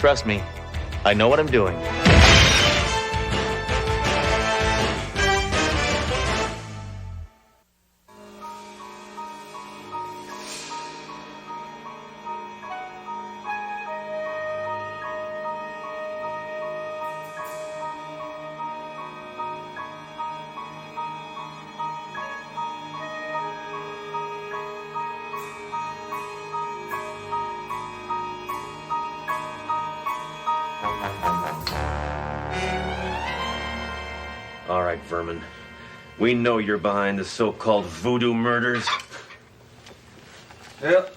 Trust me, I know what I'm doing. All right, Vermin. We know you're behind the so-called voodoo murders. Yep.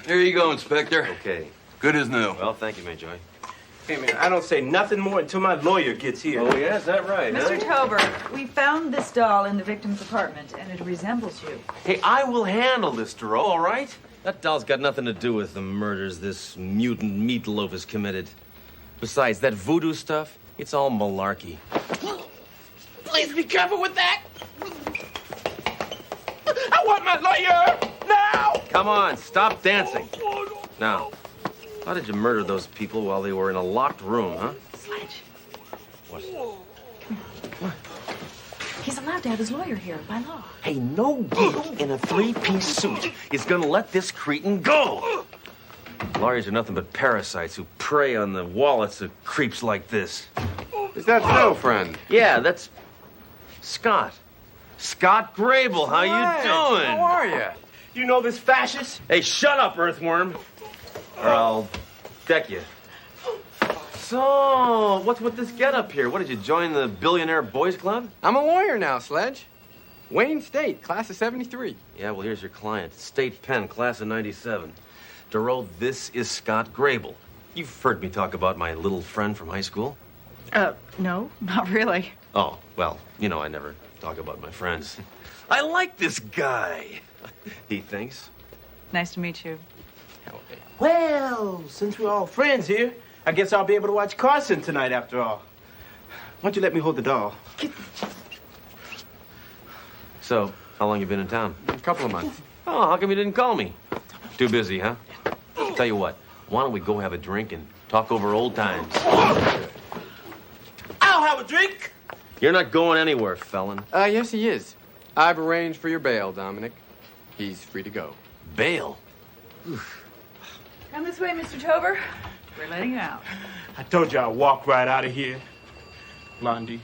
Here you go, Inspector. Okay. Good as new. Well, thank you, Major. Hey, man, I don't say nothing more until my lawyer gets here. Oh, yeah? Is that right, Mr. Tober, we found this doll in the victim's apartment, and it resembles you. Hey, I will handle this, Duro, all right? That doll's got nothing to do with the murders this mutant meatloaf has committed. Besides, that voodoo stuff, it's all malarkey. Please be careful with that. I want my lawyer now. Come on, stop dancing. Now, how did you murder those people while they were in a locked room, huh? Sledge. What? He's allowed to have his lawyer here by law. Hey, no geek in a three-piece suit is gonna let this cretin go. Lawyers are nothing but parasites who prey on the wallets of creeps like this. Is that so, friend? Yeah, that's Scott. Scott Grable, how you doing? How are you? You know this fascist? Hey, shut up, Earthworm, or I'll deck you. So, what's with this getup here? What, did you join the Billionaire Boys Club? I'm a lawyer now, Sledge. Wayne State, class of 73. Yeah, well, here's your client. State Penn, class of 97. Duro, this is Scott Grable. You've heard me talk about my little friend from high school? No, not really. Oh, well, you know I never talk about my friends. I like this guy, he thinks. Nice to meet you. Well, since we're all friends here, I guess I'll be able to watch Carson tonight after all. Why don't you let me hold the doll? So, how long you been in town? A couple of months. Oh, how come you didn't call me? Too busy, huh? Tell you what, why don't we go have a drink and talk over old times? I'll have a drink. You're not going anywhere, felon. Yes, he is. I've arranged for your bail, Dominic. He's free to go. Bail? Come this way, Mr. Tober. We're letting you out. I told you I'd walk right out of here, Blondie.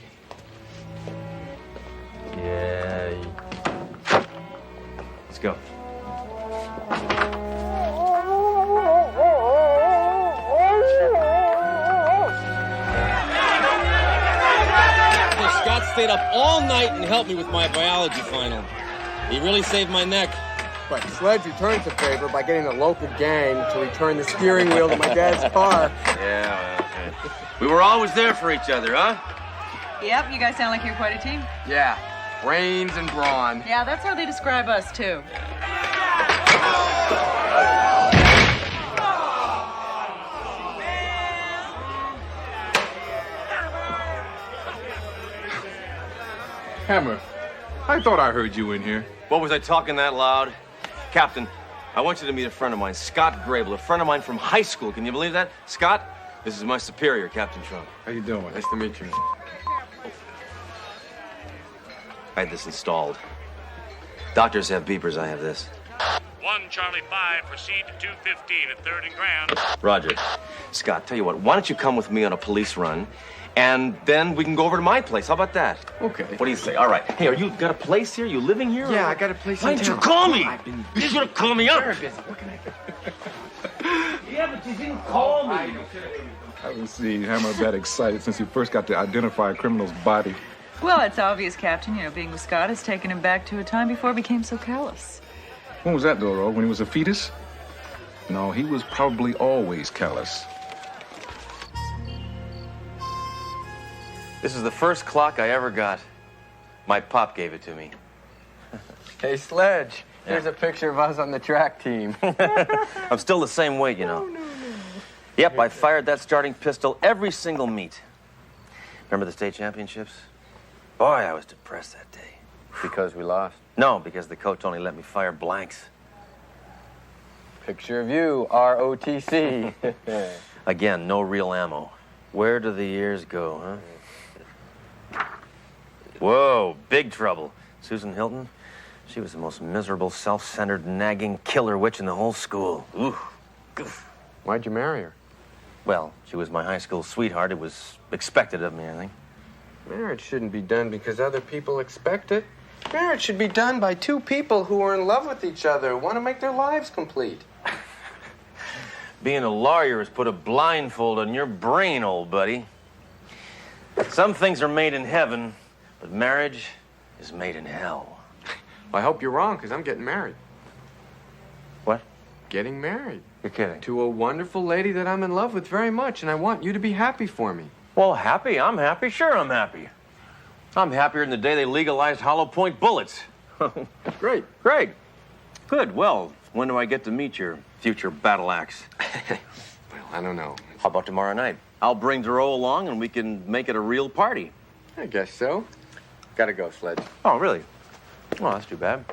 Yeah. Let's go. Scott stayed up all night and helped me with my biology final. He really saved my neck. But Sledge returns the favor by getting a local gang to return the steering wheel to my dad's car. Yeah, well, we were always there for each other, huh? Yep, you guys sound like you're quite a team. Yeah, brains and brawn. Yeah, that's how they describe us, too. Hammer, I thought I heard you in here. What, was I talking that loud? Captain, I want you to meet a friend of mine, Scott Grable, a friend of mine from high school. Can you believe that? Scott, this is my superior, Captain Trump. How you doing? Nice to meet you. I had this installed. Doctors have beepers, I have this. 1 Charlie 5, proceed to 215 at 3rd and Grand. Roger. Scott, tell you what, why don't you come with me on a police run, and then we can go over to my place. How about that? Okay. What do you say? All right. Hey, are you got a place here? You living here? Yeah, or... I got a place Why in didn't you town. call me? I've been You should have called me up. very busy. What can I do? Yeah, but you didn't call me. I haven't seen Hammer that excited since he first got to identify a criminal's body. Well, it's obvious, Captain. You know, being with Scott has taken him back to a time before he became so callous. When was that, Doro? When he was a fetus? No, he was probably always callous. This is the first clock I ever got. My pop gave it to me. Hey, Sledge, here's a picture of us on the track team. I'm still the same weight, you know. Yep, I fired that starting pistol every single meet. Remember the state championships? Boy, I was depressed that day. Because we lost. No, because the coach only let me fire blanks. Picture of you, ROTC. I Again, no real ammo. Where do the years go, huh? Whoa, big trouble. Susan Hilton, she was the most miserable, self-centered, nagging killer witch in the whole school. Ooh. Why'd you marry her? Well, she was my high school sweetheart. It was expected of me, I think. Marriage shouldn't be done because other people expect it. Marriage should be done by two people who are in love with each other, want to make their lives complete. Being a lawyer has put a blindfold on your brain, old buddy. Some things are made in heaven, but marriage is made in hell. Well, I hope you're wrong, because I'm getting married. What? Getting married. You're kidding. To a wonderful lady that I'm in love with very much, and I want you to be happy for me. Well, happy? I'm happy. Sure, I'm happy. I'm happier than the day they legalized hollow point bullets. Great. Great. Good. Well, when do I get to meet your future battle axe? Well, I don't know. How about tomorrow night? I'll bring Duro along and we can make it a real party. I guess so. Gotta go, Sledge. Oh, really? Oh, that's too bad.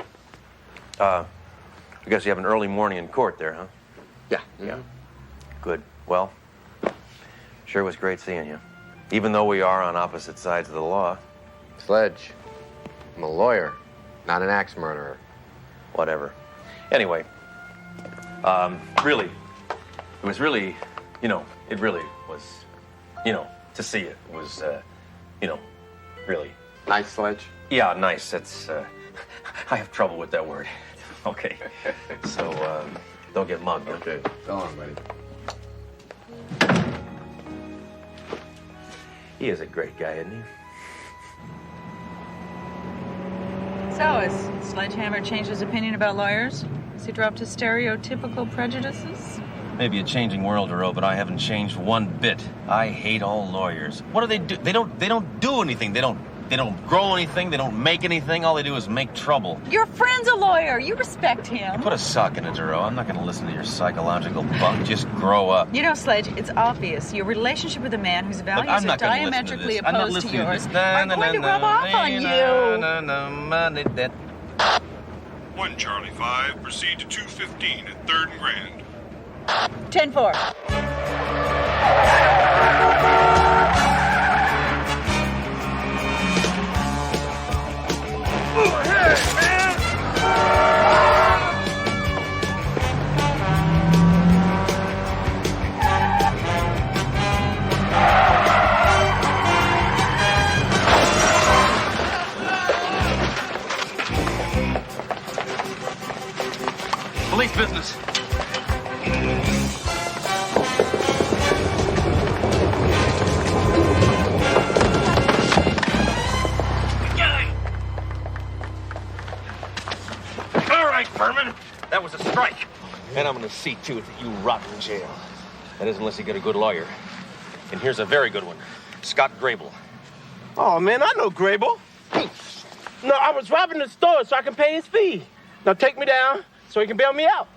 I guess you have an early morning in court there, huh? Yeah. Yeah. Good. Well, sure was great seeing you. Even though we are on opposite sides of the law. Sledge, I'm a lawyer, not an axe murderer. Whatever. Anyway, really, it was really, it really was, to see it was, really. Nice, Sledge? Yeah, nice. That's, I have trouble with that word. Okay. So, don't get mugged. Okay. So long, buddy. He is a great guy, isn't he? So, has Sledgehammer changed his opinion about lawyers? Has he dropped his stereotypical prejudices? Maybe a changing world, Duro, but I haven't changed one bit. I hate all lawyers. What do? They don't do anything. They don't grow anything. They don't make anything. All they do is make trouble. Your friend's a lawyer. You respect him. Put a sock in it, Duro. I'm not going to listen to your psychological bunk. Just grow up. You know, Sledge, it's obvious your relationship with a man whose values I'm are not gonna listen to diametrically this. I'm not opposed to listening to yours this. are going to rub off on you. 1 Charlie 5, proceed to 215 at 3rd and Grand. 10-4. Police business. All right, Furman. That was a strike. And I'm going to see to it that you rot in jail. That is, unless you get a good lawyer. And here's a very good one. Scott Grable. Oh, man, I know Grable. No, I was robbing the store so I can pay his fee. Now take me down so he can bail me out.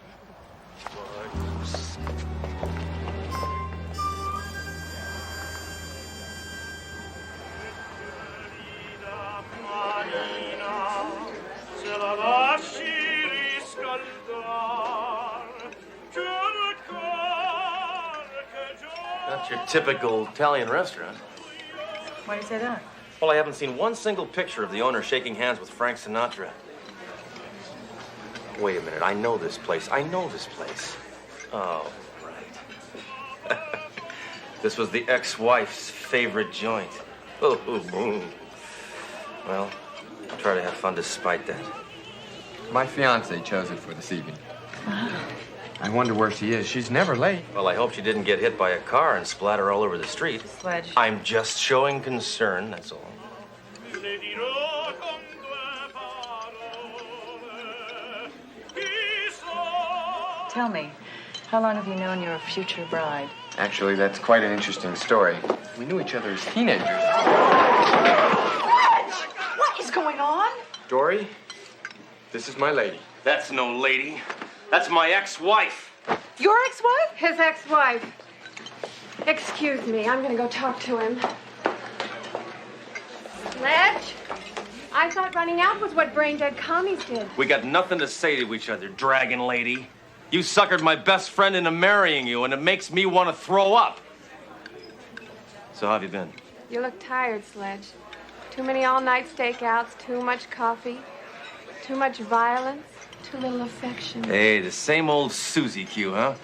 That's your typical Italian restaurant. Why do you say that? Well, I haven't seen one single picture of the owner shaking hands with Frank Sinatra. Wait a minute, I know this place. Oh, right. This was the ex-wife's favorite joint. Oh, well, try to have fun despite that. My fiancée chose it for this evening. I wonder where she is. She's never late. Well, I hope she didn't get hit by a car and splatter all over the street. Sledge. I'm just showing concern, that's all. Tell me, how long have you known your future bride? Actually, that's quite an interesting story. We knew each other as teenagers. What is going on? Dory, this is my lady. That's no lady. That's my ex-wife. Your ex-wife? His ex-wife. Excuse me, I'm gonna go talk to him. Sledge? I thought running out was what brain-dead commies did. We got nothing to say to each other, dragon lady. You suckered my best friend into marrying you, and it makes me want to throw up. So how have you been? You look tired, Sledge. Too many all-night stakeouts, too much coffee, too much violence, too little affection. Hey, the same old Susie Q, huh?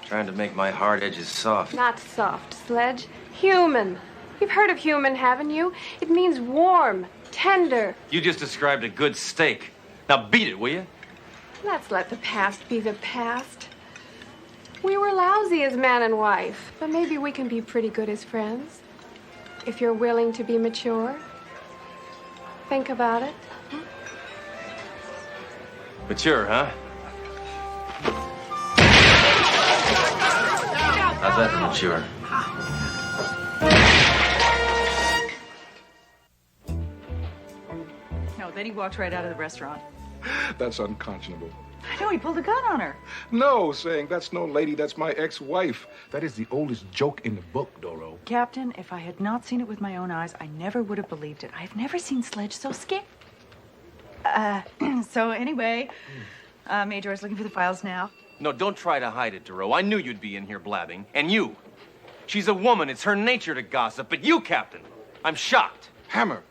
Trying to make my hard edges soft. Not soft, Sledge. Human. You've heard of human, haven't you? It means warm, tender. You just described a good steak. Now beat it, will you? Let's let the past be the past. We were lousy as man and wife, but maybe we can be pretty good as friends. If you're willing to be mature. Think about it. Mature, huh? How's that for mature? No, then he walked right out of the restaurant. That's unconscionable. I know, he pulled a gun on her. No, saying that's no lady, that's my ex-wife. That is the oldest joke in the book, Doro. Captain, if I had not seen it with my own eyes, I never would have believed it. I've never seen Sledge so scared. So anyway, Major is looking for the files now. No, don't try to hide it, Duro. I knew you'd be in here blabbing. And you. She's a woman. It's her nature to gossip. But you, Captain, I'm shocked. Hammer,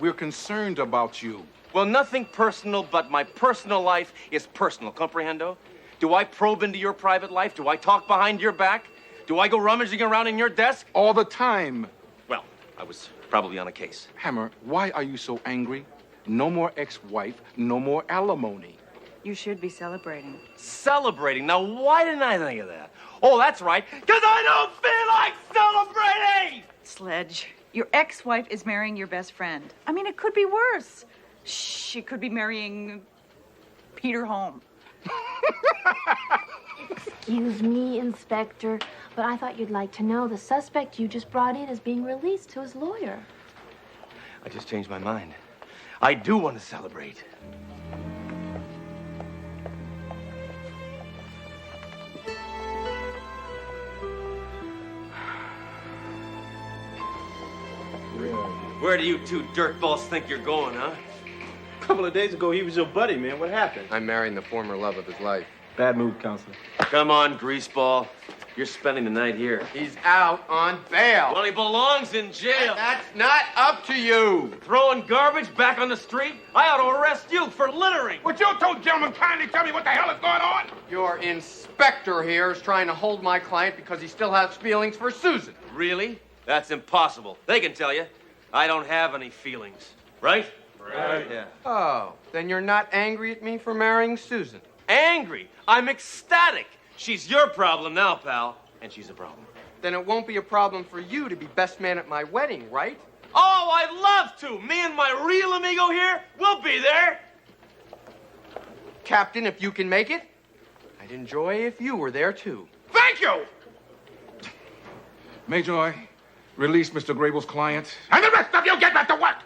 we're concerned about you. Well, nothing personal, but my personal life is personal, comprehendo? Do I probe into your private life? Do I talk behind your back? Do I go rummaging around in your desk? All the time. Well, I was probably on a case. Hammer, why are you so angry? No more ex-wife, no more alimony. You should be celebrating. Celebrating? Now, why didn't I think of that? Oh, that's right, because I don't feel like celebrating! Sledge, your ex-wife is marrying your best friend. I mean, it could be worse. She could be marrying Peter Holm. Excuse me, Inspector, but I thought you'd like to know the suspect you just brought in is being released to his lawyer. I just changed my mind. I do want to celebrate. Where do you two dirtballs think you're going, huh? A couple of days ago, he was your buddy, man. What happened? I'm marrying the former love of his life. Bad move, Counselor. Come on, greaseball. You're spending the night here. He's out on bail. Well, he belongs in jail. That's not up to you. Throwing garbage back on the street? I ought to arrest you for littering. Would you two gentlemen kindly tell me what the hell is going on? Your inspector here is trying to hold my client because he still has feelings for Susan. Really? That's impossible. They can tell you. I don't have any feelings. Right? Right. Yeah. Oh, then you're not angry at me for marrying Susan? Angry? I'm ecstatic. She's your problem now, pal. And she's a problem. Then it won't be a problem for you to be best man at my wedding, right? Oh, I'd love to. Me and my real amigo here, we'll be there. Captain, if you can make it, I'd enjoy if you were there, too. Thank you! Major, release Mr. Grable's client. And the rest of you get back to work!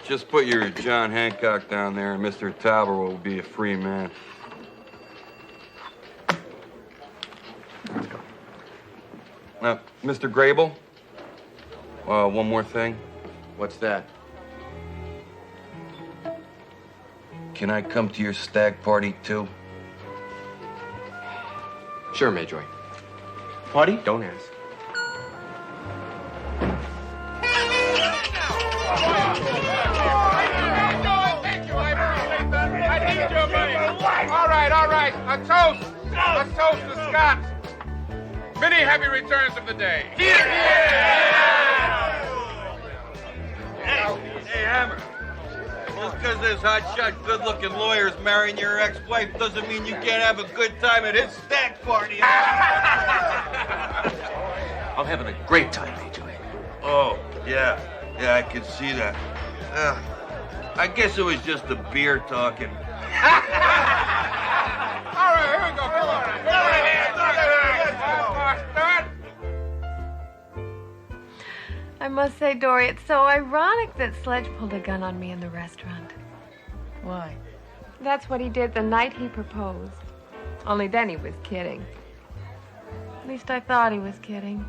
Just put your John Hancock down there, and Mr. Talbot will be a free man. Now, Mr. Grable, one more thing. What's that? Can I come to your stag party, too? Sure, Major. Party? Don't ask. All right. A toast to Scott. Many happy returns of the day. Hey, Hammer. Just because there's hotshot, good-looking lawyers marrying your ex-wife doesn't mean you can't have a good time at his stag party. I'm having a great time, AJ. Oh, yeah, I could see that. I guess it was just the beer talking. All right, here we go. Come on. I must say, Dory, it's so ironic that Sledge pulled a gun on me in the restaurant. Why? That's what he did the night he proposed. Only then he was kidding. At least I thought he was kidding.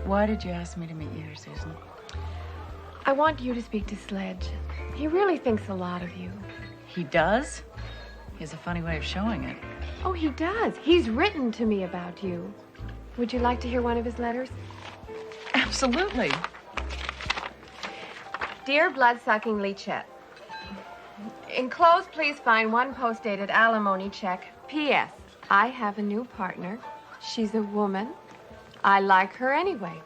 Why did you ask me to meet you here, Susan? I want you to speak to Sledge. He really thinks a lot of you. He does? He has a funny way of showing it. Oh, he does. He's written to me about you. Would you like to hear one of his letters? Absolutely. Dear blood-sucking Leachette, enclosed, please find one post-dated alimony check. P.S. I have a new partner. She's a woman. I like her anyway.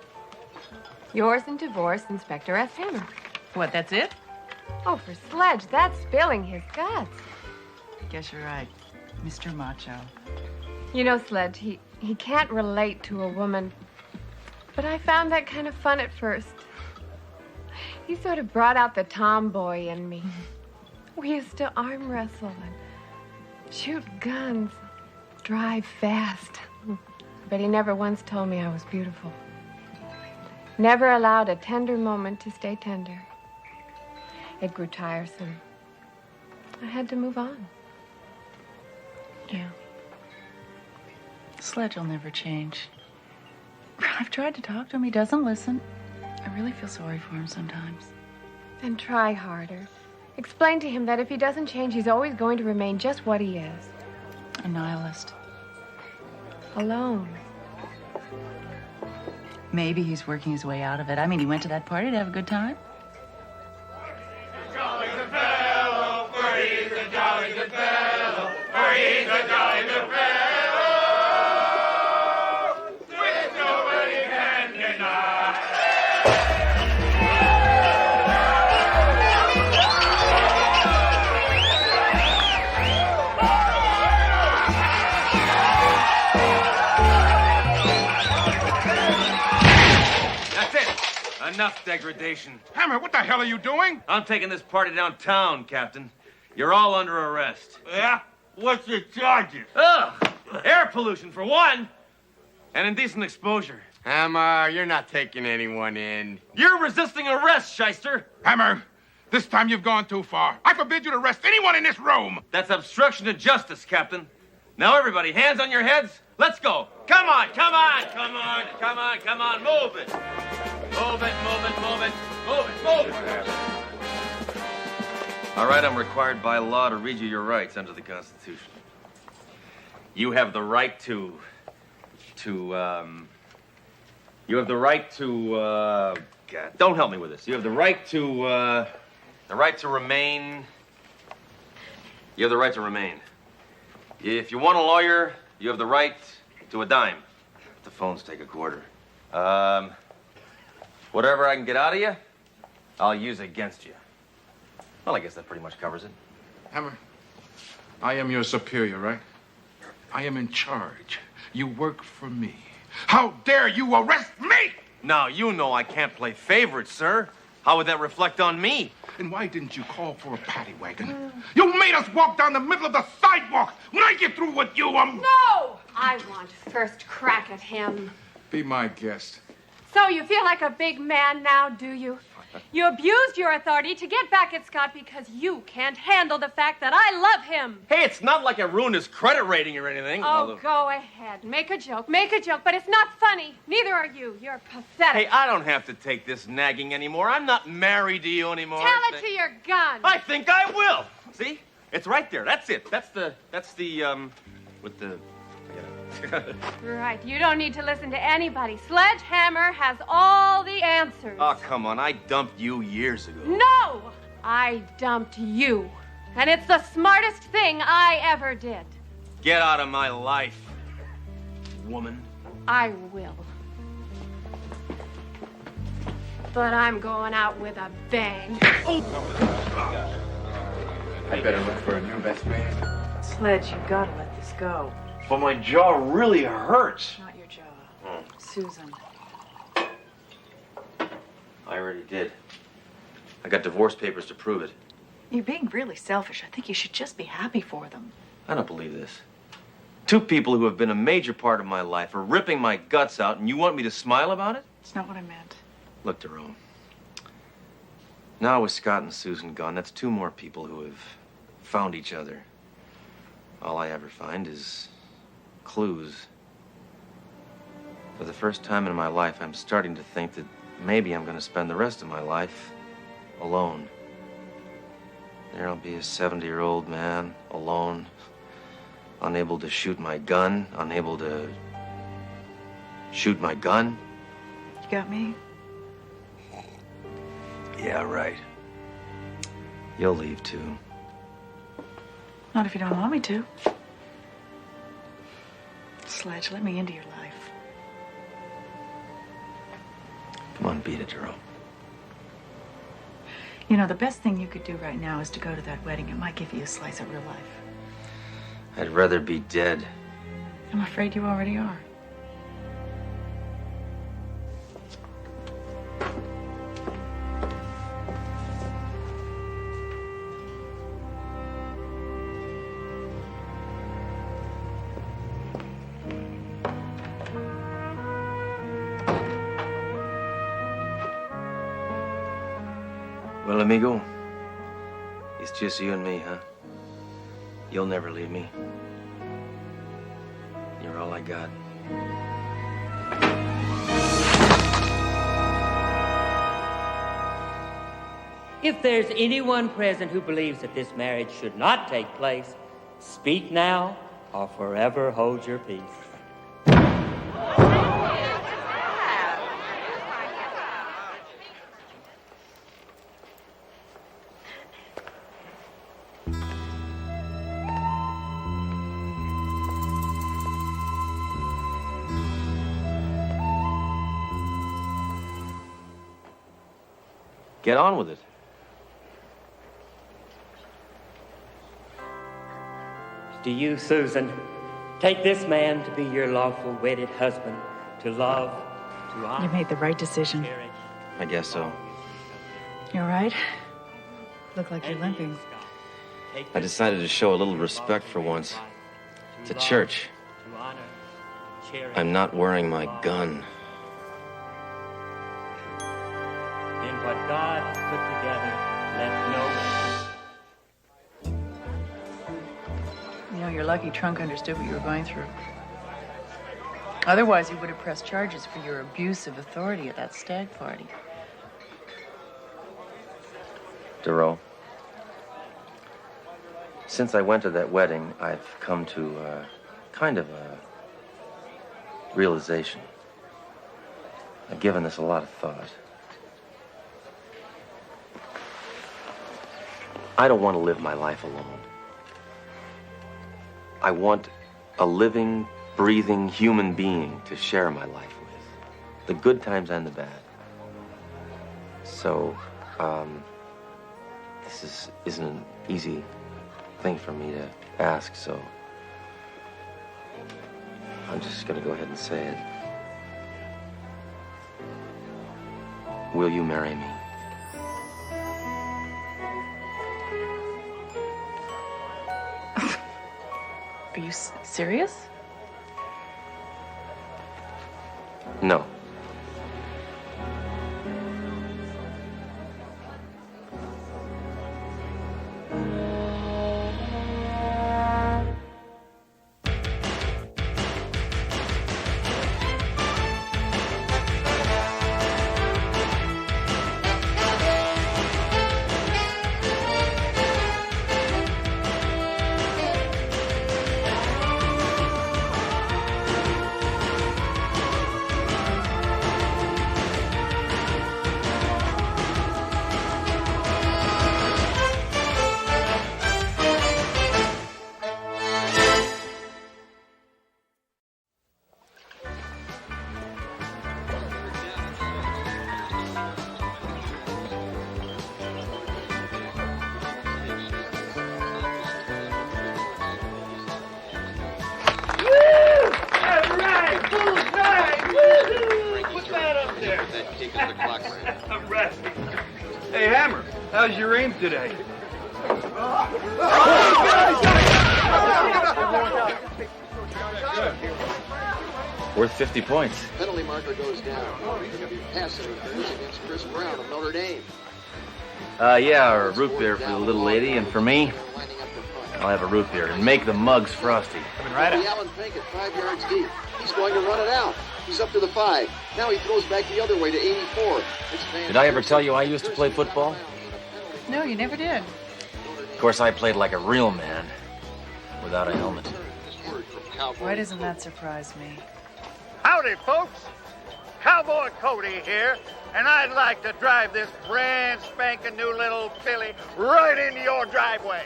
Yours in divorce, Inspector S. Hammer. What, that's it? Oh, for Sledge, that's spilling his guts. Guess you're right. Mr. Macho. You know, Sledge, he can't relate to a woman. But I found that kind of fun at first. He sort of brought out the tomboy in me. We used to arm wrestle and shoot guns, drive fast. But he never once told me I was beautiful. Never allowed a tender moment to stay tender. It grew tiresome. I had to move on. Yeah. Sledge will never change. I've tried to talk to him. He doesn't listen. I really feel sorry for him sometimes. Then try harder. Explain to him that if he doesn't change, he's always going to remain just what he is. A nihilist. Alone. Maybe he's working his way out of it. I mean, he went to that party to have a good time. Jolly good fellow, Bertie's a jolly good fellow, Bertie's a jolly good fellow, which nobody can deny. That's it. Enough degradation. Hammer, what the hell are you doing? I'm taking this party downtown, Captain. You're all under arrest. Yeah? What's the charges? Ugh! Air pollution, for one. And indecent exposure. Hammer, you're not taking anyone in. You're resisting arrest, shyster. Hammer, this time you've gone too far. I forbid you to arrest anyone in this room. That's obstruction of justice, Captain. Now, everybody, hands on your heads. Let's go. Come on, come on, come on, come on, come on. Move it. Move it, move it, move it, move it, move it. All right, I'm required by law to read you your rights under the Constitution. You have the right to God, don't help me with this. You have the right to remain. You have the right to remain. If you want a lawyer, you have the right to a dime. The phones take a quarter. Whatever I can get out of you, I'll use against you. Well, I guess that pretty much covers it. Hammer, I am your superior, right? I am in charge. You work for me. How dare you arrest me? Now, you know I can't play favorites, sir. How would that reflect on me? And why didn't you call for a paddy wagon? You made us walk down the middle of the sidewalk. When I get through with you, No! I want first crack at him. Be my guest. So you feel like a big man now, do you? You abused your authority to get back at Scott because you can't handle the fact that I love him. Hey, it's not like I ruined his credit rating or anything. Oh, go ahead. Make a joke, but it's not funny. Neither are you. You're pathetic. Hey, I don't have to take this nagging anymore. I'm not married to you anymore. Tell it to your gun. I think I will. See? It's right there. That's it. That's the, with the... Right. You don't need to listen to anybody. Sledgehammer has all the answers. Oh, come on. I dumped you years ago. No! I dumped you. And it's the smartest thing I ever did. Get out of my life, woman. I will. But I'm going out with a bang. I better look for a new best man. Sledge, you've got to let this go. But my jaw really hurts. Not your jaw. Susan. I already did. I got divorce papers to prove it. You're being really selfish. I think you should just be happy for them. I don't believe this. Two people who have been a major part of my life are ripping my guts out, and you want me to smile about it? It's not what I meant. Look, Jerome. Now with Scott and Susan gone, that's two more people who have found each other. All I ever find is clues. For the first time in my life, I'm starting to think that maybe I'm going to spend the rest of my life alone. Here I'll be a 70-year-old man, alone, unable to shoot my gun, unable to shoot my gun. You got me? Yeah, right. You'll leave, too. Not if you don't want me to. Sledge, let me into your life. Come on, beat it, Jerome. You know, the best thing you could do right now is to go to that wedding. It might give you a slice of real life. I'd rather be dead. I'm afraid you already are. Well, amigo, it's just you and me, huh? You'll never leave me. You're all I got. If there's anyone present who believes that this marriage should not take place, speak now or forever hold your peace. Get on with it. Do you, Susan, take this man to be your lawful wedded husband, to love, to honor? You made the right decision. I guess so. You all right? Look like you're limping. I decided to show a little respect for once. To church. I'm not wearing my gun. In what God has put together, let no man. You know, your lucky trunk understood what you were going through. Otherwise, he would have pressed charges for your abuse of authority at that stag party. Duro, since I went to that wedding, I've come to kind of a realization. I've given this a lot of thought. I don't want to live my life alone. I want a living, breathing human being to share my life with. The good times and the bad. So, this isn't an easy thing for me to ask, so I'm just gonna go ahead and say it. Will you marry me? Are you serious? No. Hey, Hammer, how's your aim today? Worth 50 points. Penalty marker goes down. Pass interference against Chris Brown of Notre Dame. Yeah, or a root beer for the little lady, and for me, I'll have a root beer and make the mugs frosty. Coming right up. Allen Fink at 5 yards deep. He's going to run it out. He's up to the 5. Now he throws back the other way to 84. Did I ever tell you I used to play football? No, you never did. Of course, I played like a real man, without a helmet. Why doesn't that surprise me? Howdy, folks. Cowboy Cody here, and I'd like to drive this brand spanking new little filly right into your driveway.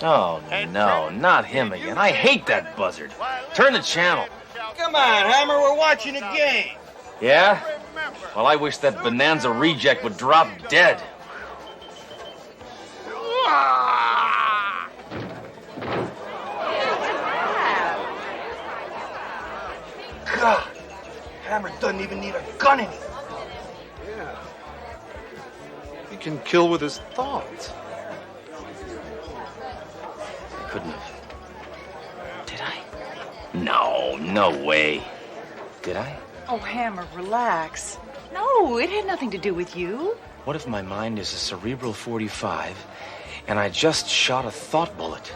Oh, no, not him again. I hate that buzzard. Turn the channel. Come on, Hammer, we're watching a game. Yeah? Well, I wish that Bonanza reject would drop dead. God, Hammer doesn't even need a gun anymore. Yeah. He can kill with his thoughts. I couldn't have. Did I? No, no way. Did I? Oh, Hammer, relax. No, it had nothing to do with you. What if my mind is a cerebral 45 and I just shot a thought bullet?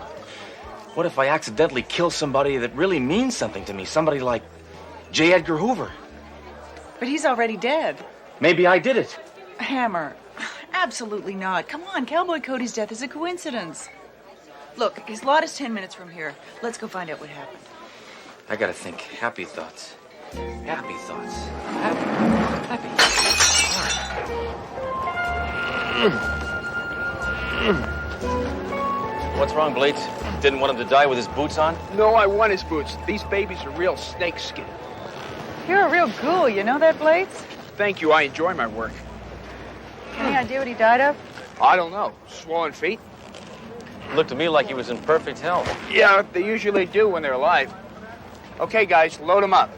What if I accidentally kill somebody that really means something to me? Somebody like J. Edgar Hoover. But he's already dead. Maybe I did it. Hammer, absolutely not. Come on, Cowboy Cody's death is a coincidence. Look, his lot is 10 minutes from here. Let's go find out what happened. I gotta think. Happy thoughts. Happy thoughts. Happy. What's wrong, Blades? Didn't want him to die with his boots on? No, I want his boots. These babies are real snakeskin. You're a real ghoul, you know that, Blades? Thank you, I enjoy my work. Any idea what he died of? I don't know. Swollen feet? Looked to me like he was in perfect health. Yeah, they usually do when they're alive. Okay, guys, load them up.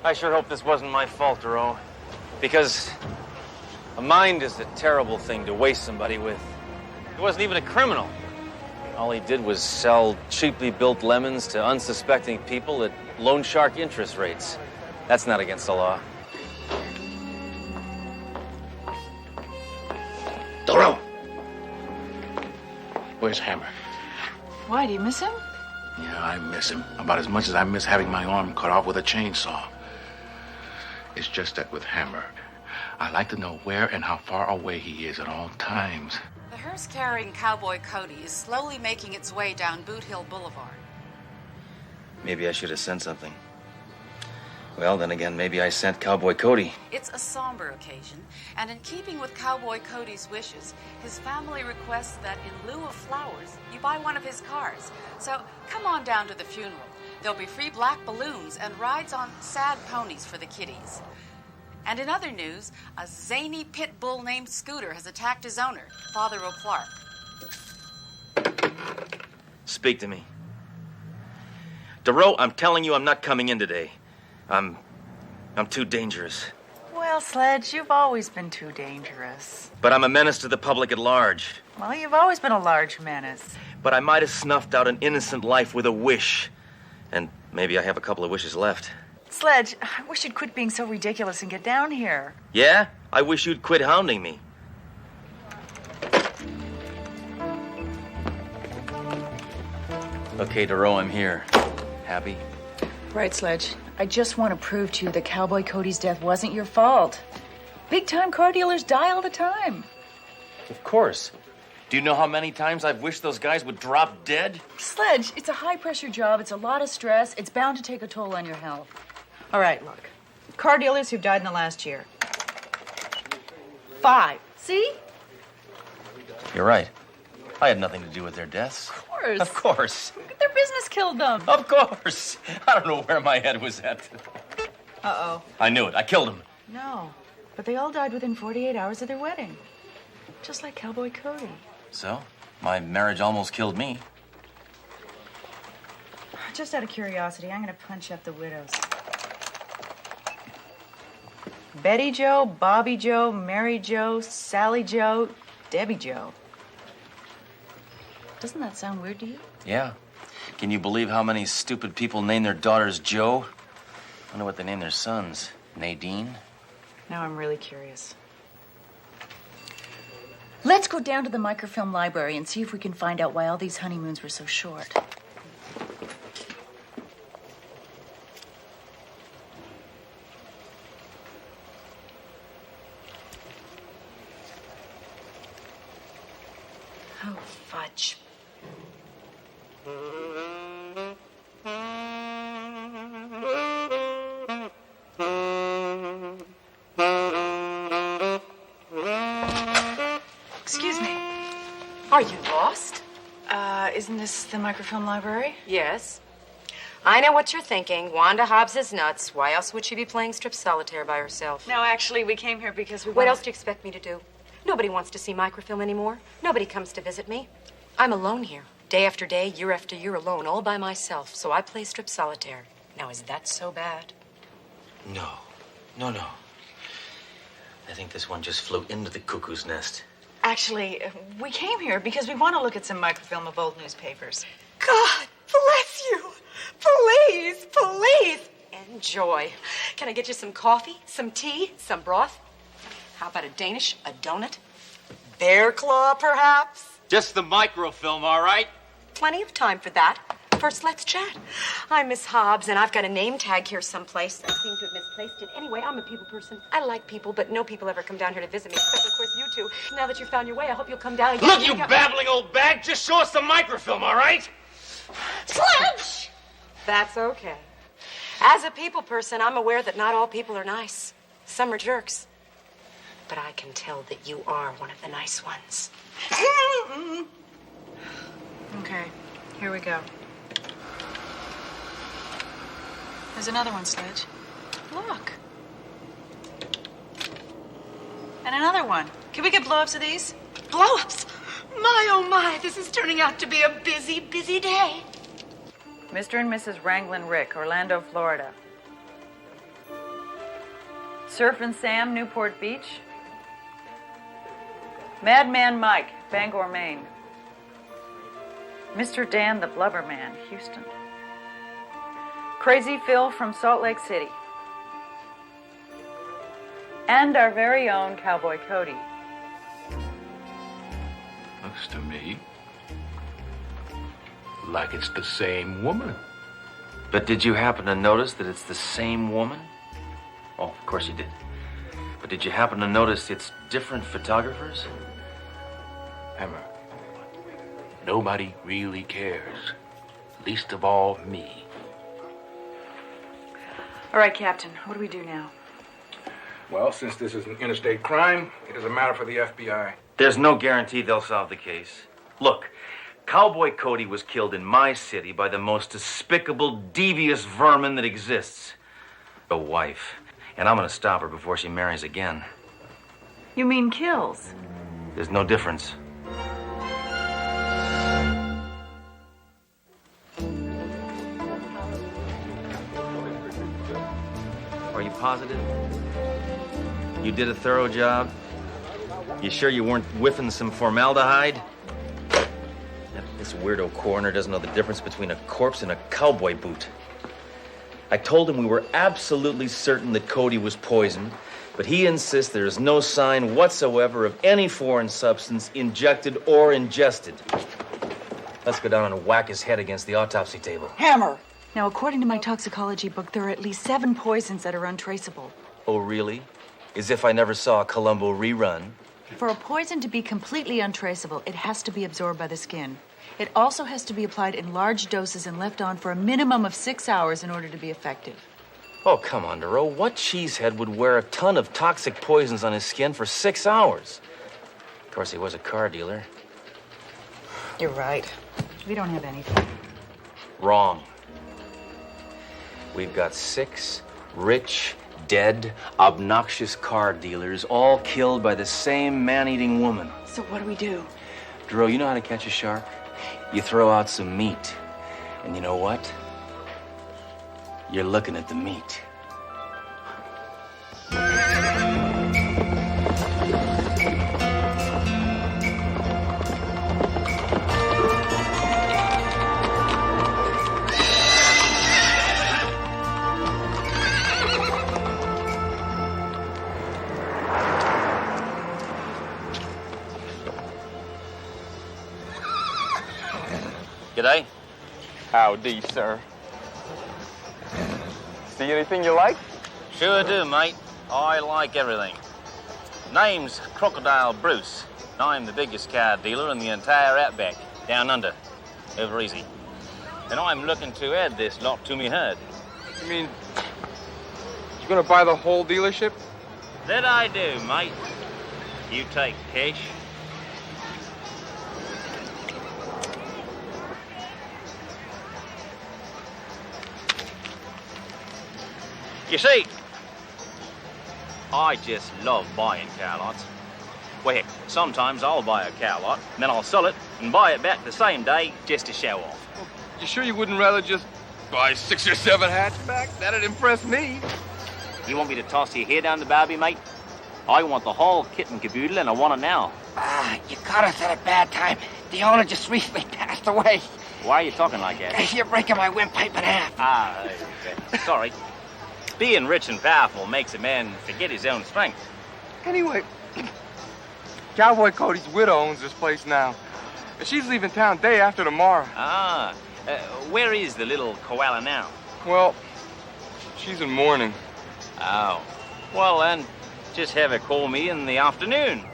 I sure hope this wasn't my fault, Duro. Because a mind is a terrible thing to waste somebody with. He wasn't even a criminal. All he did was sell cheaply built lemons to unsuspecting people at loan shark interest rates. That's not against the law. Doro! Where's Hammer? Why, do you miss him? Yeah, I miss him about as much as I miss having my arm cut off with a chainsaw. It's just that with Hammer, I like to know where and how far away he is at all times. The hearse carrying Cowboy Cody is slowly making its way down Boot Hill Boulevard. Maybe I should have sent something. Well, then again, maybe I sent Cowboy Cody. It's a somber occasion, and in keeping with Cowboy Cody's wishes, his family requests that in lieu of flowers, you buy one of his cars. So come on down to the funeral. There'll be free black balloons and rides on sad ponies for the kiddies. And in other news, a zany pit bull named Scooter has attacked his owner, Father O'Clark. Speak to me. Duro, I'm telling you I'm not coming in today. I'm too dangerous. Well, Sledge, you've always been too dangerous. But I'm a menace to the public at large. Well, you've always been a large menace. But I might have snuffed out an innocent life with a wish. And maybe I have a couple of wishes left. Sledge, I wish you'd quit being so ridiculous and get down here. Yeah? I wish you'd quit hounding me. Okay, Duro, I'm here. Happy? Right, Sledge. I just want to prove to you that Cowboy Cody's death wasn't your fault. Big-time car dealers die all the time. Of course. Do you know how many times I've wished those guys would drop dead? Sledge, it's a high-pressure job. It's a lot of stress. It's bound to take a toll on your health. All right, look. Car dealers who've died in the last year. 5. See? You're right. I had nothing to do with their deaths. Of course. Of course. Their business killed them. Of course. I don't know where my head was at. Uh-oh. I knew it. I killed him. No, but they all died within 48 hours of their wedding. Just like Cowboy Cody. So? My marriage almost killed me. Just out of curiosity, I'm going to punch up the widows. Betty Jo, Bobby Jo, Mary Jo, Sally Jo, Debbie Jo. Doesn't that sound weird to you? Yeah. Can you believe how many stupid people name their daughters Jo? I wonder what they name their sons. Nadine? Now I'm really curious. Let's go down to the microfilm library and see if we can find out why all these honeymoons were so short. Oh, fudge. Excuse me. Are you lost? Isn't this the microfilm library? Yes. I know what you're thinking. Wanda Hobbs is nuts. Why else would she be playing strip solitaire by herself? No, actually, we came here because we What else do you expect me to do? Nobody wants to see microfilm anymore. Nobody comes to visit me. I'm alone here. Day after day, year after year, alone, all by myself. So I play strip solitaire. Now, is that so bad? No. No. I think this one just flew into the cuckoo's nest. Actually, we came here because we want to look at some microfilm of old newspapers. God bless you. Please, please. Enjoy. Can I get you some coffee, some tea, some broth? How about a Danish, a donut? Bear claw, perhaps? Just the microfilm, all right? Plenty of time for that. First, let's chat. I'm Miss Hobbs, and I've got a name tag here someplace. I seem to have misplaced it. Anyway, I'm a people person. I like people, but no people ever come down here to visit me, except, of course, you two. Now that you've found your way, I hope you'll come down again. Look, you babbling old bag, just show us the microfilm, all right? Sledge! That's okay. As a people person, I'm aware that not all people are nice. Some are jerks. But I can tell that you are one of the nice ones. Okay, here we go. There's another one, Sledge. Look. And another one. Can we get blow-ups of these? Blow-ups? My, oh my, this is turning out to be a busy, busy day. Mr. and Mrs. Wranglin Rick, Orlando, Florida. Surfin' Sam, Newport Beach. Madman Mike, Bangor, Maine. Mr. Dan the Blubber Man, Houston. Crazy Phil from Salt Lake City. And our very own Cowboy Cody. Looks to me like it's the same woman. But did you happen to notice that it's the same woman? Oh, of course you did. But did you happen to notice it's different photographers? Hammer, nobody really cares. Least of all me. All right, Captain, what do we do now? Well, since this is an interstate crime, it is a matter for the FBI. There's no guarantee they'll solve the case. Look, Cowboy Cody was killed in my city by the most despicable, devious vermin that exists. A wife. And I'm gonna stop her before she marries again. You mean kills? There's no difference. Are you positive? You did a thorough job? You sure you weren't whiffing some formaldehyde? This weirdo coroner doesn't know the difference between a corpse and a cowboy boot. I told him we were absolutely certain that Cody was poisoned, but he insists there is no sign whatsoever of any foreign substance injected or ingested. Let's go down and whack his head against the autopsy table. Hammer! Now, according to my toxicology book, there are at least 7 poisons that are untraceable. Oh, really? As if I never saw a Columbo rerun. For a poison to be completely untraceable, it has to be absorbed by the skin. It also has to be applied in large doses and left on for a minimum of 6 hours in order to be effective. Oh, come on, Duro. What cheesehead would wear a ton of toxic poisons on his skin for 6 hours? Of course, he was a car dealer. You're right. We don't have anything. Wrong. We've got 6 rich, dead, obnoxious car dealers, all killed by the same man-eating woman. So what do we do? Duro, you know how to catch a shark? You throw out some meat. And you know what? You're looking at the meat. G'day. Howdy, sir. See anything you like? Sure do, mate. I like everything. Name's Crocodile Bruce. I'm the biggest car dealer in the entire outback, down under, over easy. And I'm looking to add this lot to me herd. You mean you're gonna buy the whole dealership? That I do, mate. You take cash. You see, I just love buying car lots. Well, heck, sometimes I'll buy a car lot, and then I'll sell it and buy it back the same day just to show off. You sure you wouldn't rather just buy 6 or 7 hatchbacks? That'd impress me. You want me to toss your head down the barbie, mate? I want the whole kit and caboodle, and I want it now. You caught us at a bad time. The owner just recently passed away. Why are you talking like that? You're breaking my windpipe in half. Okay. Sorry. Being rich and powerful makes a man forget his own strength. Anyway, Cowboy Cody's widow owns this place now. And she's leaving town day after tomorrow. Where is the little koala now? Well, she's in mourning. Oh. Well, then, just have her call me in the afternoon.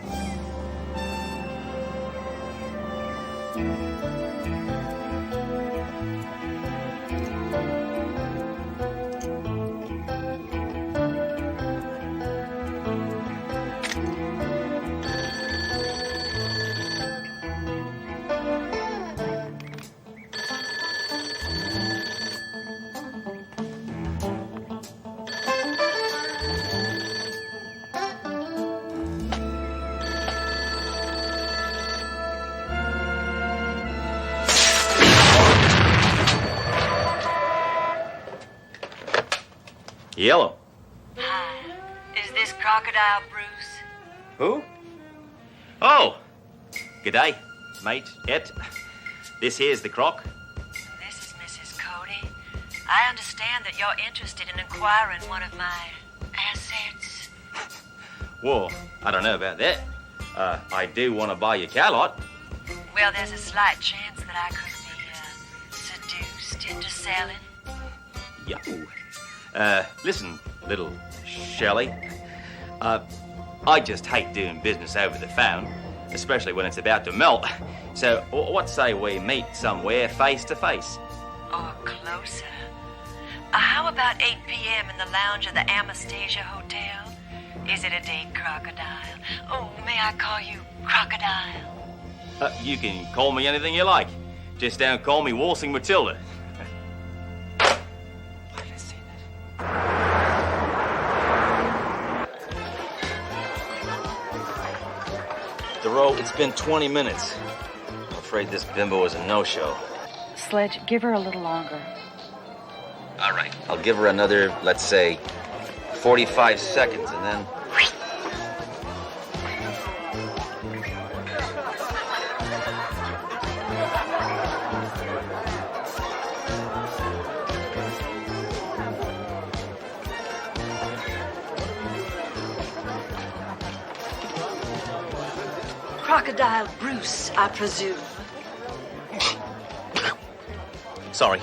Yellow. Hi. Is this Crocodile Bruce? Who? Oh! G'day, mate. This here's the croc. This is Mrs. Cody. I understand that you're interested in acquiring one of my assets. Whoa, I don't know about that. I do want to buy your car lot. Well, there's a slight chance that I could be seduced into selling. Yo. Listen, little Shelley. I just hate doing business over the phone, especially when it's about to melt. So, what say we meet somewhere face to face? Or closer. How about 8 p.m. in the lounge of the Anastasia Hotel? Is it a date, Crocodile? Oh, may I call you Crocodile? You can call me anything you like. Just don't call me Waltzing Matilda. It's been 20 minutes. I'm afraid this bimbo is a no-show. Sledge, give her a little longer. All right. I'll give her another, let's say, 45 seconds, and then... Crocodile Bruce, I presume. Sorry.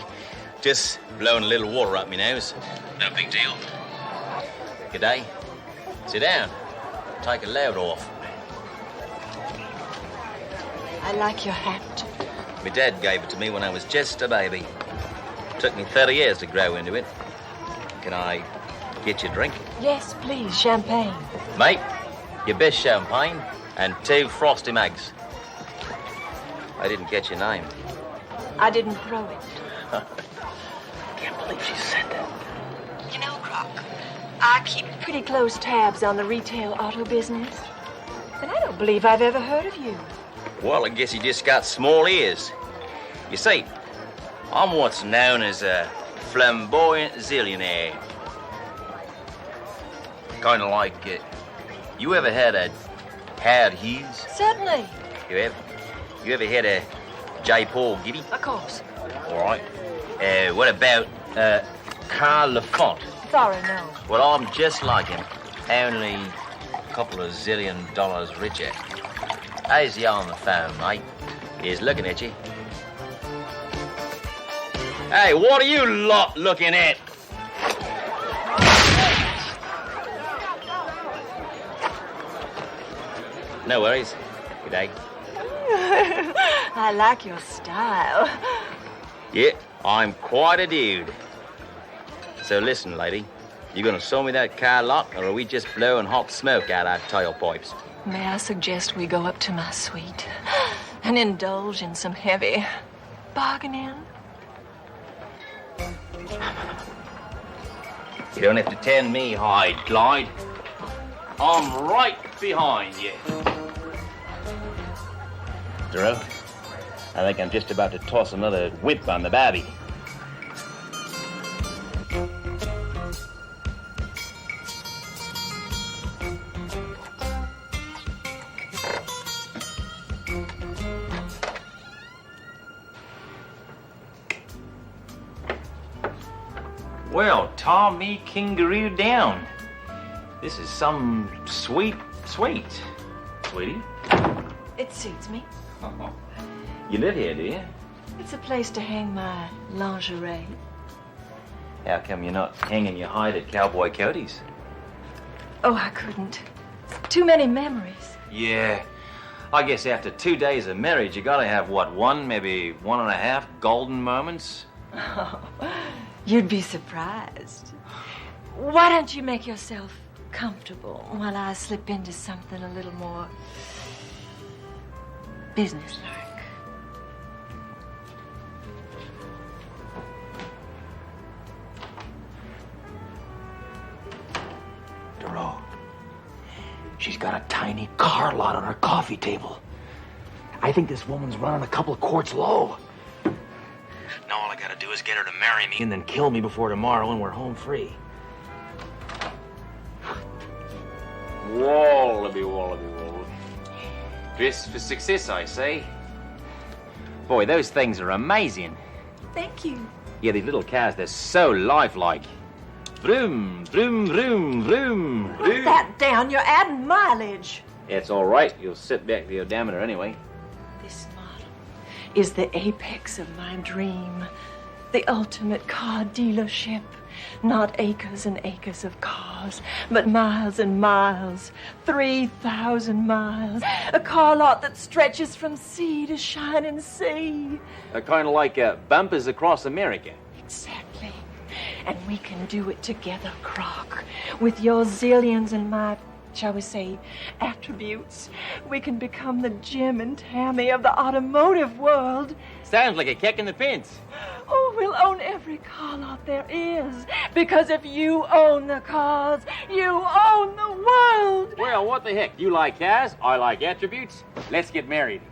Just blowing a little water up my nose. No big deal. G'day. Sit down. Take a load off. I like your hat. My dad gave it to me when I was just a baby. Took me 30 years to grow into it. Can I get you a drink? Yes, please, champagne. Mate, your best champagne and 2 frosty mugs. I didn't get your name. I didn't throw it. Can't believe she said that. You know, Croc, I keep pretty close tabs on the retail auto business. And I don't believe I've ever heard of you. Well, I guess you just got small ears. You see, I'm what's known as a flamboyant zillionaire. Kind of like, you ever had a Howard Hughes? Certainly. You ever had a J. Paul Getty? Of course. All right. What about Carl Lafont? Sorry, no. Well, I'm just like him, only a couple of $zillion richer. How's he on the phone, mate? He's looking at you. Hey, what are you lot looking at? No worries. G'day. I like your style. Yeah, I'm quite a dude. So listen, lady. You gonna sew me that car lock, or are we just blowing hot smoke out our tailpipes? May I suggest we go up to my suite and indulge in some heavy bargaining? You don't have to tend me hide, Clyde. I'm right behind you. Duro, I think I'm just about to toss another whip on the babby. Well, taw me kangaroo down. This is some sweet. Sweetie? It suits me. You live here, do you? It's a place to hang my lingerie. How come you're not hanging your hide at Cowboy Cody's? Oh, I couldn't. Too many memories. Yeah. I guess after 2 days of marriage, you gotta have, what, one, maybe 1.5 golden moments? Oh, you'd be surprised. Why don't you make yourself comfortable while I slip into something a little more businesslike? Duro, she's got a tiny car lot on her coffee table. I think this woman's running a couple of quarts low. Now all I gotta do is get her to marry me and then kill me before tomorrow and we're home free. Wallaby. Dress for success, I say. Boy, those things are amazing. Thank you. Yeah, these little cars, they're so lifelike. Vroom, vroom, vroom, vroom. Put that down. You're adding mileage. It's all right. You'll sit back the odometer anyway. This model is the apex of my dream. The ultimate car dealership. Not acres and acres of cars, but miles and miles. 3,000 miles. A car lot that stretches from sea to shining sea. Kind of like bumpers across America. Exactly. And we can do it together, Croc. With your zillions and my, shall we say, attributes. We can become the Jim and Tammy of the automotive world. Sounds like a kick in the pants. Oh, we'll own every car lot there is. Because if you own the cars, you own the world. Well, what the heck? You like cars, I like attributes. Let's get married.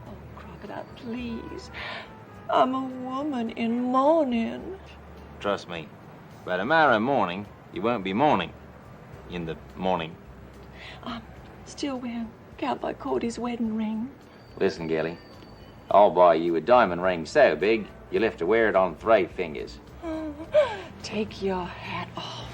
Oh, Crocodile, please. I'm a woman in mourning. Trust me, by tomorrow morning, you won't be mourning. In the morning. I'm still wearing Cowboy Cody's wedding ring. Listen, Gilly. I'll buy you a diamond ring so big, you'll have to wear it on 3 fingers. Oh, take your hat off.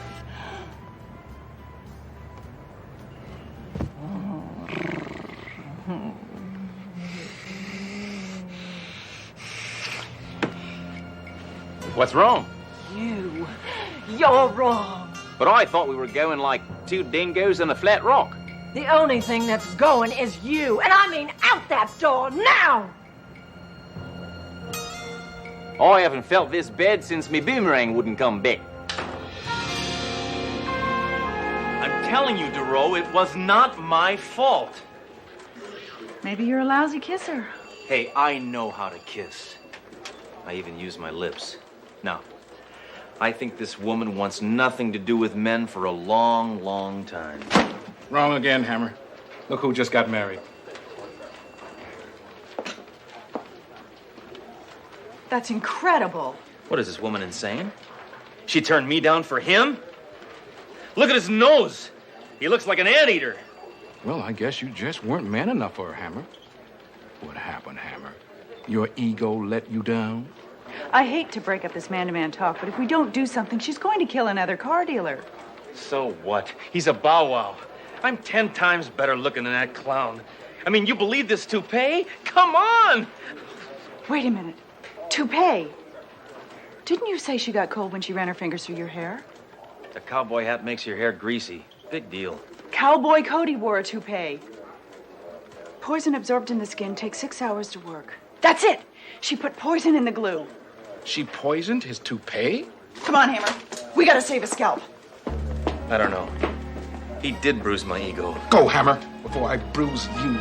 What's wrong? You're wrong. But I thought we were going like 2 dingoes and a flat rock. The only thing that's going is you. And I mean out that door now! I haven't felt this bad since me boomerang wouldn't come back. I'm telling you, Duro, it was not my fault. Maybe you're a lousy kisser. Hey, I know how to kiss. I even use my lips. Now, I think this woman wants nothing to do with men for a long, long time. Wrong again, Hammer. Look who just got married. That's incredible. What is this woman insane? She turned me down for him? Look at his nose. He looks like an anteater. Well, I guess you just weren't man enough for her, Hammer. What happened, Hammer? Your ego let you down? I hate to break up this man-to-man talk, but if we don't do something, she's going to kill another car dealer. So what? He's a bow wow. I'm 10 times better looking than that clown. I mean, you believe this toupee? Come on! Wait a minute. Toupee. Didn't you say she got cold when she ran her fingers through your hair? A cowboy hat makes your hair greasy. Big deal. Cowboy Cody wore a toupee. poison absorbed in the skin takes 6 hours to work. That's it! She put poison in the glue. She poisoned his toupee? Come on, Hammer. We gotta save his scalp. I don't know. He did bruise my ego. Go, Hammer, before I bruise you.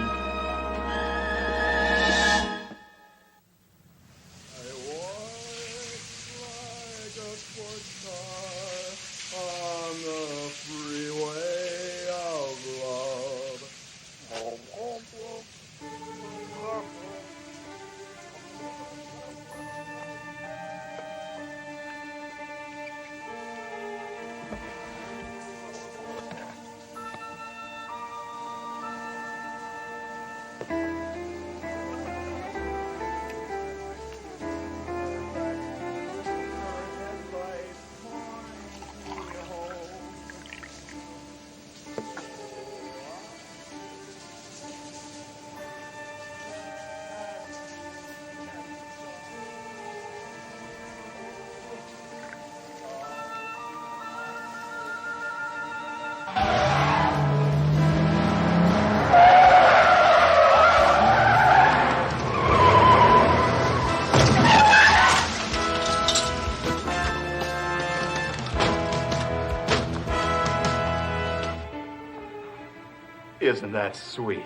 Isn't that sweet?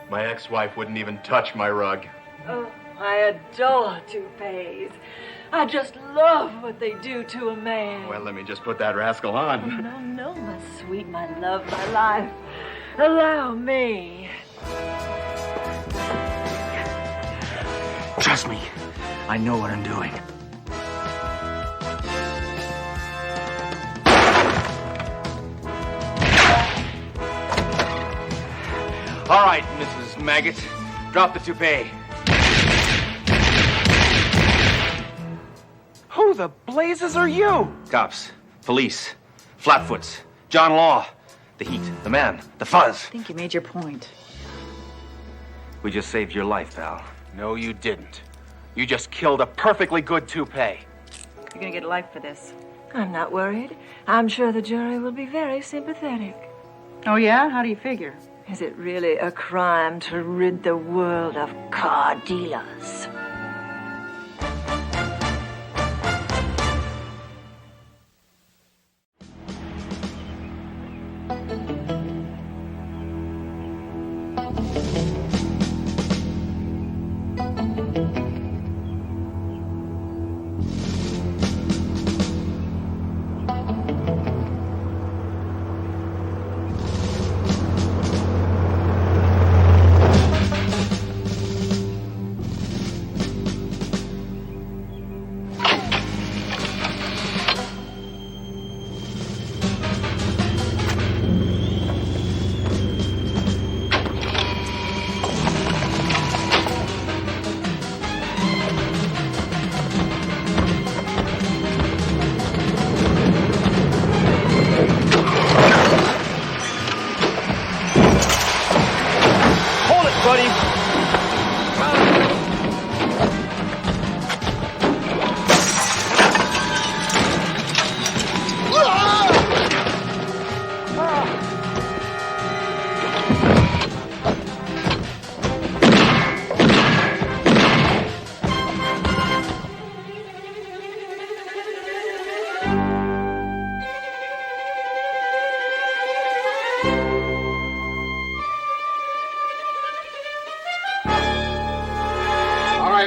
My ex-wife wouldn't even touch my rug. Oh, I adore toupees. I just love what they do to a man. Well, let me just put that rascal on. Oh, no, no, my sweet, my love, my life. Allow me. Trust me, I know what I'm doing. All right, Mrs. Maggot, drop the toupee. Who the blazes are you? Cops, police, flatfoots, John Law, the heat, the man, the fuzz. I think you made your point. We just saved your life, pal. No, you didn't. You just killed a perfectly good toupee. You're gonna get life for this. I'm not worried. I'm sure the jury will be very sympathetic. Oh, yeah? How do you figure? Is it really a crime to rid the world of car dealers?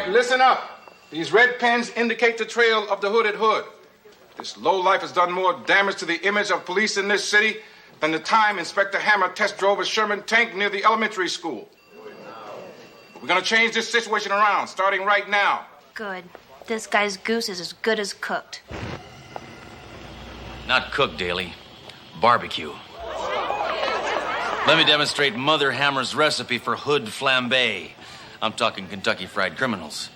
Listen up. These red pens indicate the trail of the hooded hood. This lowlife has done more damage to the image of police in this city than the time Inspector Hammer test drove a Sherman tank near the elementary school. We're going to change this situation around, starting right now. Good. This guy's goose is as good as cooked. Not cooked, Daly. Barbecue. Let me demonstrate Mother Hammer's recipe for hood flambe. I'm talking Kentucky Fried Criminals.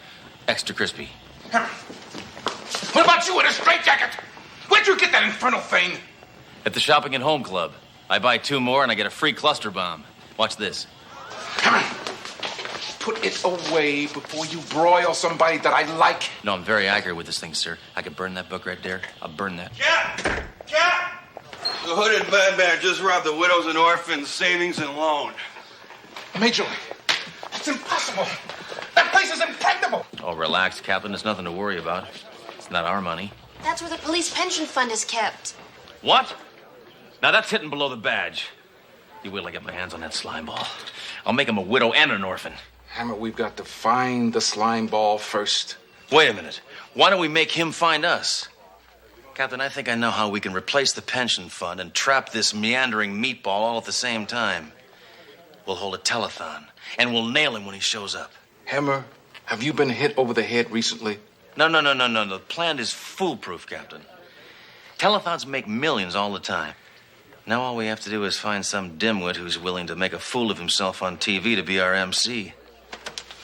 Extra crispy. What about you in a straitjacket? Where'd you get that infernal thing? At the Shopping at Home Club. I buy 2 more and I get a free cluster bomb. Watch this. Put it away before you broil somebody that I like. No, I'm very accurate with this thing, sir. I could burn that book right there. I'll burn that. Cap! The hooded madman just robbed the widows and orphans savings and loan. Major, that's impossible. That place is impregnable. Oh, relax, Captain. There's nothing to worry about. It's not our money. That's where the police pension fund is kept. What? Now that's hitting below the badge. You wait till I get my hands on that slime ball. I'll make him a widow and an orphan. Hammer, we've got to find the slime ball first. Wait a minute. Why don't we make him find us? Captain, I think I know how we can replace the pension fund and trap this meandering meatball all at the same time. We'll hold a telethon, and we'll nail him when he shows up. Hammer, have you been hit over the head recently? No. The plan is foolproof, Captain. Telethons make millions all the time. Now all we have to do is find some dimwit who's willing to make a fool of himself on TV to be our MC.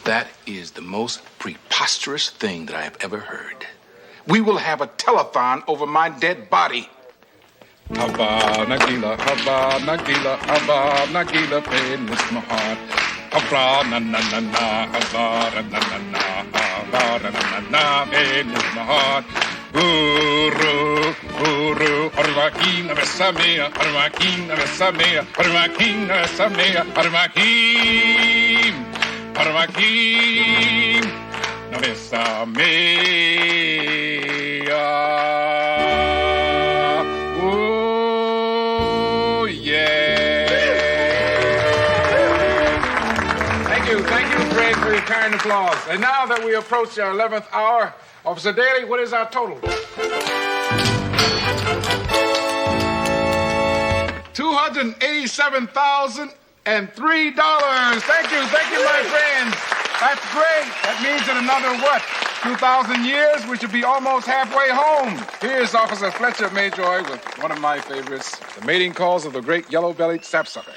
That is the most preposterous thing that I have ever heard. We will have a telethon over my dead body. Haba Nagila, pain is my heart. Haba na na na na, haba na na na, haba na na na, pain is my heart. Uru, Arvakina Vesamea, Arvakina Vesamea, Arvakina Vesamea, Arvakim, Vesamea. Oh, yeah. Thank you, Craig, for your kind applause. And now that we approach our 11th hour, Officer Daly, what is our total? $287,003. Thank you, my friends. That's great. That means in another, 2,000 years, we should be almost halfway home. Here's Officer Fletcher Mayjoy with one of my favorites, the mating calls of the great yellow-bellied sapsucker.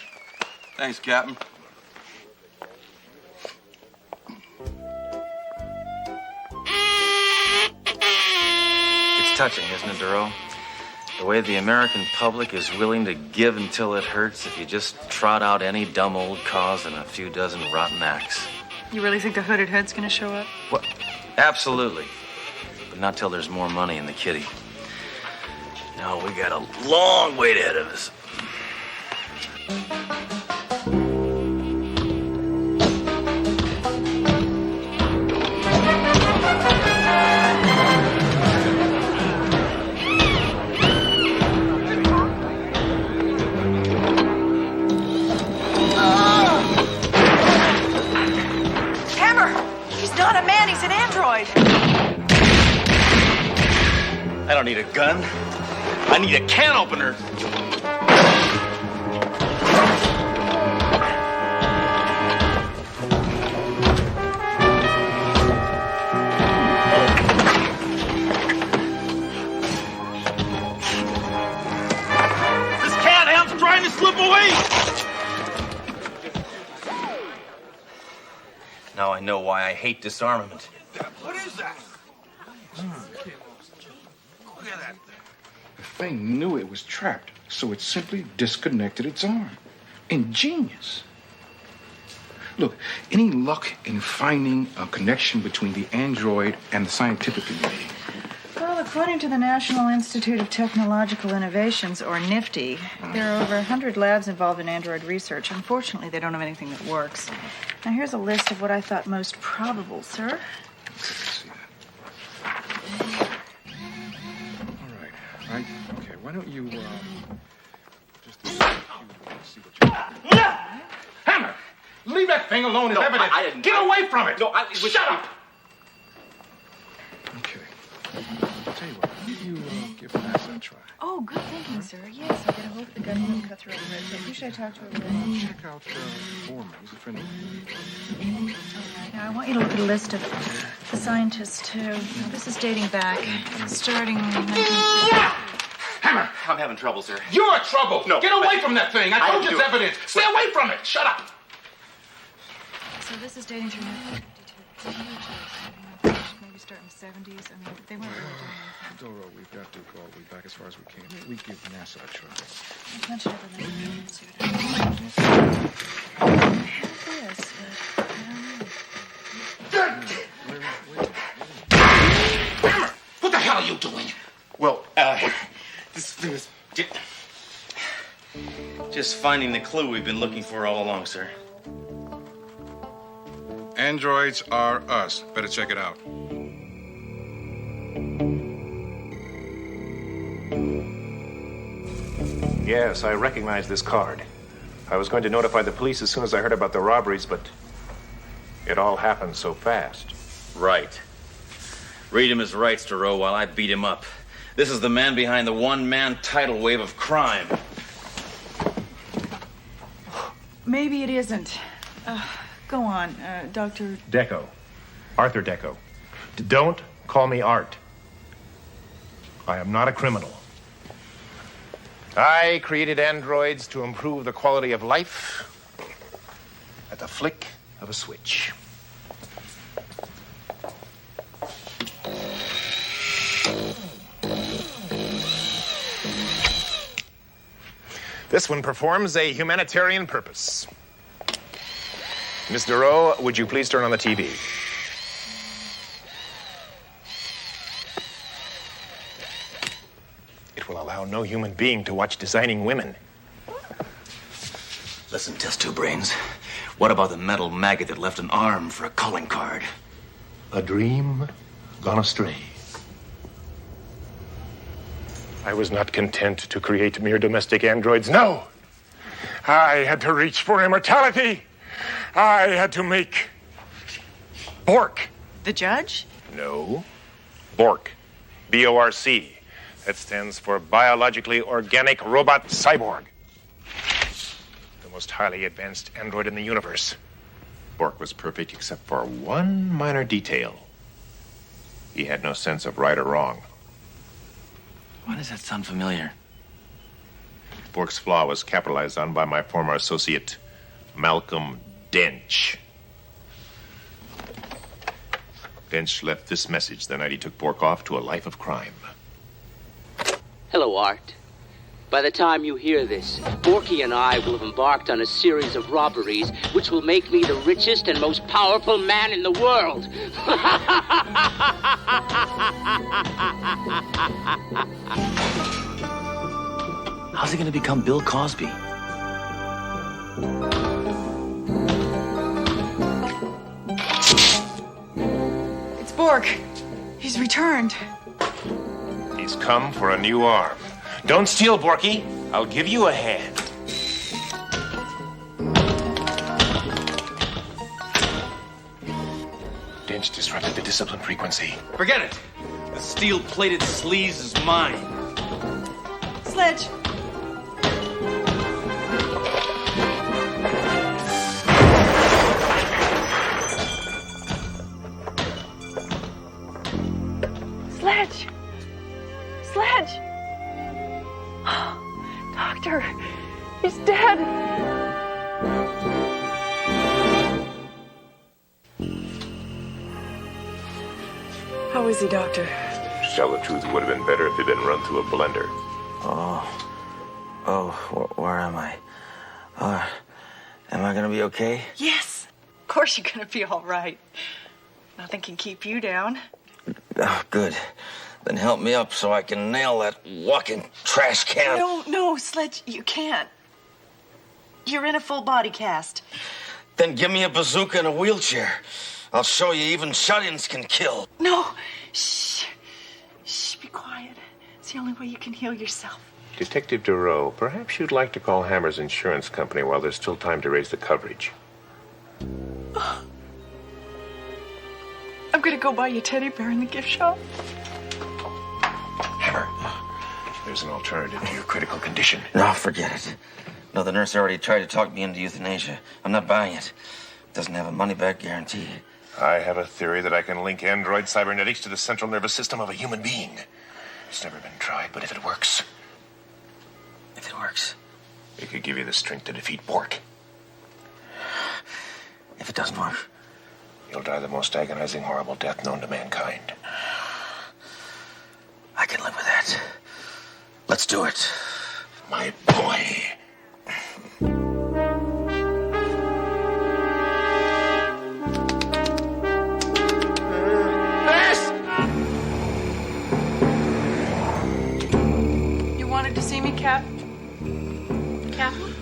Thanks, Captain. It's touching, isn't it, Duro? The way the American public is willing to give until it hurts if you just trot out any dumb old cause and a few dozen rotten acts. You really think the hooded hood's gonna show up? What? Absolutely. But not till there's more money in the kitty. No, we got a long wait ahead of us. Not a man, he's an android. I don't need a gun. I need a can opener. This cat ham's trying to slip away. Now I know why I hate disarmament. What is that? Look at that. The thing knew it was trapped, so it simply disconnected its arm. Ingenious. Look, any luck in finding a connection between the android and the scientific community? Well, according to the National Institute of Technological Innovations, or NIFTY, there are over 100 labs involved in android research. Unfortunately, they don't have anything that works. Now, here's a list of what I thought most probable, sir. All right. Okay, why don't you, just see what you... Hammer! Leave that thing alone. It's evidence. I didn't. Get away from it! No, Shut up! Okay. I'll tell you what, why don't you give NASA a try? Oh, good thinking, sir. Yes, I'll get a hold of the gun and cut through the red tape. Who should I talk to over there? Check out Foreman. He's a friend of mine. All right. Now, I want you to look at a list of the scientists, too. Now, this is dating back, starting... Hammer! I'm having trouble, sir. You're trouble! No. Get away from that thing! I told you didn't it's do it. evidence! Stay away from it! Shut up! So this is dating through 1952. Maybe start in the 70s. I mean, they weren't really doing anything. Doro, we've got to go back as far as we can. We give NASA a try. Punch it up in there and see what happens. What the hell are you doing? Well, this is just finding the clue we've been looking for all along, sir. Androids are us. Better check it out. Yes, I recognize this card. I was going to notify the police as soon as I heard about the robberies, but it all happened so fast. Right. Read him his rights, Thoreau, while I beat him up. This is the man behind the one-man tidal wave of crime. Maybe it isn't. Go on, Dr. Deco. Arthur Deco. Don't call me Art. I am not a criminal. I created androids to improve the quality of life at the flick of a switch. This one performs a humanitarian purpose. Miss Duro, would you please turn on the TV? It will allow no human being to watch designing women. Listen, Test Tube Brains. What about the metal maggot that left an arm for a calling card? A dream gone astray. I was not content to create mere domestic androids. No! I had to reach for immortality. I had to make Bork. The judge? No. Bork. B-O-R-C. That stands for Biologically Organic Robot Cyborg. The most highly advanced android in the universe. Bork was perfect except for one minor detail. He had no sense of right or wrong. Why does that sound familiar? Bork's flaw was capitalized on by my former associate, Malcolm Dench. Dench left this message the night he took Bork off to a life of crime. Hello, Art. By the time you hear this, Borky and I will have embarked on a series of robberies which will make me the richest and most powerful man in the world. How's he gonna become Bill Cosby? It's Bork. He's returned. He's come for a new arm. Don't steal, Borky. I'll give you a hand. Dench disrupted the discipline frequency. Forget it. The steel-plated sleaze is mine. Sledge. Sledge. Sledge. Doctor, he's dead. How is he, Doctor? To tell the truth, it would have been better if he'd been run through a blender. Where am I? Am I gonna be okay? Yes. Of course you're gonna be all right. Nothing can keep you down. Oh, good. Then help me up so I can nail that walking trash can. No, Sledge, you can't. You're in a full body cast. Then give me a bazooka and a wheelchair. I'll show you even shut-ins can kill. No. Shh, be quiet. It's the only way you can heal yourself. Detective Duro, perhaps you'd like to call Hammer's insurance company while there's still time to raise the coverage. I'm gonna go buy you a teddy bear in the gift shop. Hammer, there's an alternative to your critical condition. No, forget it. No, the nurse already tried to talk me into euthanasia. I'm not buying it. It doesn't have a money-back guarantee. I have a theory that I can link android cybernetics to the central nervous system of a human being. It's never been tried, but if it works... If it works? It could give you the strength to defeat Bork. If it doesn't work? You'll die the most agonizing, horrible death known to mankind. I can live with that. Let's do it. My boy. You wanted to see me, Cap? Captain?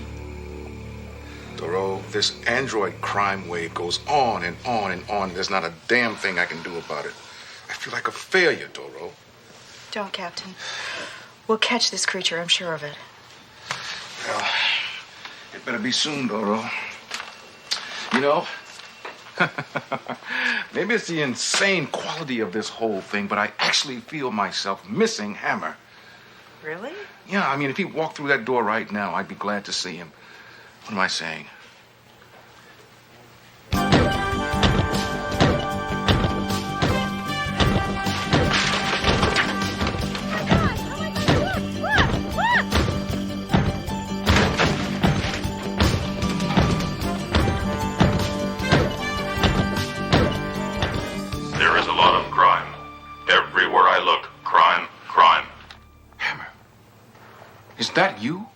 Thoreau, This android crime wave goes on and on and on. There's not a damn thing I can do about it. I feel like a failure, Doro. Don't, Captain. We'll catch this creature, I'm sure of it. Well, it better be soon, Doro. You know, maybe it's the insane quality of this whole thing, but I actually feel myself missing Hammer. Really? Yeah, I mean, if he walked through that door right now, I'd be glad to see him. What am I saying? There is a lot of crime. Everywhere I look, crime, crime. Is that you?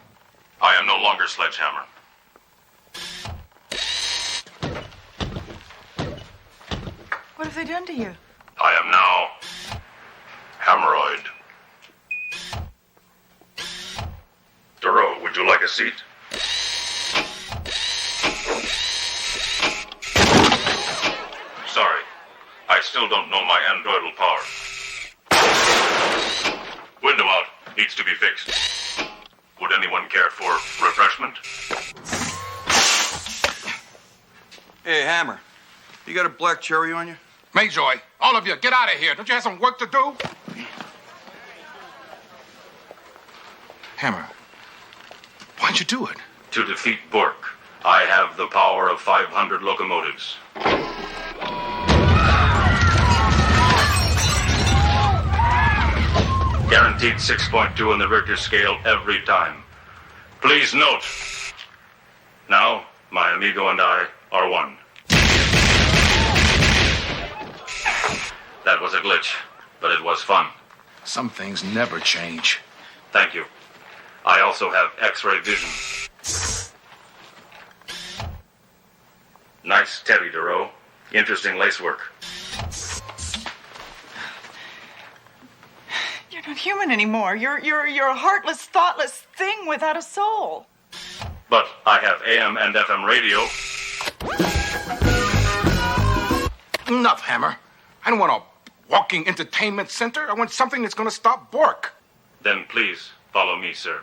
I am no longer Sledgehammer. What have they done to you? I am now Hammeroid. Doro, would you like a seat? Sorry, I still don't know my androidal power. Window out. Needs to be fixed. Would anyone care for refreshment? Hey, Hammer, you got a black cherry on you? Mayjoy, all of you, get out of here. Don't you have some work to do? Hammer, why'd you do it? To defeat Bork, I have the power of 500 locomotives. Guaranteed 6.2 on the Richter scale every time. Please note, now my amigo and I are one. That was a glitch, but it was fun. Some things never change. Thank you. I also have X-ray vision. Nice teddy, Duro. Interesting lacework. You're not human anymore. You're a heartless, thoughtless thing without a soul. But I have AM and FM radio. Enough, Hammer. I don't want a walking entertainment center. I want something that's going to stop Bork. Then please follow me, sir.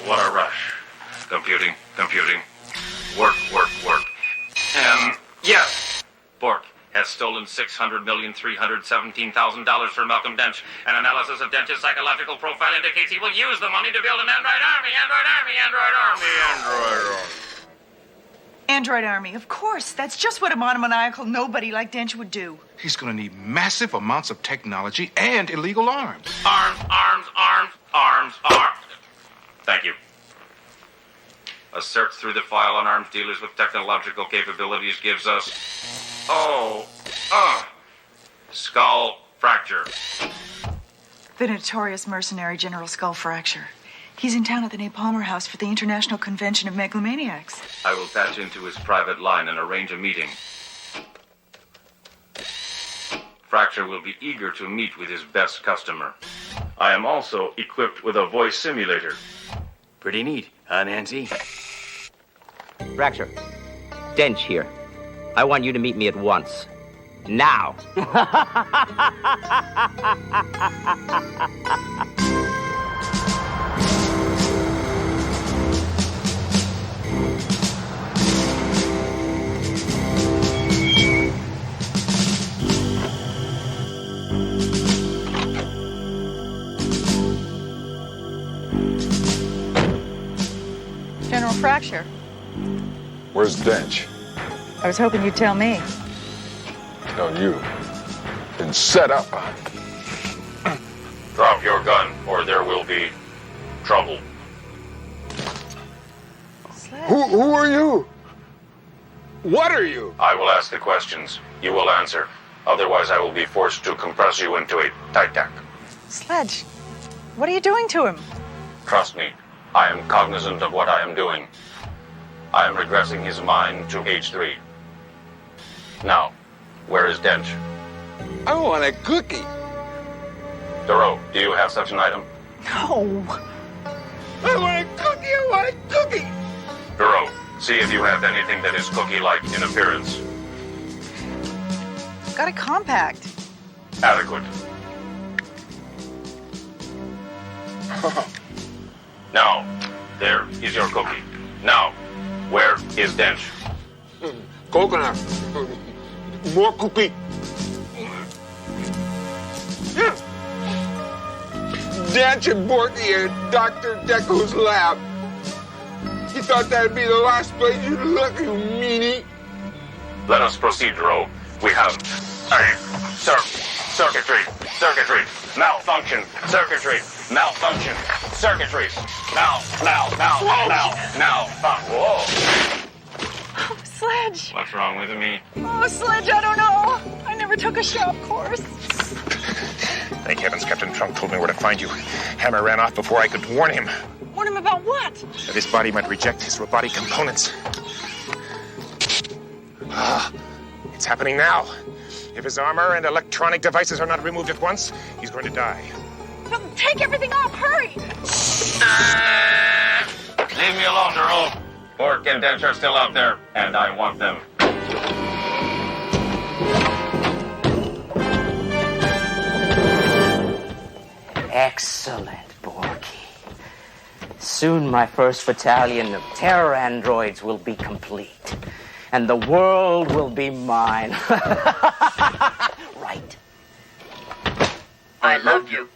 What a rush. Computing. Work. Yes. Bork has stolen $600,317,000 from Malcolm Dench. An analysis of Dench's psychological profile indicates he will use the money to build an android army. Android Army, of course. That's just what a monomaniacal nobody like Dench would do. He's going to need massive amounts of technology and illegal arms. Arms. Thank you. A search through the file on arms dealers with technological capabilities gives us... skull fracture. The notorious mercenary General Skull Fracture. He's in town at the Napalmer House for the International Convention of Megalomaniacs. I will patch into his private line and arrange a meeting. Fracture will be eager to meet with his best customer. I am also equipped with a voice simulator. Pretty neat, huh, Nancy? Fracture. Dench here. I want you to meet me at once. Now. General Fracture. Where's Dench? I was hoping you'd tell me. Tell you. Been set up on. Drop your gun, or there will be trouble. Who are you? What are you? I will ask the questions. You will answer. Otherwise, I will be forced to compress you into a tight-tack. Sledge, what are you doing to him? Trust me, I am cognizant of what I am doing. I am regressing his mind to age 3. Now, where is Dench? I want a cookie. Thoreau, do you have such an item? No. I want a cookie. I want a cookie. Thoreau, see if you have anything that is cookie-like in appearance. Got a compact. Adequate. Now, there is your cookie. Now, where is Dench? Coconut. More cookie. Dench and Borky at Dr. Deco's lab. You thought that'd be the last place you'd look, you meanie? Let us proceed, Thoreau. We have circuitry, malfunction, circuitry, malfunction, circuitry, now, whoa. Oh, Sledge. What's wrong with me? Oh, Sledge, I don't know. I never took a shop course. Thank heavens Captain Trunk told me where to find you. Hammer ran off before I could warn him. Warn him about what? That his body might reject his robotic components. It's happening now. If his armor and electronic devices are not removed at once, he's going to die. No, take everything off, hurry! Leave me alone, Thoreau. Bork and Dench are still out there, and I want them. Excellent, Borky. Soon my first battalion of terror androids will be complete, and the world will be mine. Right? I love you.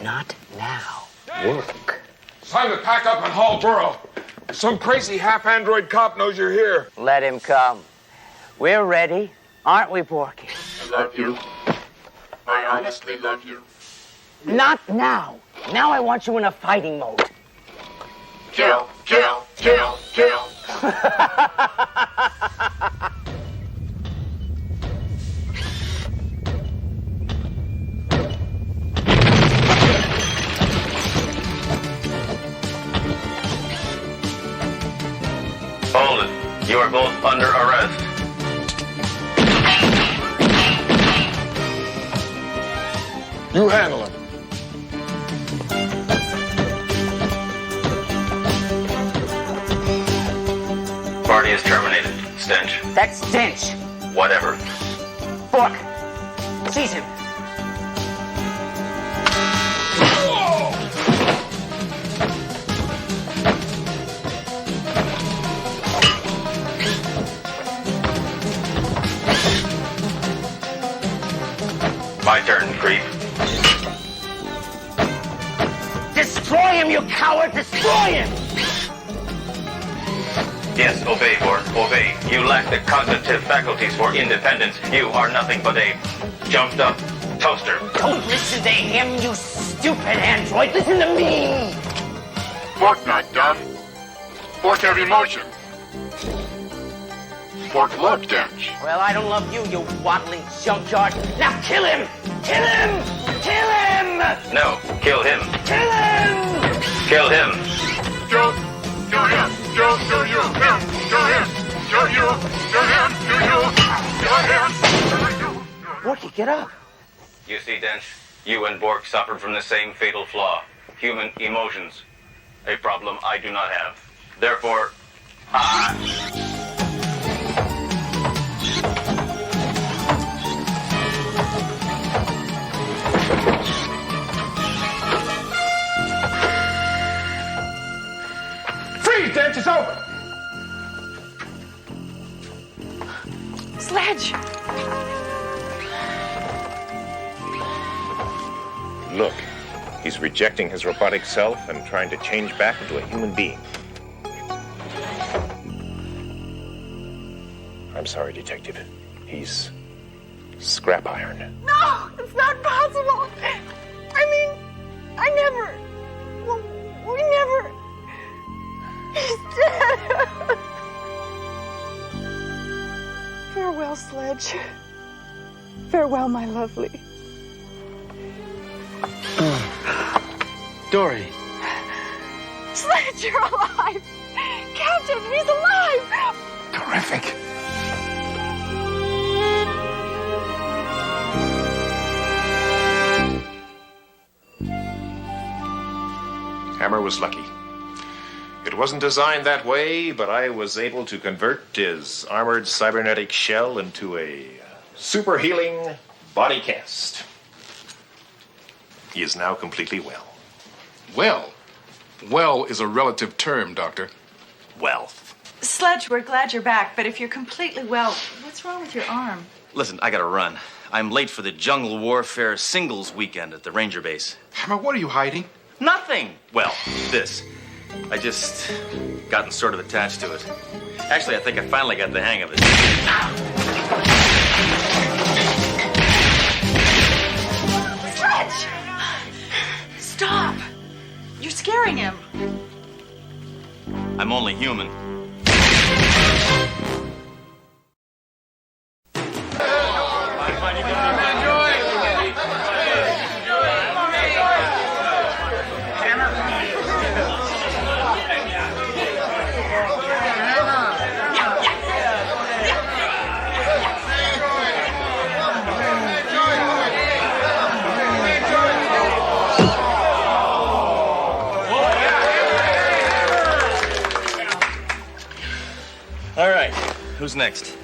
Not now. Work. Time to pack up and haul burrow. Some crazy half-android cop knows you're here. Let him come. We're ready, aren't we, Borky? I love you. I honestly love you. Not now. Now I want you in a fighting mode. Kill, kill, kill, kill. Hold it. You are both under arrest. You handle him. Party is terminated. Stench. That's Dench. Whatever. Bork, seize him. My turn, creep. Destroy him, you coward! Destroy him! Yes, obey, Bork. Obey. You lack the cognitive faculties for independence. You are nothing but a jumped-up toaster. Don't listen to him, you stupid android. Listen to me. Bork not dumb. Bork have emotion. Bork love Dench. Well, I don't love you, you waddling junkyard. Now kill him! Kill him! Kill him! No, kill him. Kill him! Kill him. Kill him. Kill you. Kill you. Him. Kill him. Kill you. Kill him. Kill you. Kill him. Borky, get up. You see, Dench, you and Bork suffered from the same fatal flaw. Human emotions. A problem I do not have. Therefore, Freeze, Dench, it's over. Sledge! Look, he's rejecting his robotic self and trying to change back into a human being. I'm sorry, Detective. He's scrap iron. No, it's not possible. I mean, I never. We never. He's dead. Farewell, Sledge. Farewell, my lovely. Dory. Sledge, you're alive. Captain, he's alive. Terrific. Hammer was lucky. It wasn't designed that way, but I was able to convert his armored cybernetic shell into a super healing body cast. He is now completely well. Well? Well is a relative term, Doctor. Well. Sledge, we're glad you're back, but if you're completely well, what's wrong with your arm? Listen, I gotta run. I'm late for the Jungle Warfare singles weekend at the Ranger Base. Hammer, what are you hiding? Nothing! Well, this. I just gotten sort of attached to it. Actually, I think I finally got the hang of it. Sledge! Stop! You're scaring him. I'm only human. All right, who's next?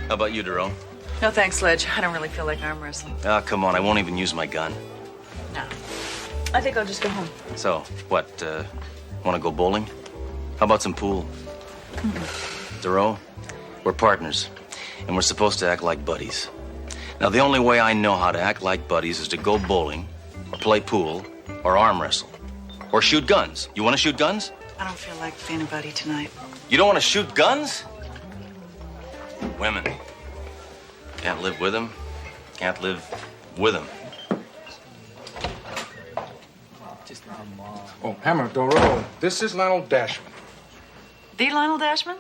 How about you, Duro? No thanks, Sledge. I don't really feel like arm wrestling. Ah, come on, I won't even use my gun. No. I think I'll just go home. So, what, want to go bowling? How about some pool? Duro, we're partners, and we're supposed to act like buddies. Now, the only way I know how to act like buddies is to go bowling, or play pool, or arm wrestle, or shoot guns. You want to shoot guns? I don't feel like being a buddy tonight. You don't want to shoot guns? Women. Can't live with them. Can't live with them. Oh, Hammer, Doro, this is Lionel Dashman. The Lionel Dashman?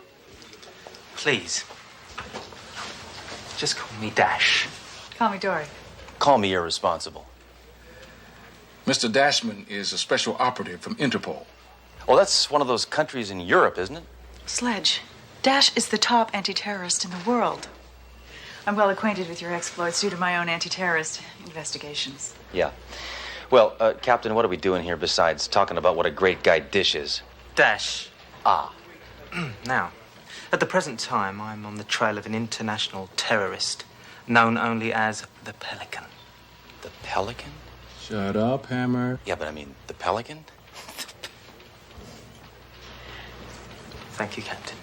Please. Just call me Dash. Call me Dory. Call me irresponsible. Mr. Dashman is a special operative from Interpol. Oh, that's one of those countries in Europe, isn't it? Sledge, Dash is the top anti-terrorist in the world. I'm well acquainted with your exploits due to my own anti-terrorist investigations. Yeah. Well, Captain, what are we doing here besides talking about what a great guy Dish is? Dash. Ah. Now, at the present time, I'm on the trail of an international terrorist known only as the Pelican. The Pelican? Shut up, Hammer. Yeah, but I mean, the Pelican? Thank you, Captain.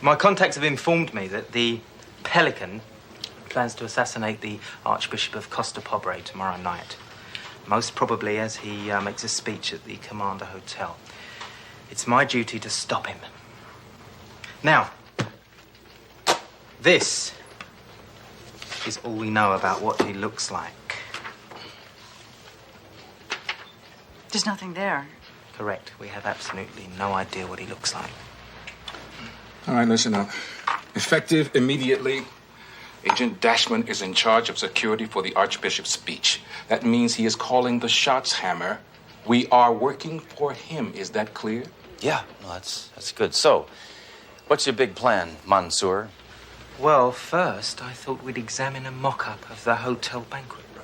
My contacts have informed me that the Pelican plans to assassinate the Archbishop of Costa Pobre tomorrow night. Most probably as he makes a speech at the Commander Hotel. It's my duty to stop him. Now, this is all we know about what he looks like. There's nothing there. Correct. We have absolutely no idea what he looks like. All right, listen up. Effective immediately, Agent Dashman is in charge of security for the Archbishop's speech. That means he is calling the shots, Hammer. We are working for him. Is that clear? Yeah, well, that's good. So, what's your big plan, Mansour? Well, first, I thought we'd examine a mock-up of the hotel banquet room.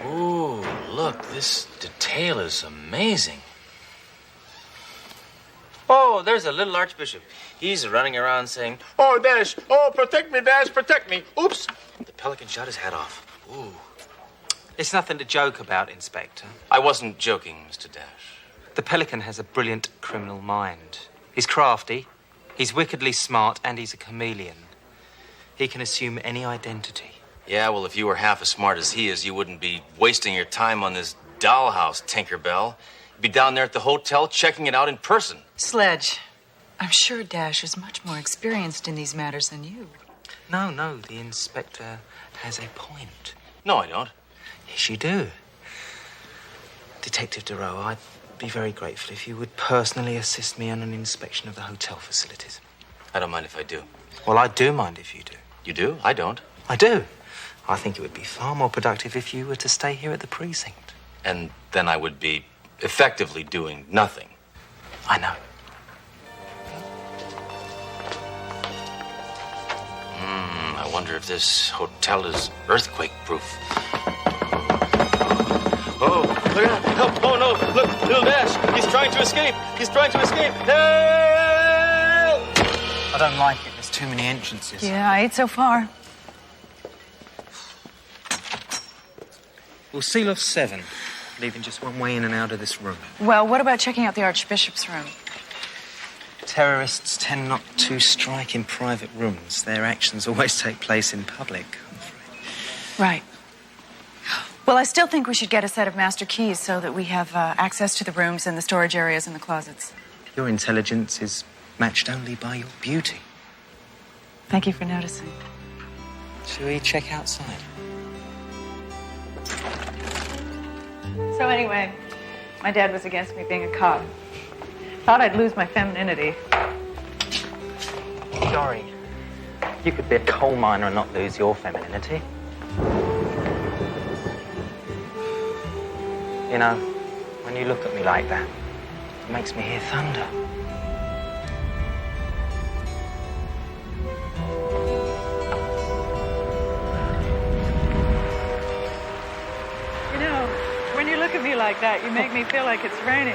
Ooh, look, this detail is amazing. Oh, there's a little Archbishop. He's running around saying, "Oh, Dash! Oh, protect me, Dash! Protect me!" Oops! The Pelican shot his hat off. Ooh. It's nothing to joke about, Inspector. I wasn't joking, Mr. Dash. The Pelican has a brilliant criminal mind. He's crafty, he's wickedly smart, and he's a chameleon. He can assume any identity. Yeah, well, if you were half as smart as he is, you wouldn't be wasting your time on this dollhouse, Tinkerbell. You'd be down there at the hotel checking it out in person. Sledge, I'm sure Dash is much more experienced in these matters than you. No, the Inspector has a point. No, I don't. Yes, you do. Detective Duro, I'd be very grateful if you would personally assist me on an inspection of the hotel facilities. I don't mind if I do. Well, I do mind if you do. You do? I don't. I do. I think it would be far more productive if you were to stay here at the precinct. And then I would be effectively doing nothing. I know. I wonder if this hotel is earthquake-proof. Oh, look out! Help! Oh, no! Look, little Dash! He's trying to escape! He's trying to escape! Help! I don't like it. There's too many entrances. Yeah, 8 so far. We'll seal off 7, leaving just one way in and out of this room. Well, what about checking out the Archbishop's room? Terrorists tend not to strike in private rooms. Their actions always take place in public, I'm afraid. Right. Well, I still think we should get a set of master keys so that we have access to the rooms and the storage areas and the closets. Your intelligence is matched only by your beauty. Thank you for noticing. Shall we check outside? So anyway, my dad was against me being a cop. Thought I'd lose my femininity. Sorry. You could be a coal miner and not lose your femininity. You know, when you look at me like that, it makes me hear thunder. You know, when you look at me like that, you make me feel like it's raining.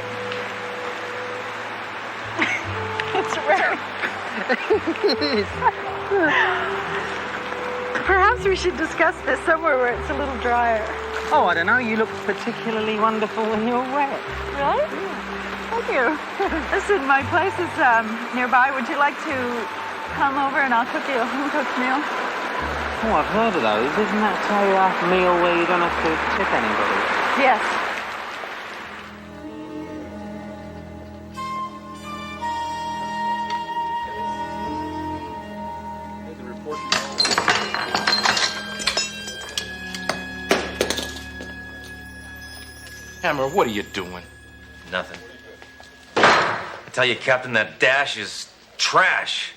It's raining. Perhaps we should discuss this somewhere where it's a little drier. Oh, I don't know. You look particularly wonderful when you're wet. Really? Thank you. Listen, my place is nearby. Would you like to come over and I'll cook you a home-cooked meal? Oh, I've heard of those. Isn't that a meal where you don't have to tip anybody? Yes. Hammer, what are you doing? Nothing. I tell you, Captain, that Dash is trash.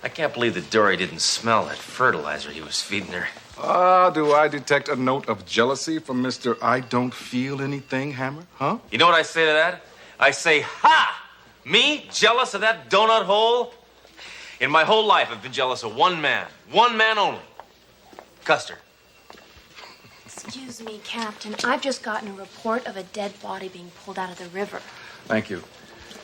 I can't believe that Dory didn't smell that fertilizer he was feeding her. Ah, do I detect a note of jealousy from Mr. I don't feel anything, Hammer? Huh? You know what I say to that? I say, ha! Me, jealous of that donut hole? In my whole life, I've been jealous of one man only. Custer. Excuse me, Captain. I've just gotten a report of a dead body being pulled out of the river. Thank you.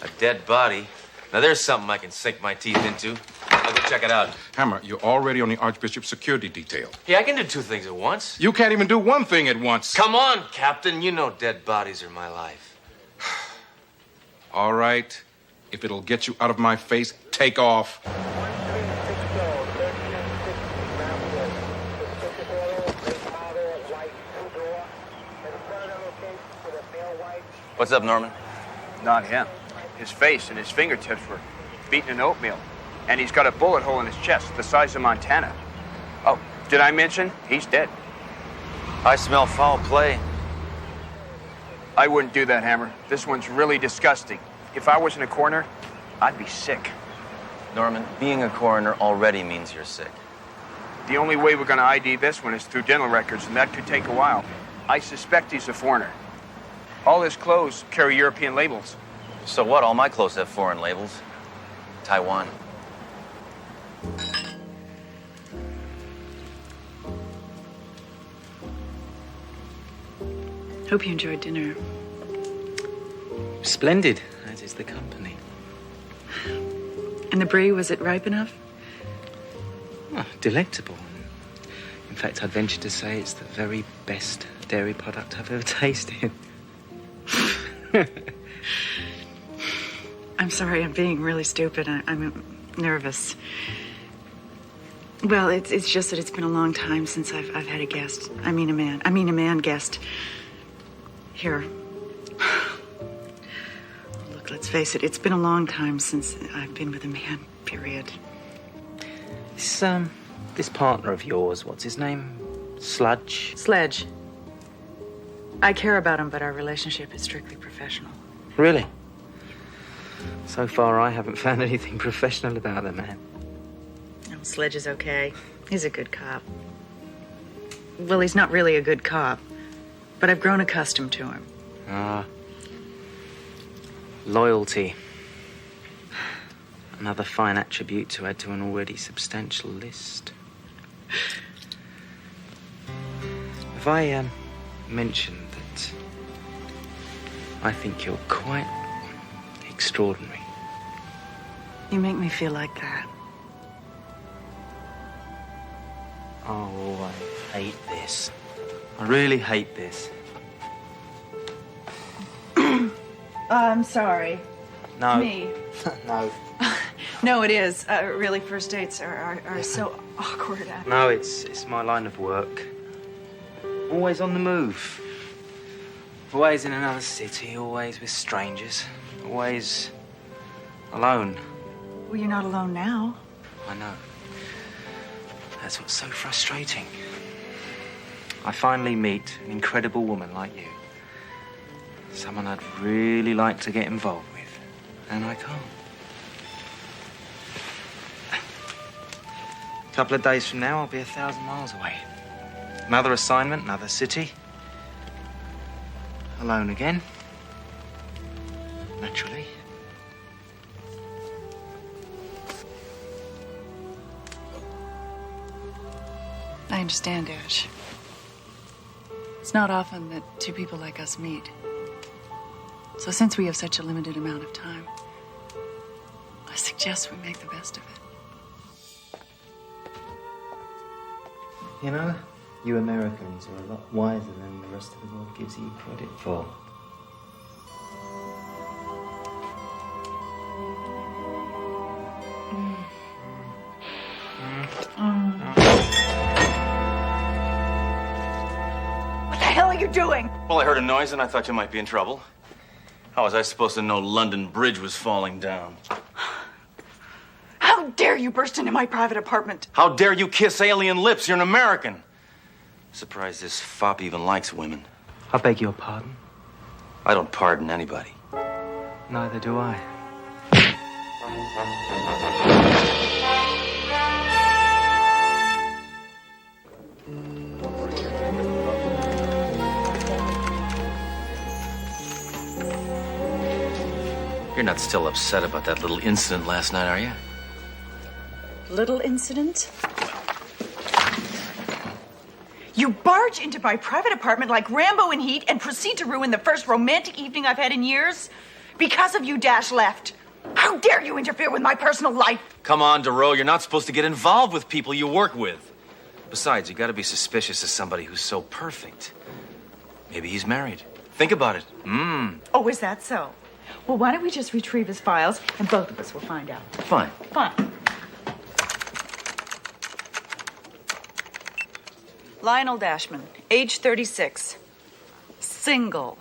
A dead body? Now, there's something I can sink my teeth into. I'll go check it out. Hammer, you're already on the Archbishop's security detail. Yeah, I can do 2 things at once. You can't even do one thing at once. Come on, Captain. You know dead bodies are my life. All right. If it'll get you out of my face, take off. What's up, Norman? Not him. His face and his fingertips were beaten in oatmeal. And he's got a bullet hole in his chest the size of Montana. Oh, did I mention? He's dead. I smell foul play. I wouldn't do that, Hammer. This one's really disgusting. If I wasn't a coroner, I'd be sick. Norman, being a coroner already means you're sick. The only way we're going to ID this one is through dental records, and that could take a while. I suspect he's a foreigner. All his clothes carry European labels. So what? All my clothes have foreign labels. Taiwan. Hope you enjoyed dinner. Splendid, as is the company. And the brie, was it ripe enough? Oh, delectable. In fact, I'd venture to say it's the very best dairy product I've ever tasted. I'm sorry, I'm being really stupid. I'm nervous. Well, it's just that it's been a long time since I've had a guest. I mean a man guest. Here. Look, let's face it, it's been a long time since I've been with a man, period. This partner of yours, what's his name? Sludge? Sledge. I care about him, but our relationship is strictly professional. Really? So far, I haven't found anything professional about the man. Oh, Sledge is okay. He's a good cop. Well, he's not really a good cop, but I've grown accustomed to him. Ah. Loyalty. Another fine attribute to add to an already substantial list. Have I mentioned that I think you're quite extraordinary? You make me feel like that. Oh, I hate this. I really hate this. I'm sorry. No. Me. No. No, it is. Really, first dates are so awkward. No, it's my line of work. Always on the move. Always in another city, always with strangers. Always alone. Well, you're not alone now. I know. That's what's so frustrating. I finally meet an incredible woman like you. Someone I'd really like to get involved with. And I can't. A couple of days from now, I'll be 1,000 miles away. Another assignment, another city. Alone again. Naturally. I understand, Ash. It's not often that two people like us meet. So since we have such a limited amount of time, I suggest we make the best of it. You know, you Americans are a lot wiser than the rest of the world gives you credit for. What the hell are you doing? Well, I heard a noise and I thought you might be in trouble. How was I supposed to know London Bridge was falling down? How dare you burst into my private apartment? How dare you kiss alien lips? You're an American. Surprised this fop even likes women. I beg your pardon? I don't pardon anybody. Neither do I. You're not still upset about that little incident last night, are you? Little incident? You barge into my private apartment like Rambo in heat and proceed to ruin the first romantic evening I've had in years? Because of you, Dash left. How dare you interfere with my personal life? Come on, DeRoe. You're not supposed to get involved with people you work with. Besides, you gotta be suspicious of somebody who's so perfect. Maybe he's married. Think about it. Oh, is that so? Well, why don't we just retrieve his files and both of us will find out. Fine. Fine. Lionel Dashman, age 36. Single.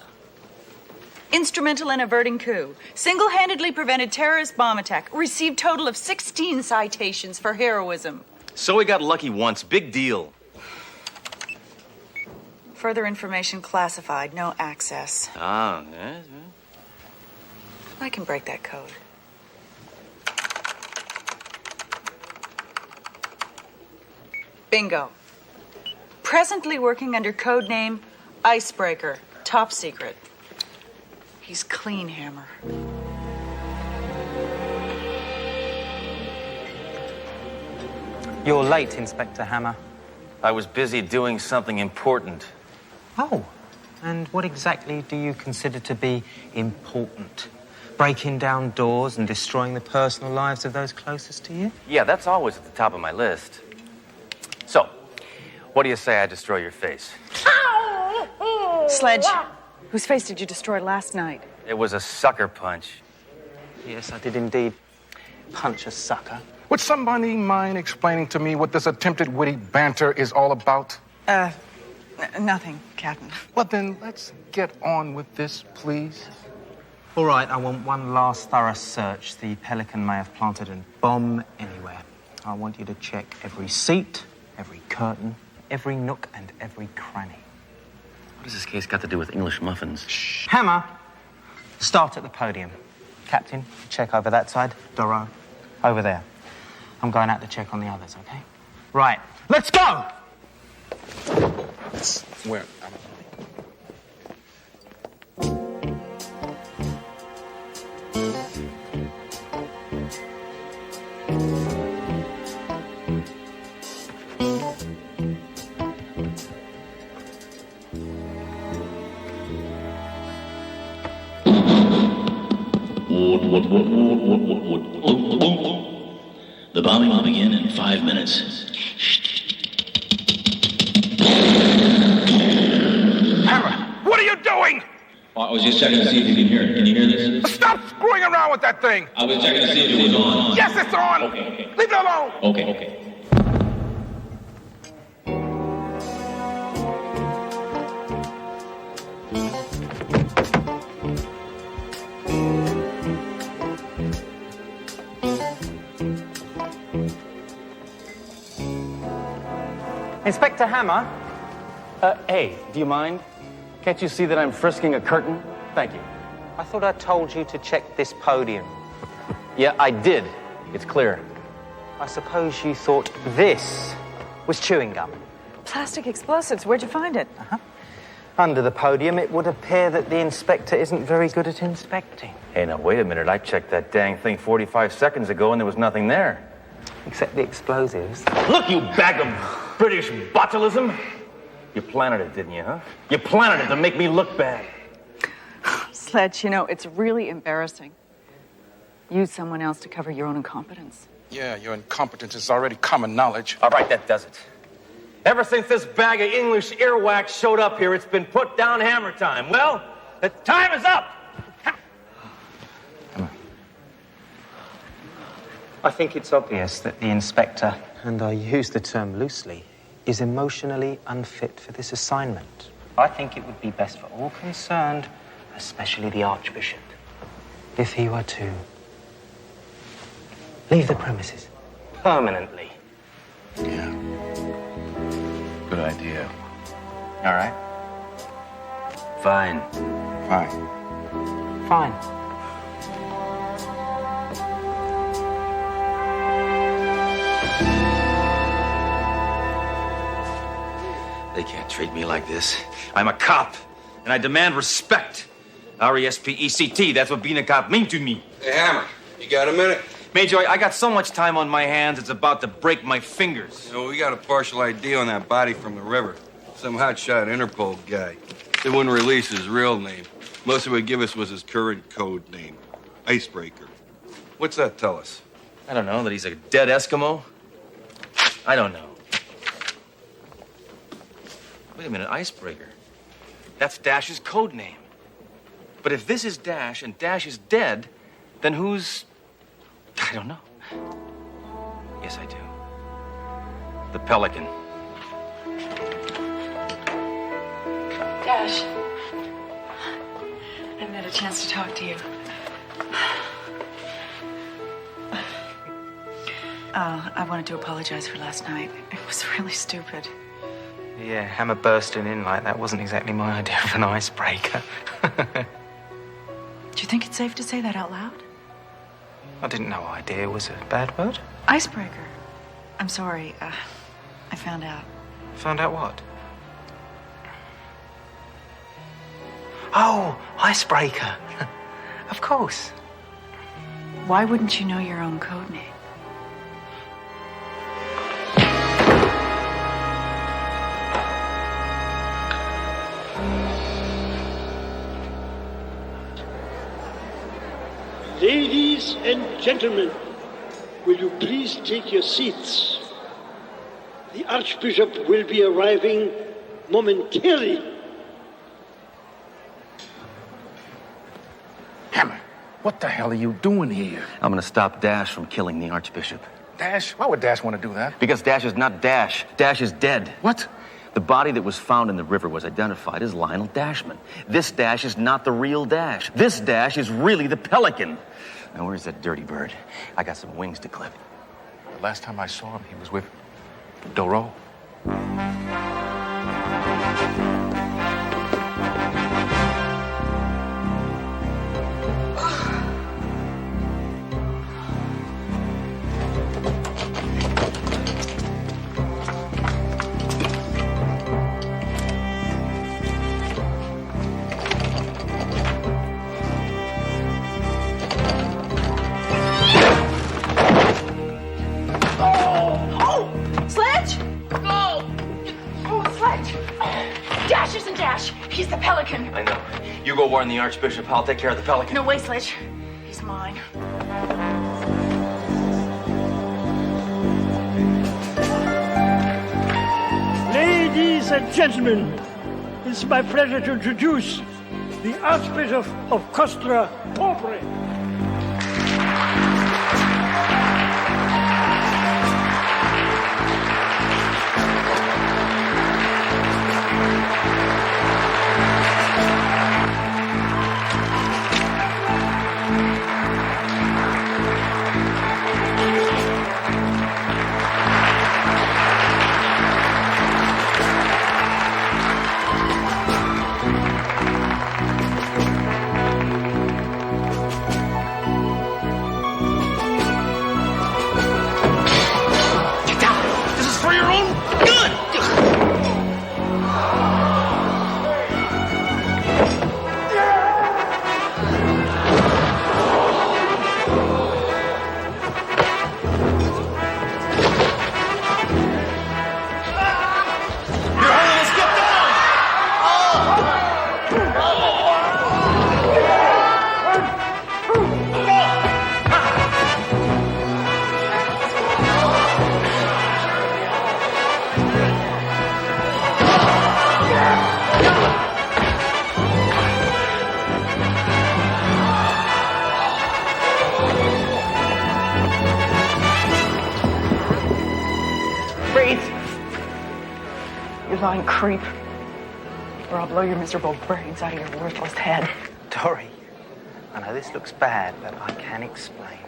Instrumental in averting coup. Single-handedly prevented terrorist bomb attack. Received total of 16 citations for heroism. So he got lucky once. Big deal. Further information classified. No access. Ah, yes. I can break that code. Bingo. Presently working under code name Icebreaker. Top secret. He's clean, Hammer. You're late, Inspector Hammer. I was busy doing something important. Oh, and what exactly do you consider to be important? Breaking down doors and destroying the personal lives of those closest to you? Yeah, that's always at the top of my list. So, what do you say I destroy your face? Sledge, whose face did you destroy last night? It was a sucker punch. Yes, I did indeed punch a sucker. Would somebody mind explaining to me what this attempted witty banter is all about? Nothing, Captain. Well, then, let's get on with this, please. All right, I want one last thorough search. The Pelican may have planted a bomb anywhere. I want you to check every seat, every curtain, every nook and every cranny. What has this case got to do with English muffins? Shh. Hammer, start at the podium. Captain, check over that side. Doro, over there. I'm going out to check on the others, okay? Right, let's go! Where? The bombing will begin in 5 minutes. Hammer, what are you doing? I was just checking to see if you can hear it. Can you hear this? Stop screwing around with that thing. I was checking to see if it was on. Yes, it's on. Okay. Leave it alone. Okay. Inspector Hammer? Hey, do you mind? Can't you see that I'm frisking a curtain? Thank you. I thought I told you to check this podium. Yeah, I did. It's clear. I suppose you thought this was chewing gum. Plastic explosives. Where'd you find it? Under the podium, it would appear that the inspector isn't very good at inspecting. Hey, now, wait a minute. I checked that dang thing 45 seconds ago, and there was nothing there. Except the explosives. Look, you bag of British botulism! You planted it, didn't you, huh? You planted it to make me look bad. Sledge, you know, it's really embarrassing. Use someone else to cover your own incompetence. Yeah, your incompetence is already common knowledge. All right, that does it. Ever since this bag of English earwax showed up here, it's been put down hammer time. Well, the time is up! I think it's obvious that the inspector, and I use the term loosely, is emotionally unfit for this assignment. I think it would be best for all concerned, especially the Archbishop, if he were to leave the premises permanently. Yeah. Good idea. All right. Fine. Fine. They can't treat me like this. I'm a cop, and I demand respect. R-E-S-P-E-C-T, that's what being a cop means to me. Hey, Hammer, you got a minute? Major, I got so much time on my hands, it's about to break my fingers. You know, we got a partial ID on that body from the river. Some hotshot Interpol guy. They wouldn't release his real name. Most of it would give us was his current code name, Icebreaker. What's that tell us? I don't know, that he's a dead Eskimo? I don't know. Wait a minute, Icebreaker. That's Dash's code name. But if this is Dash and Dash is dead, then who's... I don't know. Yes, I do. The Pelican. Dash, I haven't had a chance to talk to you. I wanted to apologize for last night. It was really stupid. Yeah, Hammer bursting in like that wasn't exactly my idea of an icebreaker. Do you think it's safe to say that out loud? I didn't know idea was a bad word. Icebreaker. I'm sorry. I found out. Found out what? Oh, icebreaker. Of course. Why wouldn't you know your own code name? Ladies and gentlemen, will you please take your seats? The Archbishop will be arriving momentarily. Hammer, what the hell are you doing here? I'm gonna stop Dash from killing the Archbishop. Dash? Why would Dash want to do that? Because Dash is not Dash. Dash is dead. What? The body that was found in the river was identified as Lionel Dashman. This Dash is not the real Dash. This Dash is really the Pelican. Now, where's that dirty bird? I got some wings to clip. The last time I saw him, he was with Doro. Sledge? Go! Oh, Sledge! Dash isn't Dash. He's the Pelican. I know. You go warn the Archbishop. I'll take care of the Pelican. No way, Sledge. He's mine. Ladies and gentlemen, it's my pleasure to introduce the Archbishop of Costa Pobre. You lying creep. Or I'll blow your miserable brains out of your worthless head. Dory, I know this looks bad, but I can explain.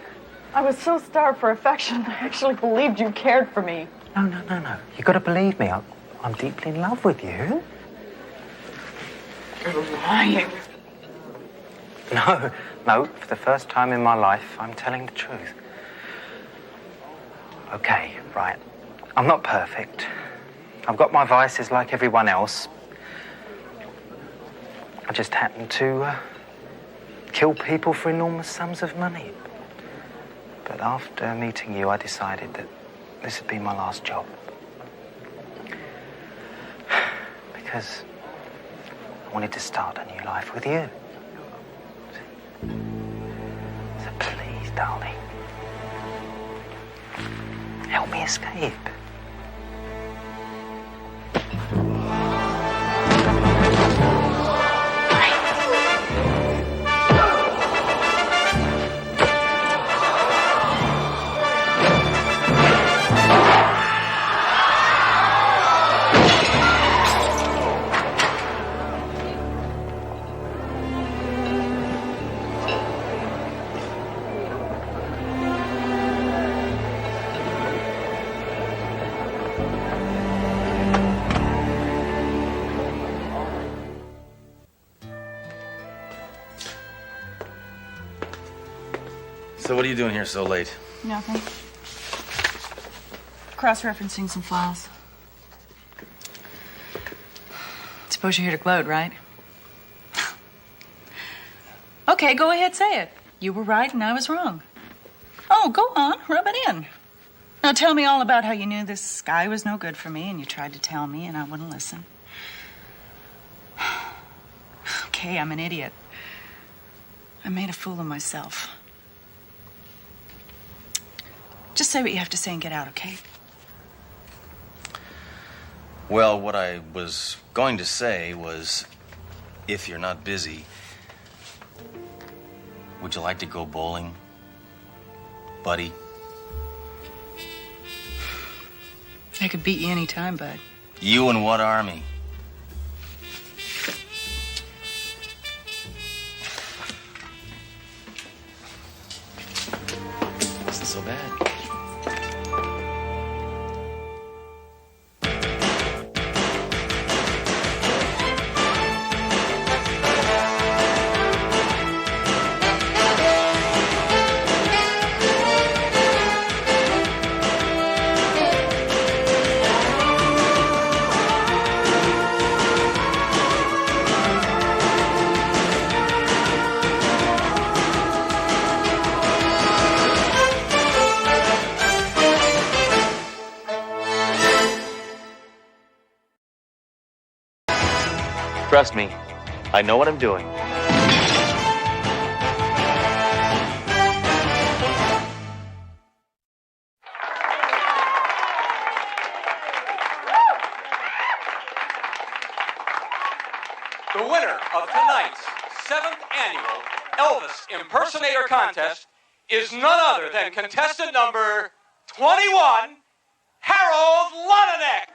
I was so starved for affection, I actually believed you cared for me. No. You gotta believe me. I'm deeply in love with you. You're lying. No. For the first time in my life, I'm telling the truth. Okay, right. I'm not perfect. I've got my vices like everyone else. I just happen to kill people for enormous sums of money. But after meeting you, I decided that this would be my last job. Because I wanted to start a new life with you. So please, darling, help me escape. So what are you doing here so late? Nothing. Cross-referencing some files. Suppose you're here to gloat, right? Okay, go ahead, say it. You were right and I was wrong. Oh, go on, rub it in. Now tell me all about how you knew this sky was no good for me and you tried to tell me and I wouldn't listen. Okay, I'm an idiot. I made a fool of myself. Just say what you have to say and get out, okay? Well, what I was going to say was, if you're not busy, would you like to go bowling, buddy? I could beat you any time, bud. You and what army? Isn't so bad. Trust me, I know what I'm doing. The winner of tonight's 7th annual Elvis Impersonator Contest is none other than contestant number 21, Harold Lonanek.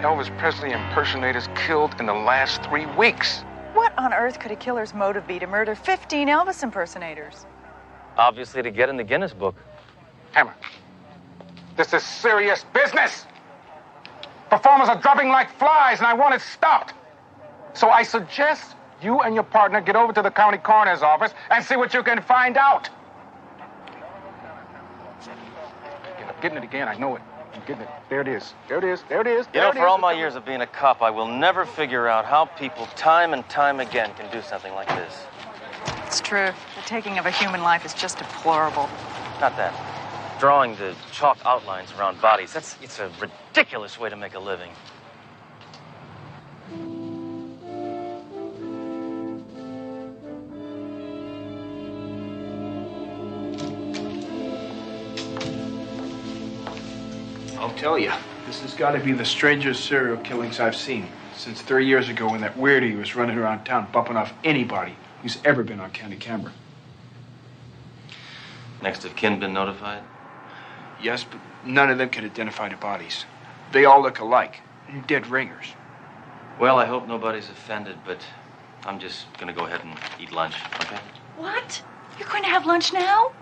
Elvis Presley impersonators killed in the last 3 weeks. What on earth could a killer's motive be to murder 15 Elvis impersonators? Obviously to get in the Guinness Book. Hammer, this is serious business. Performers are dropping like flies, and I want it stopped. So I suggest you and your partner get over to the county coroner's office and see what you can find out. I'm getting it again, I know it. I'm getting it. There it is. There it is. There it is. You know, for all my years of being a cop, I will never figure out how people time and time again can do something like this. It's true. The taking of a human life is just deplorable. Not that. Drawing the chalk outlines around bodies, it's a ridiculous way to make a living. I'll tell you, this has got to be the strangest serial killings I've seen since 3 years ago when that weirdo was running around town bumping off anybody who's ever been on county camera. Next of kin been notified? Yes, but none of them can identify the bodies. They all look alike. Dead ringers. Well, I hope nobody's offended, but I'm just gonna go ahead and eat lunch, okay? What? You're going to have lunch now?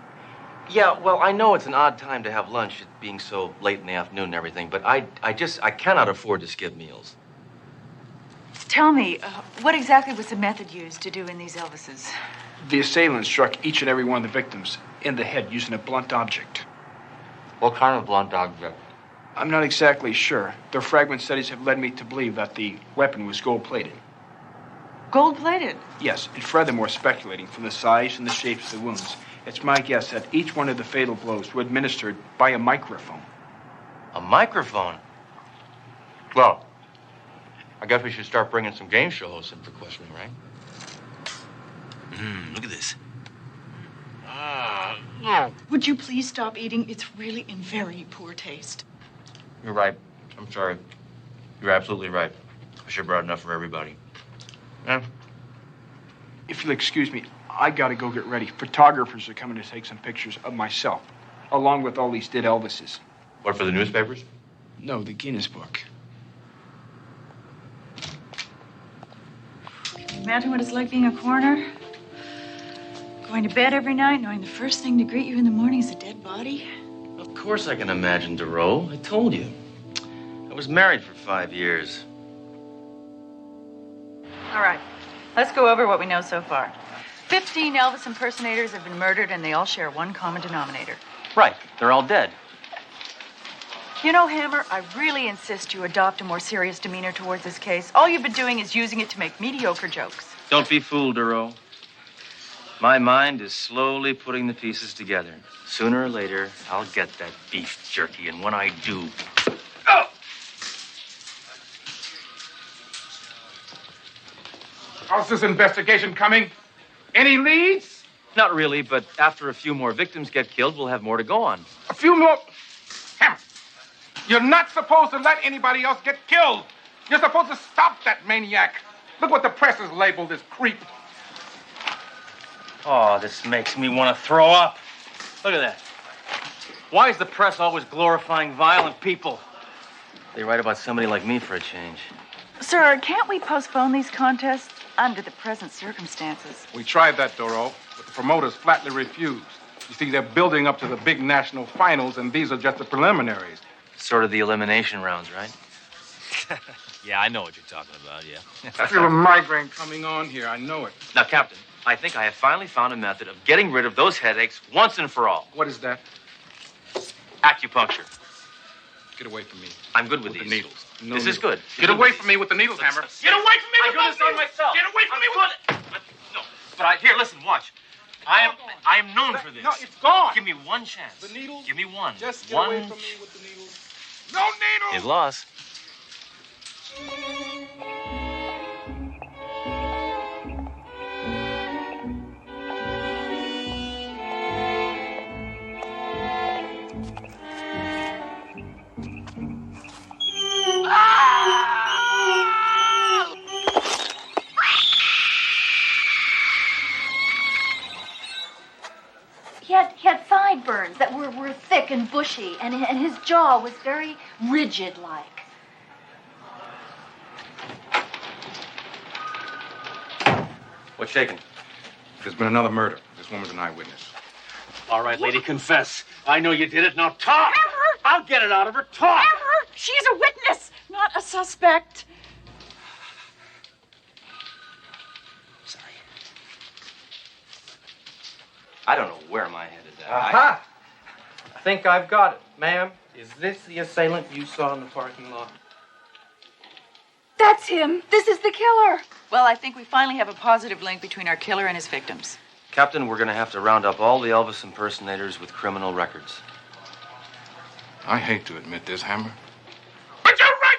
Yeah, well, I know it's an odd time to have lunch, it being so late in the afternoon and everything, but I cannot afford to skip meals. Tell me, what exactly was the method used to do in these Elvises? The assailant struck each and every one of the victims in the head using a blunt object. What kind of blunt object? I'm not exactly sure. Their fragment studies have led me to believe that the weapon was gold-plated. Gold-plated? Yes, and furthermore, speculating from the size and the shapes of the wounds, it's my guess that each one of the fatal blows were administered by a microphone. A microphone? Well, I guess we should start bringing some game show hosts in for questioning, right? Look at this. Would you please stop eating? It's really in very poor taste. You're right. I'm sorry. You're absolutely right. I should have brought enough for everybody. Yeah. If you'll excuse me, I gotta go get ready. Photographers are coming to take some pictures of myself, along with all these dead Elvises. What, for the newspapers? No, the Guinness Book. Imagine what it's like being a coroner. Going to bed every night, knowing the first thing to greet you in the morning is a dead body. Of course I can imagine, DeRoe. I told you. I was married for 5 years. All right, let's go over what we know so far. 15 Elvis impersonators have been murdered, and they all share one common denominator. Right, they're all dead. You know, Hammer, I really insist you adopt a more serious demeanor towards this case. All you've been doing is using it to make mediocre jokes. Don't be fooled, DeRoe. My mind is slowly putting the pieces together. Sooner or later, I'll get that beef jerky, and when I do... Oh! How's this investigation coming? Any leads? Not really, but after a few more victims get killed, we'll have more to go on. A few more? Hammer, you're not supposed to let anybody else get killed. You're supposed to stop that maniac. Look what the press has labeled this creep. Oh, this makes me want to throw up. Look at that. Why is the press always glorifying violent people? They write about somebody like me for a change. Sir, can't we postpone these contests under the present circumstances? We tried that, Doro, but the promoters flatly refused. You see, they're building up to the big national finals, and these are just the preliminaries. Sort of the elimination rounds, right? Yeah, I know what you're talking about, yeah. I feel a migraine coming on here. I know it. Now, Captain, I think I have finally found a method of getting rid of those headaches once and for all. What is that? Acupuncture. Get away from me. I'm good with the these. needles. No This is needles. good. Get away from me with the needles, Hammer. Get away from me I with do this on myself. Get away from me with... No, Here, listen, watch. I am known for this. No, it's gone. Give me one chance. The needle? Give me one. Just get one away from me with the needle. No needle! His loss. He had sideburns that were thick and bushy, and his jaw was very rigid-like. What's shaking? There's been another murder. This woman's an eyewitness. All right, lady, confess. I know you did it. Now talk. I'll get it out of her. Talk. She's a witness, not a suspect. I don't know where my head is at. Aha! I think I've got it. Ma'am, is this the assailant you saw in the parking lot? That's him. This is the killer. Well, I think we finally have a positive link between our killer and his victims. Captain, we're going to have to round up all the Elvis impersonators with criminal records. I hate to admit this, Hammer. But you're right!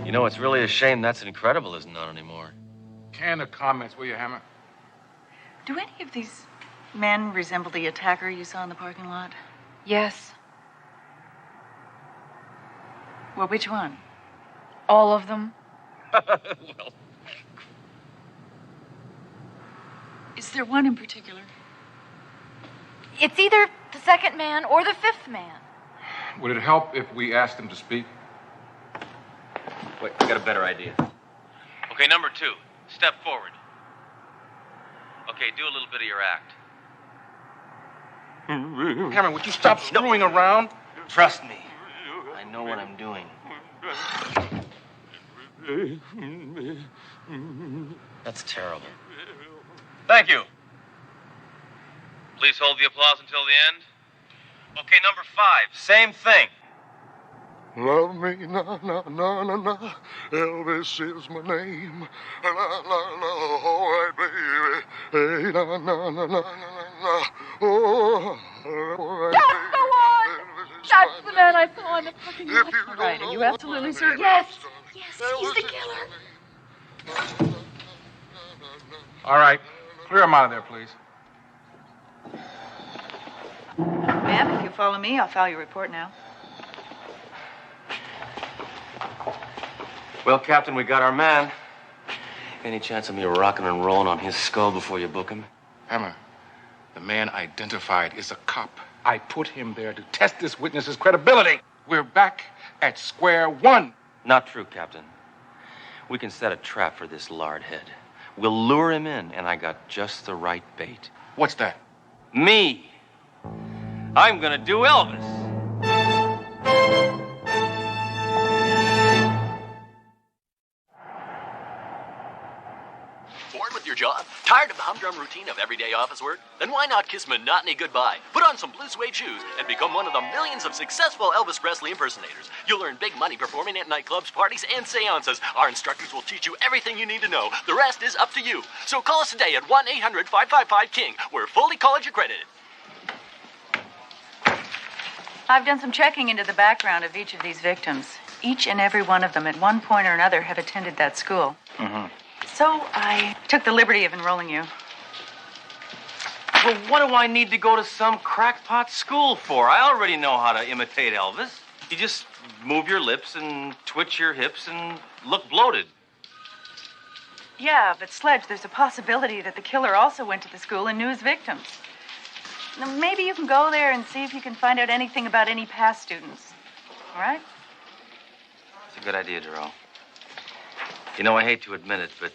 You know, it's really a shame That's Incredible isn't on anymore. Can of comments, will you, Hammer? Do any of these men resemble the attacker you saw in the parking lot? Yes, Well, which one? all of them. Well, Is there one in particular? It's either the second man or the fifth man. Would it help if we asked him to speak? wait, I got a better idea. Okay, number 2. Step forward. Okay, do a little bit of your act. Hammer, would you stop screwing around? Trust me. I know what I'm doing. That's terrible. Thank you. Please hold the applause until the end. Okay, number 5. Same thing. Love me, na, na, na, na, na. Elvis is my name. Na, na, na, all right, baby. Hey, na, na, na, na, na, na. Oh, all right, That's baby. the one! That's the man I saw in the parking lot. Right, are you absolutely certain? Yes, he's the killer. All right. Clear him out of there, please. Ma'am, if you follow me, I'll file your report now. Well, Captain, we got our man. Any chance of me rocking and rolling on his skull before you book him? Hammer, the man identified is a cop. I put him there to test this witness's credibility. We're back at square one. Not true, Captain. We can set a trap for this lard head. We'll lure him in, and I got just the right bait. What's that? Me. I'm gonna do Elvis. Bored with your job? Tired of the humdrum routine of everyday office work? Then why not kiss monotony goodbye? Put on some blue suede shoes and become one of the millions of successful Elvis Presley impersonators. You'll earn big money performing at nightclubs, parties, and seances. Our instructors will teach you everything you need to know. The rest is up to you. So call us today at 1-800-555-KING. We're fully college accredited. I've done some checking into the background of each of these victims. Each and every one of them at one point or another have attended that school. Mm-hmm. So I took the liberty of enrolling you. Well, what do I need to go to some crackpot school for? I already know how to imitate Elvis. You just move your lips and twitch your hips and look bloated. Yeah, but Sledge, there's a possibility that the killer also went to the school and knew his victims. Now, maybe you can go there and see if you can find out anything about any past students. All right? It's a good idea, Darrell. You know, I hate to admit it, but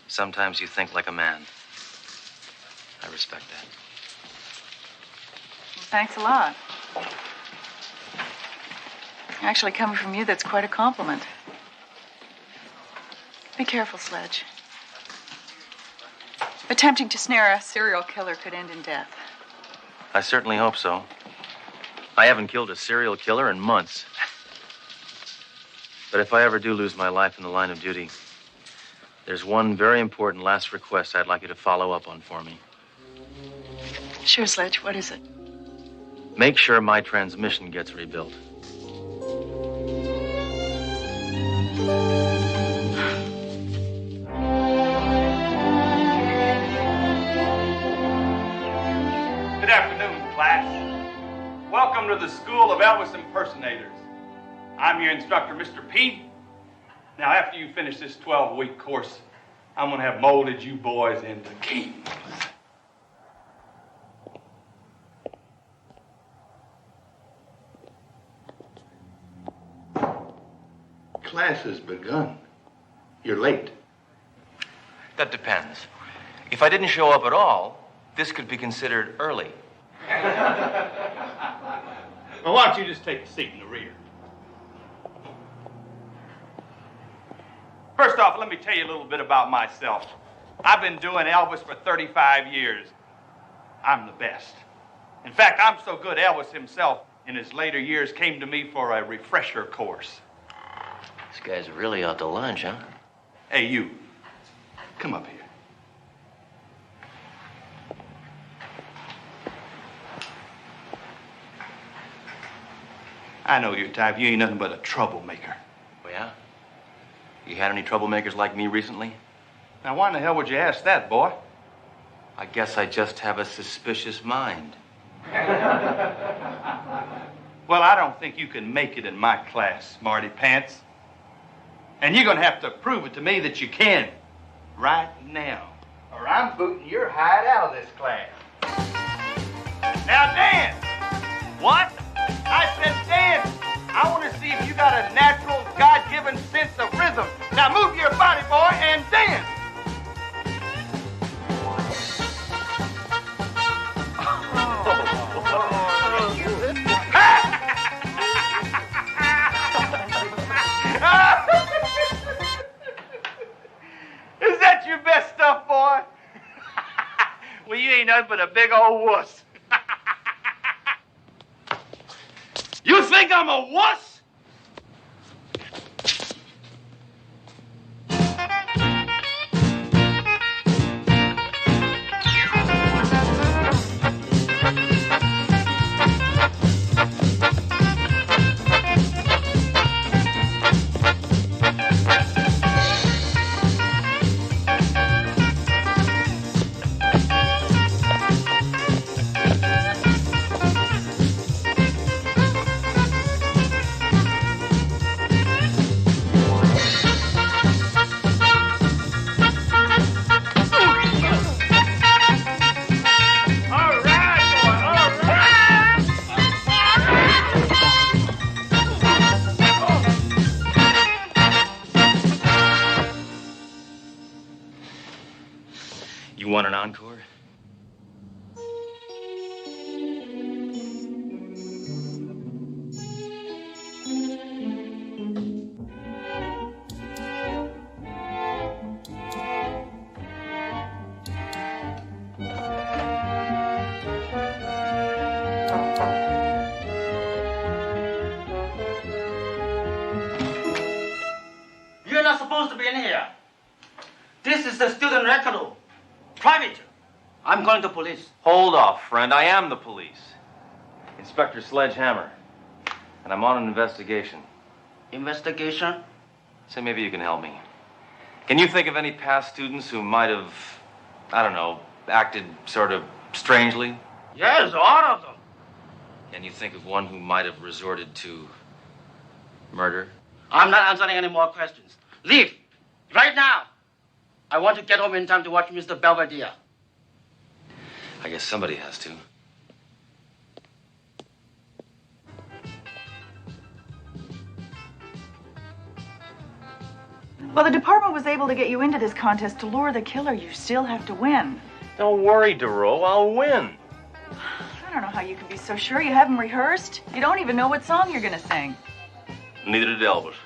sometimes you think like a man. I respect that. Well, thanks a lot. Actually, coming from you, that's quite a compliment. Be careful, Sledge. Attempting to snare a serial killer could end in death. I certainly hope so. I haven't killed a serial killer in months. But if I ever do lose my life in the line of duty, there's one very important last request I'd like you to follow up on for me. Sure, Sledge. What is it? Make sure my transmission gets rebuilt. Good afternoon, class. Welcome to the School of Elvis Impersonators. I'm your instructor, Mr. P. Now, after you finish this 12-week course, I'm going to have molded you boys into kings. Class has begun. You're late. That depends. If I didn't show up at all, this could be considered early. Well, why don't you just take a seat in the rear? First off, let me tell you a little bit about myself. I've been doing Elvis for 35 years. I'm the best. In fact, I'm so good Elvis himself in his later years came to me for a refresher course. This guy's really out to lunch, huh? Hey, you. Come up here. I know your type. You ain't nothing but a troublemaker. Oh, yeah? You had any troublemakers like me recently? Now, why in the hell would you ask that, boy? I guess I just have a suspicious mind. Well, I don't think you can make it in my class, Smarty Pants. And you're gonna have to prove it to me that you can. Right now. Or I'm booting your hide out of this class. Now dance! What? I said dance! I want to see if you got a natural, God-given sense of rhythm. Now move your body, boy, and dance! Is that your best stuff, boy? Well, you ain't nothing but a big old wuss. You think I'm a wuss? You want an encore? You're not supposed to be in here. This is the student record. Private. I'm calling the police. Hold off, friend. I am the police. Inspector Sledgehammer. And I'm on an investigation. Investigation? Say, maybe you can help me. Can you think of any past students who might have, I don't know, acted sort of strangely? Yes, all of them. Can you think of one who might have resorted to murder? I'm not answering any more questions. Leave. Right now. I want to get home in time to watch Mr. Belvedere. I guess somebody has to. Well, the department was able to get you into this contest to lure the killer. You still have to win. Don't worry, Duro. I'll win. I don't know how you can be so sure. You haven't rehearsed. You don't even know what song you're going to sing. Neither did Elvis.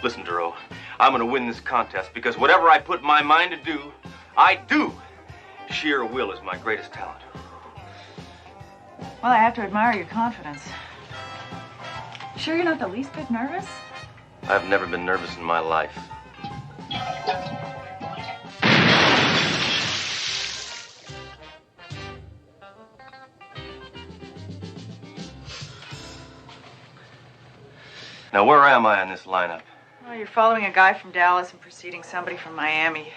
Listen, Duro. I'm going to win this contest because whatever I put my mind to do, I do. Sheer will is my greatest talent. Well, I have to admire your confidence. Sure you're not the least bit nervous? I've never been nervous in my life. Now, where am I on this lineup? Oh, you're following a guy from Dallas and preceding somebody from Miami.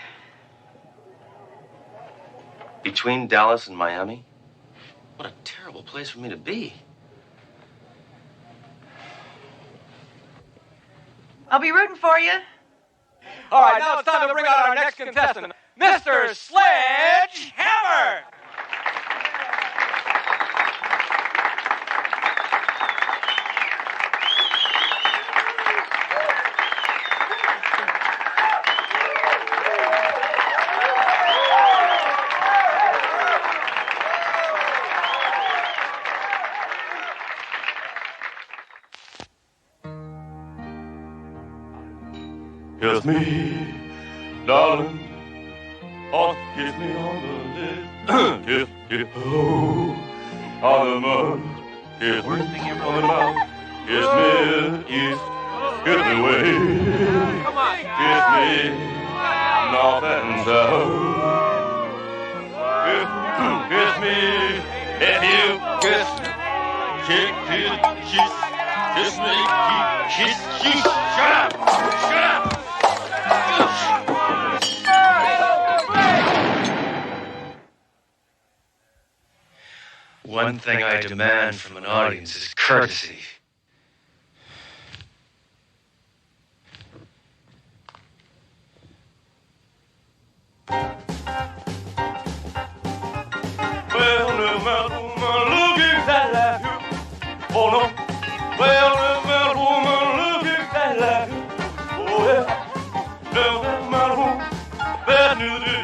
Between Dallas and Miami? What a terrible place for me to be. I'll be rooting for you. All right, now it's time to bring out our next contestant, Mr. Sledge Hammer. Kiss me, darling. Oh, kiss me on the lips. Kiss, kiss, oh, on the mouth. Kiss me on the mouth. Kiss me east. Kiss me west. Kiss me north and south. Kiss me if you kiss. Kiss me, kiss. Shut up! Shut up! One thing I demand from an audience is courtesy. Well, no matter woman, look exactly like you. Oh no. Well, no matter woman, look exactly like you. Oh yeah. No matter woman, bad news to you.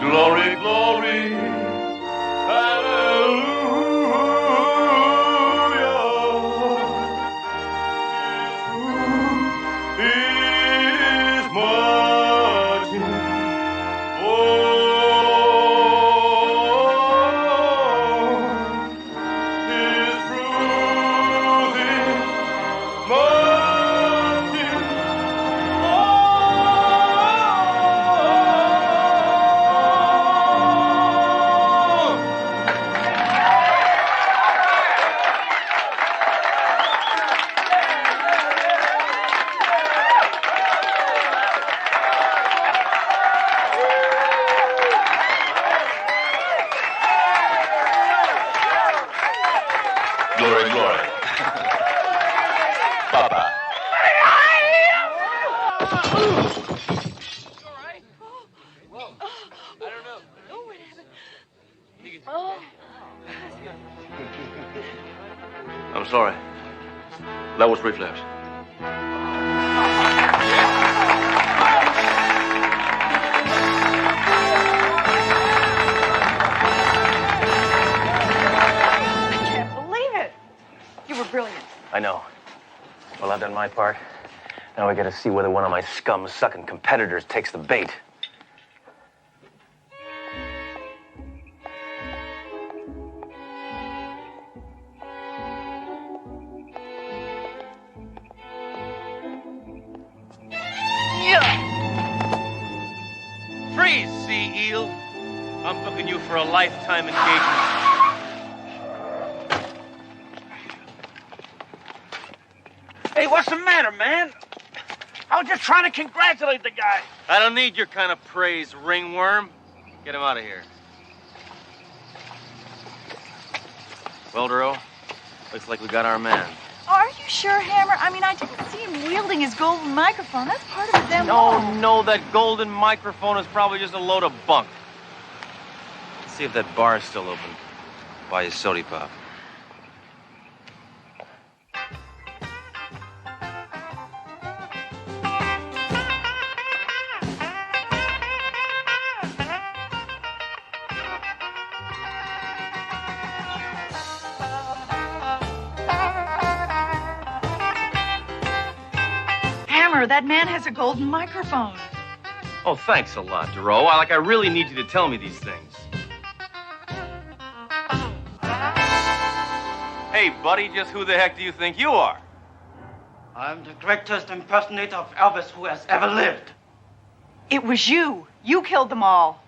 Glory, glory, hallelujah. His marching. His truth is marching. Glory, glory. Papa. I'm sorry. That was reflex. I can't believe it. You were brilliant. I know. Well, I've done my part. Now we gotta see whether one of my scum-sucking competitors takes the bait. Freeze, sea eel. I'm booking you for a lifetime engagement. Hey, what's the matter, man? I was just trying to congratulate the guy. I don't need your kind of praise, ringworm. Get him out of here. Well, Duro, looks like we got our man. Are you sure, Hammer? I mean, I didn't see him wielding his golden microphone. That's part of the demo. No, that golden microphone is probably just a load of bunk. Let's see if that bar is still open. Buy you sody pop. Hammer, that man has a golden microphone. Oh, thanks a lot, Duro. I really need you to tell me these things. Hey, buddy, just who the heck do you think you are? I'm the greatest impersonator of Elvis who has ever lived. It was you. You killed them all.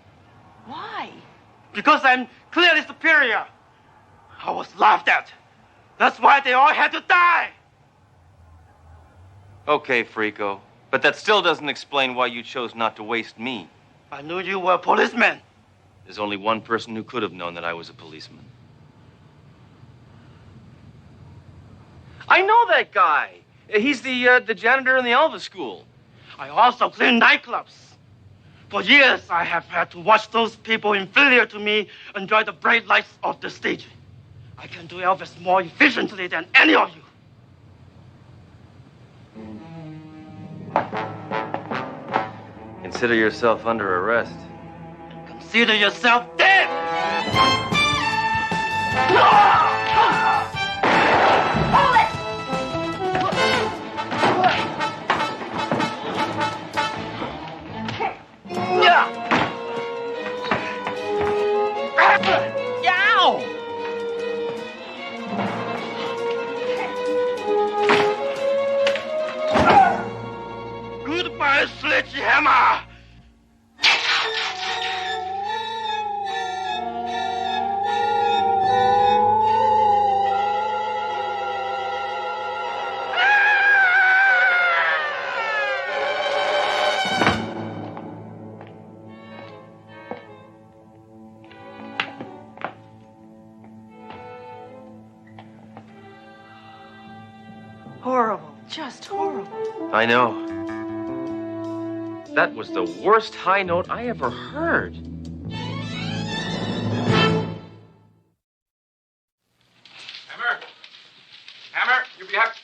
Why? Because I'm clearly superior. I was laughed at. That's why they all had to die. Okay, Frico. But that still doesn't explain why you chose not to waste me. I knew you were a policeman. There's only one person who could have known that I was a policeman. I know that guy. He's the janitor in the Elvis school. I also clean nightclubs. For years, I have had to watch those people inferior to me enjoy the bright lights of the stage. I can do Elvis more efficiently than any of you. Consider yourself under arrest. Consider yourself dead! Hold it! Ow! Goodbye, Sledgehammer! Horrible. Just horrible. I know. That was the worst high note I ever heard. Hammer, you be happy.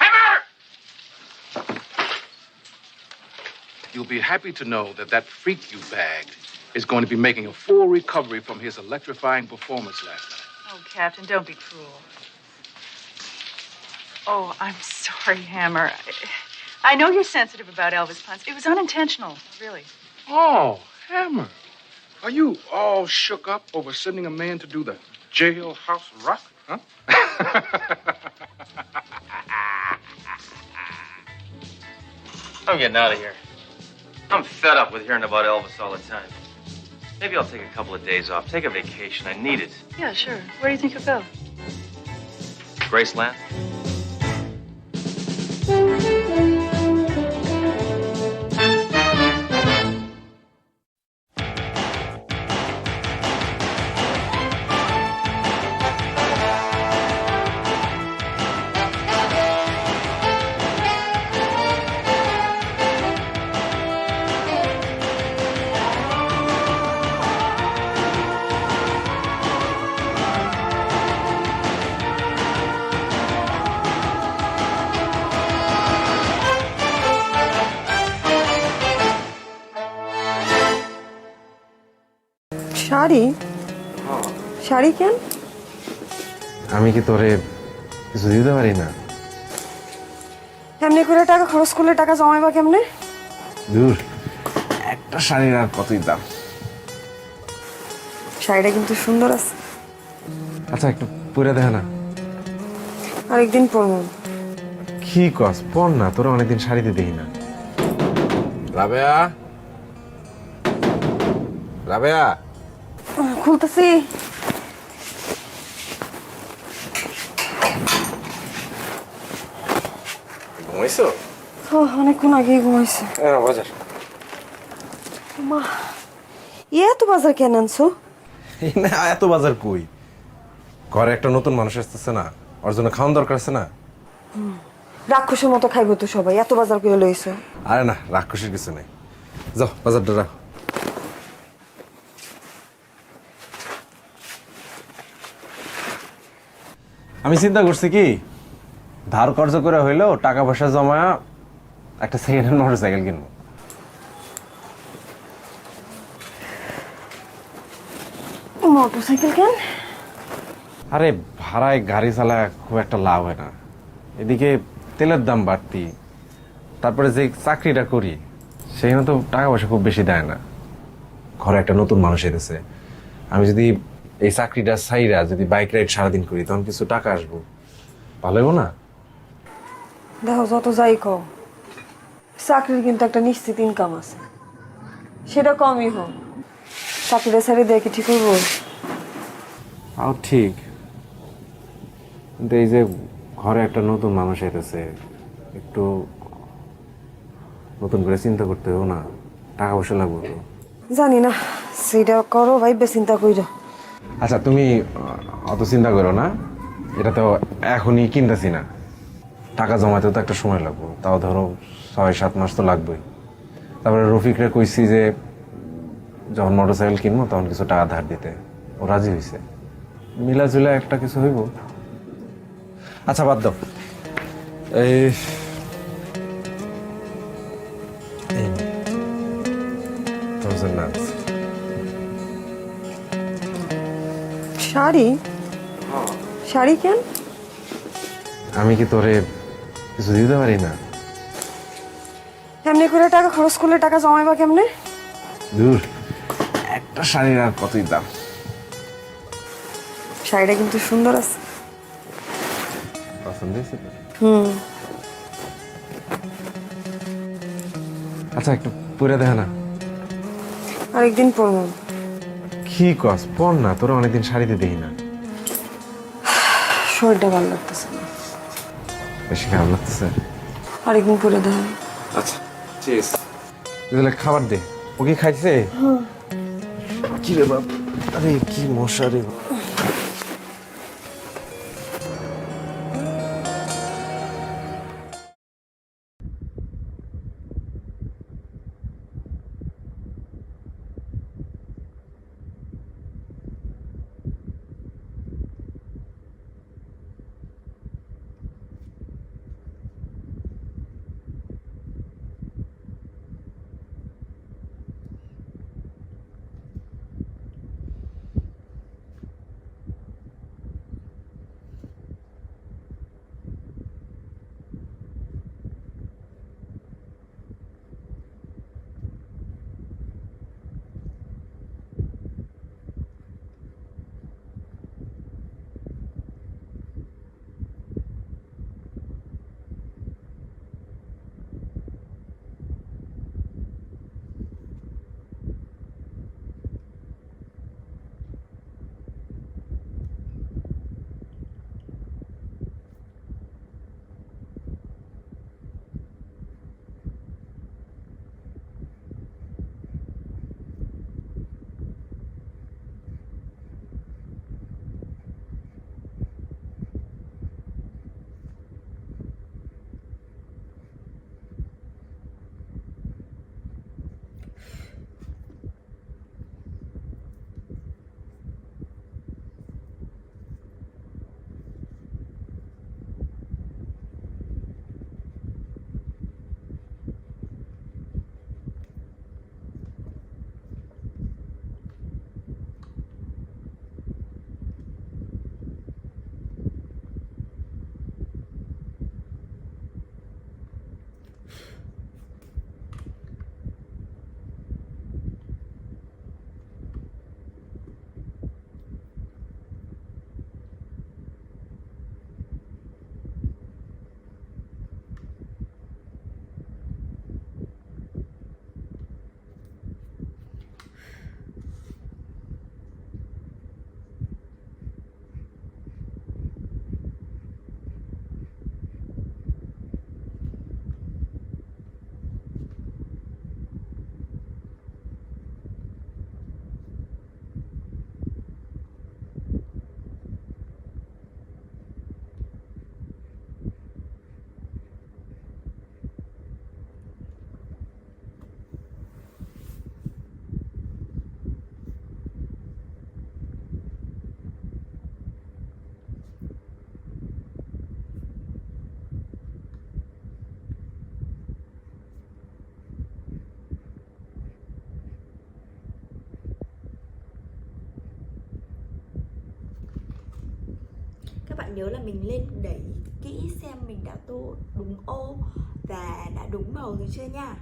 Hammer! You'll be happy to know that that freak you bagged is going to be making a full recovery from his electrifying performance last night. Oh, Captain, don't be cruel. Oh, I'm sorry, Hammer. I know you're sensitive about Elvis puns. It was unintentional, really. Oh, Hammer. Are you all shook up over sending a man to do the jailhouse rock, huh? I'm getting out of here. I'm fed up with hearing about Elvis all the time. Maybe I'll take a couple of days off. Take a vacation. I need it. Yeah, sure. Where do you think you'll go? Graceland? Sari sari কেন? আমি কি তোরে কিছু দিতে পারি না? এমনি করে টাকা খরচ করলে টাকা জমাইবা কেমনে? দূর, একটা শাড়ির আর কতই দাম। শাড়িটা কিন্তু সুন্দর আছে। আচ্ছা একটু পরে দেখা না। আরেকদিন পরবো। কি কস? পর না, তোরা অনেকদিন শাড়িতে দেখি না। রাবেয়া, রাবেয়া, খুলতেছি। ঘুমাইছো? অনেকক্ষণ আগেই ঘুমাইছে। বাজার মা, এত বাজার কেন আনছো? না, এত বাজার কই? ঘরে একটা নতুন মানুষ আসতেছে না, ওর জন্য খাওয়ান দরকার আছে না। রাক্ষসের মতো খাইবো তো সবাই, এত বাজার করে লইছো। আরে না, রাক্ষসের কিছু নেই। যাও বাজারটা রাখো। আমি চিন্তা করছি কি, ধার কর্জ করে হইলেও টাকা পয়সা জমায়া একটা সেকেন্ড হ্যান্ড মোটরসাইকেল কিনবো। মোটরসাইকেল কেন? আরে ভাড়ায় গাড়ি চালায় খুব একটা লাভ হয় না, এদিকে তেলের দাম বাড়তি, তারপরে যে চাকরিটা করি সেখানে তো টাকা পয়সা খুব বেশি দেয় না। ঘরে একটা নতুন মানুষ এসেছে, আমি যদি এই চাকরিটা ছাইরা যদি বাইক রাইড সারাদিন করি তখন কিছু টাকা আসবো, ভালো হইব না? দেখো যত যাই কও, চাকরির কিন্তু একটা নিশ্চিত ইনকাম আছে, সেটা কমই হোক। চাকরিটা ছেড়ে দিয়ে কি ঠিক হইব? তাও ঠিক, কিন্তু এই যে ঘরে একটা নতুন মানুষ এসেছে, একটু নতুন করে চিন্তা করতে হবে না? টাকা পয়সা লাগবে তো। জানি না, সেটা করো ভাইবে চিন্তা কইরো। আচ্ছা তুমি অত চিন্তা করো না, এটা তো এখনই কিনতেছি না, টাকা জমাতে তো একটা সময় লাগবে, তাও ধরো 6-7 মাস তো লাগবেই। তারপরে রফিকরে কইছি যে যখন মোটরসাইকেল কিনবো তখন কিছু টাকা ধার দিতে, ও রাজি হয়েছে, মিলাজুলা একটা কিছু হইব। আচ্ছা বাদ দাও, এই শাড়ি? শাড়ি কেন? আমি কি তোরে কিছু দিতে পারি না? এমনি করে টাকা খরচ করলে টাকা জমাইবা কেমনে? দূর, একটা শাড়ির আর কতই দাম। শাড়িটা কিন্তু সুন্দর আছে। পছন্দ হয়েছে? আচ্ছা একটু পরে দেখা না। আরেকদিন পরবো। কি কস, পর না, তোরা অনেকদিন শাড়িতে দেখি না। শরীরটা ভালো লাগতেছে না। বেশি খারাপ লাগতেছে? আরেকদিন পরে দেখা। আচ্ছা ঠিক আছে, তাহলে খাবার দে। ও কি খাইছে? কি রে বাপ, আরে কি মশা রে। Các bạn nhớ là mình lên đẩy kỹ xem mình đã tô đúng ô Và đã đúng màu rồi chưa nha?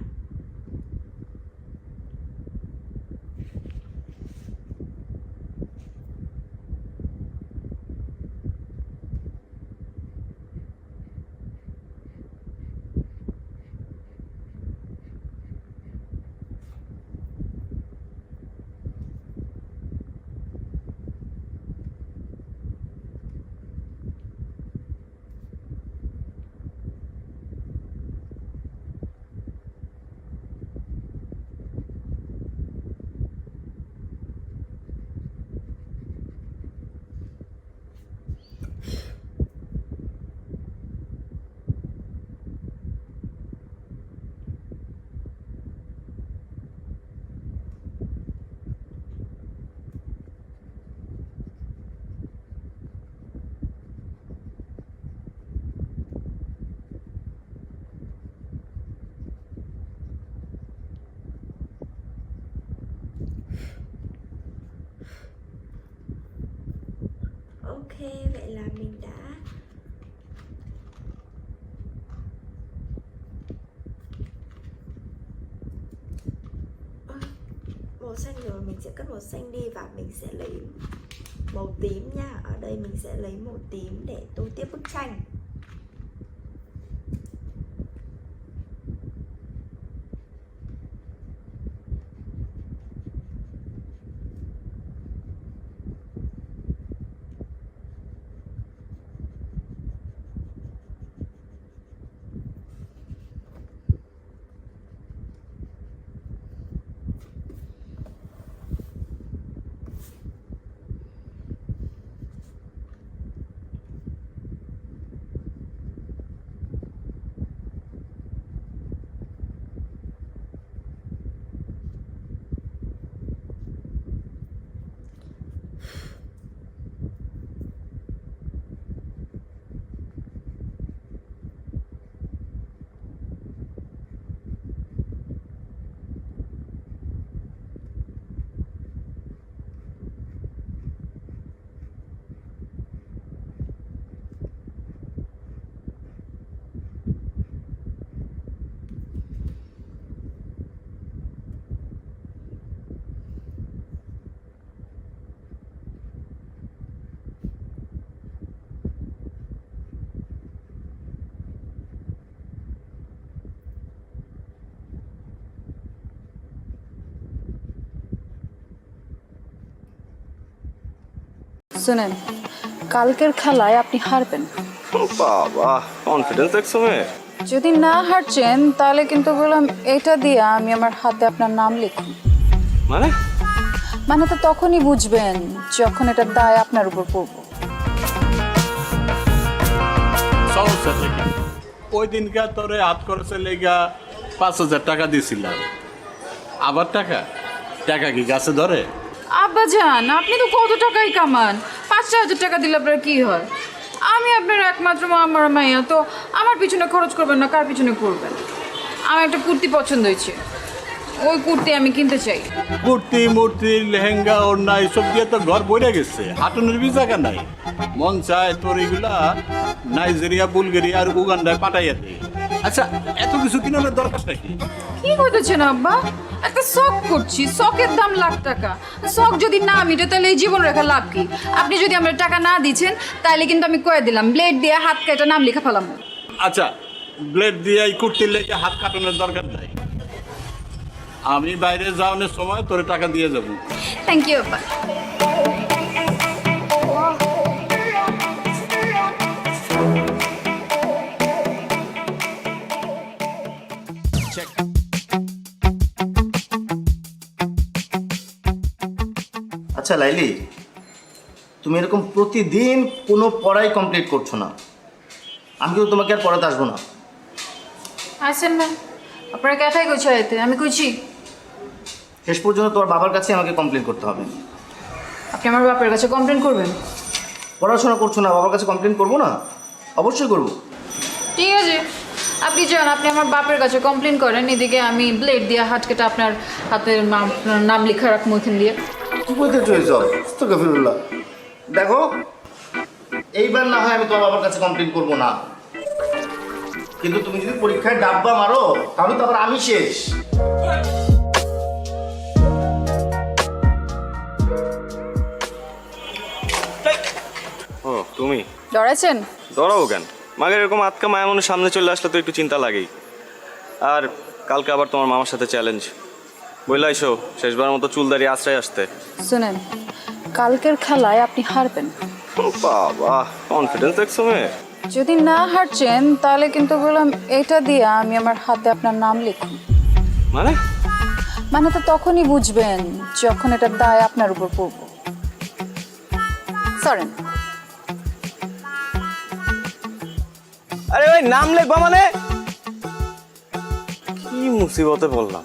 Ok, vậy là mình đã màu xanh rồi, mình sẽ cất màu xanh đi và mình sẽ lấy màu tím nha. Ở đây mình sẽ lấy màu tím để tô tiếp bức tranh. শুনেন, কালকের খেলায় আপনি হারবেন। বাবা, confidence দেখছো মেয়ে? যদি না হারছেন তাহলে কিন্তু বললাম এটা দিয়ে আমি আমার হাতে আপনার নাম লিখুন। মানে তো তখনই বুঝবেন যখন এটা দায় আপনার উপর পড়বো। ওই দিনকার তোরে হাত খরচে লেগা 5,000 টাকা দিয়েছিলাম। আবার টাকা টাকা কি গাছে ধরে? আব্বা জান, আপনি তো কত টাকাই কামান, 5,000 টাকা দিলে আপনার কি হয়? আমি আপনার একমাত্র আমার মাইয়া, তো আমার পিছনে খরচ করবেন না কার পিছনে করবেন? আমার একটা কুর্তি পছন্দ হয়েছে, ওই কুর্তি আমি কিনতে চাই। কুর্তি মূর্তি লেহেঙ্গা ওড়না এসব দিয়ে তো ঘর বইরে গেছে, হাঁটুনের বি জায়গা নাই। মন চায় তোর এগুলা নাইজেরিয়া বুলগেরিয়া আর উগান্ডায় পাঠাইয়া দে। আচ্ছা, এত কিছু কিনার দরকার নাকি? কি বলতেছেন আব্বা? একটা শখ করছি, শখের দাম লাখ টাকা। শখ যদি না মিটে তাহলে এই জীবন রেখা লাভ কি? আপনি যদি আমার টাকা না দিচ্ছেন তাহলে কিন্তু আমি কয়ে দিলাম ব্লেড দিয়ে হাত কেটে নাম লেখা ফেলাম। আচ্ছা, ব্লেড দিয়ে এই কুর্তির লেগে হাত কাটানোর দরকার নাই। আমি বাইরে যাওয়ানোর সময় তোরে টাকা দিয়ে যাবো। থ্যাংক ইউ আব্বা। আচ্ছা লাইলি, তুমি এরকম প্রতিদিন কোনো পড়াই কমপ্লিট করছো না, আমি কিন্তু তোমাকে আর পড়াতে আসবো না। আসেন না, আপনারা কথাই কইছো এতে, আমি কইছি শেষ পর্যন্ত তোমার বাবার কাছে আমাকে কমপ্লেন করতে হবে। আপনি আমার বাপের কাছে কমপ্লেন করবেন? পড়াশোনা করছো না, বাবার কাছে কমপ্লেন করবো না? অবশ্যই করবো। ঠিক আছে, আপনি যান, আপনি আমার বাপের কাছে কমপ্লেন করেন, এদিকে আমি ব্লেড দিয়ে হাত কেটে আপনার হাতে নাম লেখা রাখবো এখান দিয়ে। দেখো, এইবার না হয় আমি তোমার বাবার কাছে কমপ্লেন করবো না। কিন্তু তুমি যদি পরীক্ষায় ডাব্বা মারো তাহলে তো আবার আমি শেষ। ও তুমি ডরাইছেন? দৌড়াবো কেন? মাগের এরকম আটকা মায়া মনে সামনে চলে আসলে তো একটু চিন্তা লাগেই। আর কালকে আবার তোমার মামার সাথে চ্যালেঞ্জ, বললাইছো শেষবার মতো চুল দাঁড়িয়ে আশ্রয় আসতে। শুনেন, কালকের খেলায় আপনি হারবেন। বাবা, কনফিডেন্স দেখছো মেয়ে। যদি না হারছেন তাহলে কিন্তু বললাম এটা দিয়ে আমি আমার হাতে আপনার নাম লিখুন। মানে? মানে তো তখনই বুঝবেন যখন এটার দায় আপনার উপর পড়ব। সরেন। আরে ভাই, নাম লিখবা মানে? কি মুসিবতে বললাম,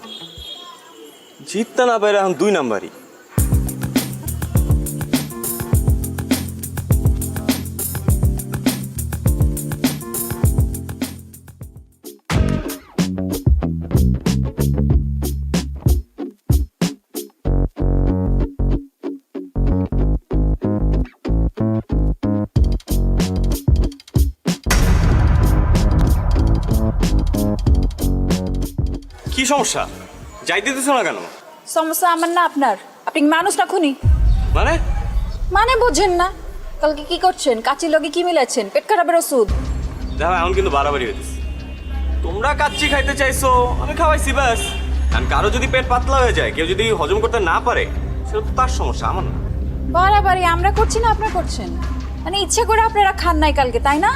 জিততে না পারে এখন 2 নাম্বারই। কি সমস্যা? যাইতে দিতেছ না কেন? সমস্যা আমার না আপনার। আপনি মানুষ না খুনি? মানে? মানে বুঝেন না? কালকে কি করছেন? কাচির লগে কি মিলাচ্ছেন? পেট খারাপের ওষুধ। দেখো এখন কিন্তু বাড়াবাড়ি হইতেছে। তোমরা কাচ্চি খাইতে চাইছো, আমি খাওয়াইছি ব্যাস। কারণ কারো যদি পেট পাতলা হয়ে যায়, কেউ যদি হজম করতে না পারে, সেটা তো তার সমস্যা, আমার না। বাড়াবাড়ি আমরা করছি না আপনারা করছেন? মানে ইচ্ছে করে আপনারা খান নাই কালকে, তাই না?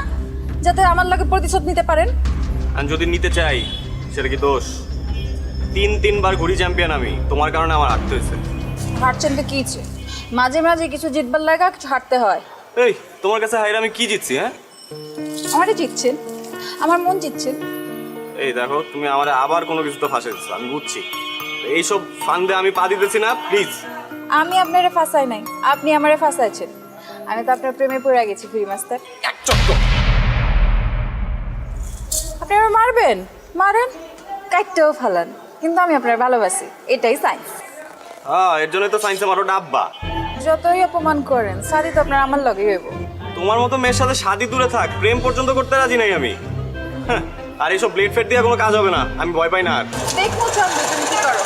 যাতে আমার লগে প্রতিশোধ নিতে পারেন। আর যদি নিতে চাই সেটা কি দোষ? 3 বার ঘুরি চ্যাম্পিয়ন আমি, তোমার কারণে আমার হারতে হয়েছে। হারছেন তো কি? মাঝে মাঝে কিছু জিতবার লাগা কিছু হারতে হয়। এই তোমার কাছে হাইরে আমি কি জিতছি? হ্যাঁ, আমারই জিতছেন, আমার মন জিতছেন। এই দেখো, তুমি আমার আবার কোনো কিছু তো ফাঁসে দিচ্ছ, আমি বুঝছি। এইসব ফান্দে আমি পা দিতেছি না, প্লিজ। আমি আপনারে ফাঁসাই নাই, আপনি আমারে ফাঁসাইছেন। আমি তো আপনার প্রেমে পড়ে গেছি ফ্রি মাস্টার। আপনি আমার মারবেন, মারেন, কাটতেও ফালান, কিন্তু আমি আপনার ভালোবাসি, এটাই সাইন্স। হ্যাঁ, এর জন্যই তো সায়েন্সে মারো ডাব্বা। যতই অপমান করেন, শাদি তো আপনার আমার লগে হইব। তোমার মতো মেয়ের সাথে শাদি দূরে থাক, প্রেম পর্যন্ত করতে রাজি নাই আমি। হ্যাঁ, আর এইসব ব্লেড ফেড দিয়ে কোনো কাজ হবে না, আমি ভয় পাই না আর। দেখো চন্দ্র, তুমি কি করো।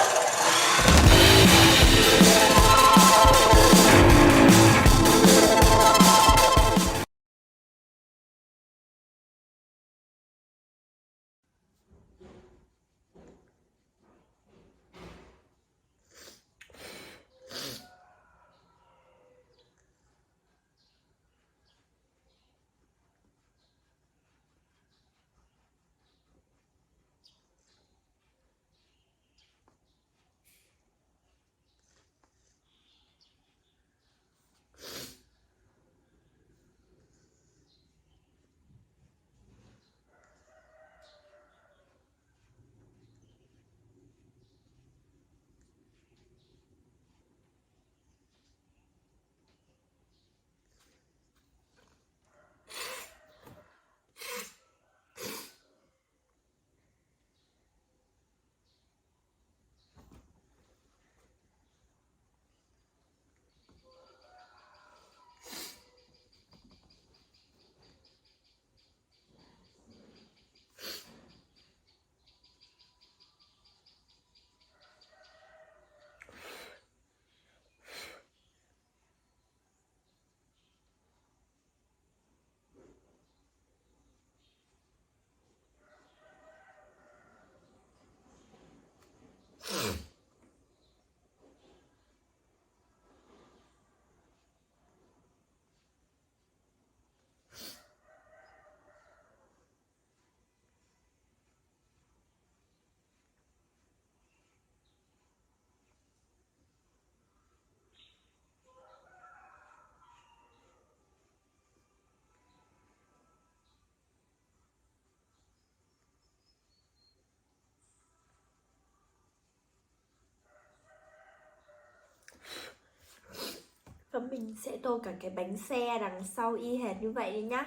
Và mình sẽ tô cả cái bánh xe đằng sau y hệt như vậy đi nhá.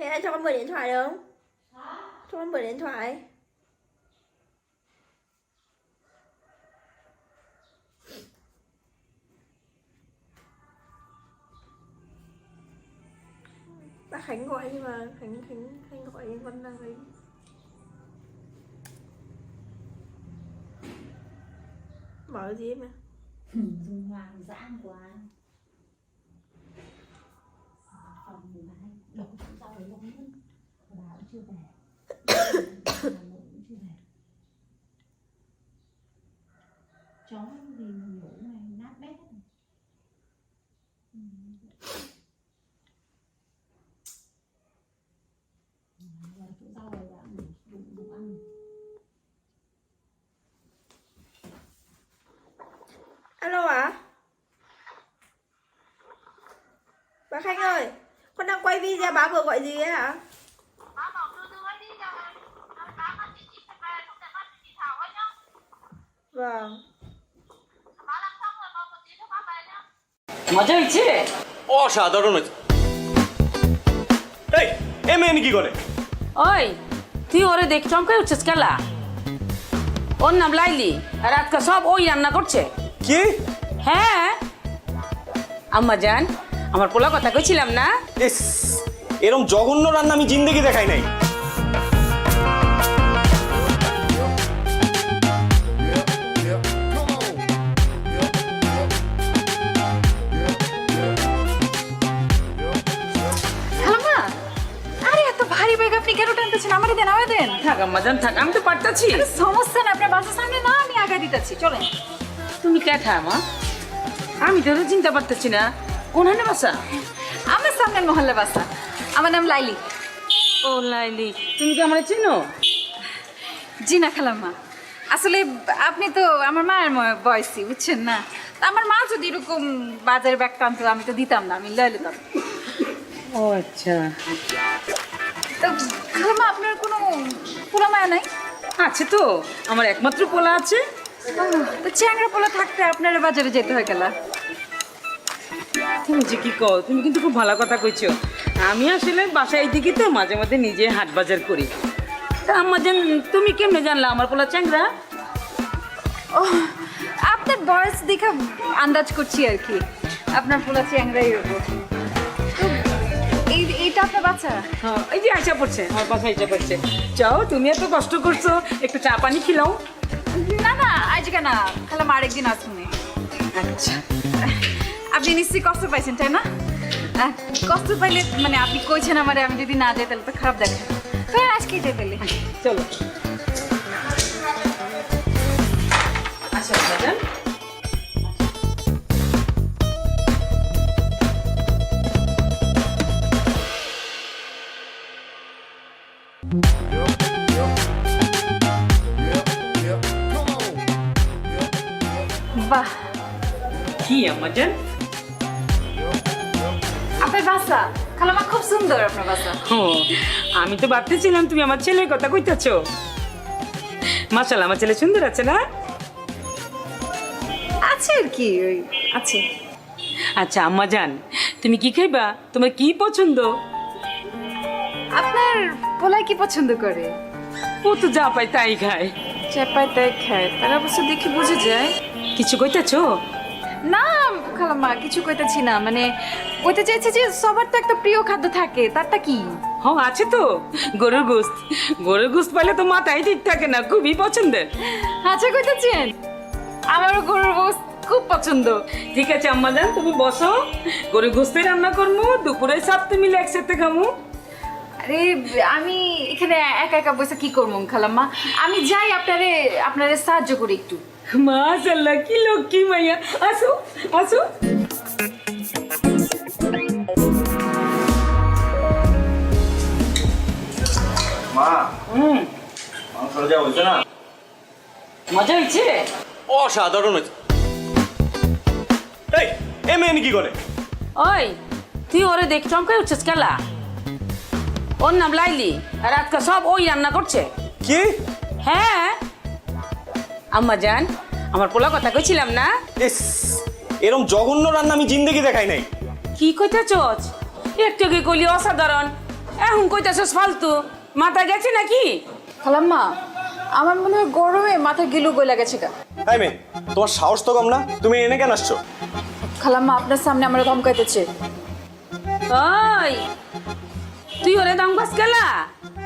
Mẹ ơi, cho con mượn điện thoại được không? Cho con mượn điện thoại. Bác Khánh gọi nhưng mà Khánh gọi anh Vân đang ấy. Mở gì em ạ? Dung Hoàng dãn quá. Phòng người này đổ rau đấy lắm hơn. Bà cũng chưa về. Bà nội cũng chưa về. Chó gì mà nhổ này nát bét. Chỗ rau này đã đủ ăn. Alo ạ? Bà Khanh ơi, con đang quay video, bà vừa gọi gì ấy hả? Vâng. মজা হয়েছে? অসাধারণ হয়েছে। এই এ মেয়ে কি করে? ওই তুই ওরে দেখ চমকাই উঠছিস কেলা? ওর নাম লাইলি আর আজকে সব ওই রান্না করছে। কি? হ্যাঁ আম্মা জান, আমার পোলা কথা কইছিলাম না? ইস, এরকম জঘন্য রান্না আমি জিন্দেগি দেখাই নাই। আপনি কেন টানতেছেন? আমারে দেন, আমারে দেন। থাক আম্মা জান থাক, আমি তো পারতাছি। সমস্যা না, আপনার বাসার সামনে না, আমি আগে দিতেছি, চলেন। তুমি কে মা? আমি তো চিন্তা পারতেছি না কোনখানে বাসা। আমার সামনের মহল্লা বাসা। আমার নাম লাইলি। ও লাইলি, তুমি কি আমার চিনো? জি না খালাম্মা, আসলে আপনি তো আমার মায়ের বয়সী, বুঝছেন না? তা আমার মা যদি এরকম বাজারে ব্যাগ টানতো আমি তো দিতাম না, আমি লয়ে নিতাম। ও আচ্ছা। তো খালাম্মা আপনার কোনো পোলা মায়া নাই? আছে তো, আমার একমাত্র পোলা আছে। তো চ্যাংড়া পোলা থাকতে আপনারা বাজারে যেতে হয় গেলা? তুমি যে কি কও, তুমি কিন্তু খুব ভালো কথা কইছো। আমি আসলে বাসায় দিকে তো মাঝে মাঝে নিজে হাট বাজার করি। তা আম্মা জান, তুমি কেমনে জানলা আমার পোলা চ্যাংড়া? ও, আপনার বয়স দেখে আন্দাজ করছি আর কি, আপনার পোলা চ্যাংড়াই হবো। এইটা আপনার বাচ্চা? হ্যাঁ, এই যে আইসা পড়ছে, আমার বাসা আইসা পড়ছে। চাও, তুমি এত কষ্ট করছো, একটু চা পানি খিলাও। না না, আজকে না, খালাম আরেকদিন আসুন। আচ্ছা, আপনি নিশ্চয়ই কষ্ট পাইছেন তাই না? কষ্ট পাইলে মানে আপনি কইছেন আমারে, আমি যদি না যাই তাহলে তো খারাপ দেখে। তো আজকেই যাই তাহলে, চলো। আচ্ছা ম্যাডাম, বাহ, কি আম্মা জান? আপনার বাসা খালামা খুব সুন্দর, আপনার বাসা। ও, আমি তো ভাবতেছিলাম তুমি আমার ছেলের কথা কইতেছো। মাশাআল্লাহ, আমার ছেলে সুন্দর আছে না? আছে আর কি, ওই আছে। আচ্ছা আম্মা জান, তুমি কি খাইবা? তোমার কি পছন্দ? আপনার পোলাই কি পছন্দ করে? ও তো যা পায় তাই খায়। যা পায় তাই খায়, তার অবশ্য দেখে বুঝে যায়। কিছু কইতেছো? না খালাম্মা, কিছু কইতেছি না, মানে কইতে চাইছি যে সবার তো একটা প্রিয় খাদ্য থাকে, তারটা কি? হ্যাঁ আছে তো, গরুর গোশত। গরুর গোশত পাইলে তো মাথায় ঠিক থাকে না, খুবই পছন্দের। আচ্ছা কইতেছেন, আমারও গরুর গোশত খুব পছন্দ। ঠিক আছে আম্মা জান, তুমি বসো, গরুর গোশতে রান্না করবো, দুপুরে সাথে মিলে একসাথে খামু। আরে আমি এখানে একা একা বসে কি করবো খালাম্মা, আমি যাই আপনারে সাহায্য করি একটু। মাশাআল্লাহ, কি লক্ষ্মী মাইয়া। আসো আসো। মা, মাংসটা যা হয়েছে না, মজা হয়েছে? অসাধারণ হয়েছে। এই এ মেয়ে কি করে? ওই তুই ওরে দেখ চমকাই উঠছিস কেলা? ওর নাম লাইলি আর আজকে সব ওই রান্না করছে। কি? হ্যাঁ আম্মা জান, আমার পোলা কথা কইছিলাম না? ইস, এরকম জঘন্য রান্না আমি জিন্দেগি দেখাই নাই। কি কইতেছস? একটু কি কইলি অসাধারণ, এখন কইতাছস ফালতু মাথা গেছে নাকি? খালাম্মা আমার মনে হয় গরমে মাথা গিলু গইলা গেছে গা। তাই মেয়ে তোমার সাহস তো কম না, তুমি এনে কেন আসছো? খালাম্মা আপনার সামনে আমরা ধমকাইতেছে। ওই তুই ওরে দাঙ্গাস গেলা?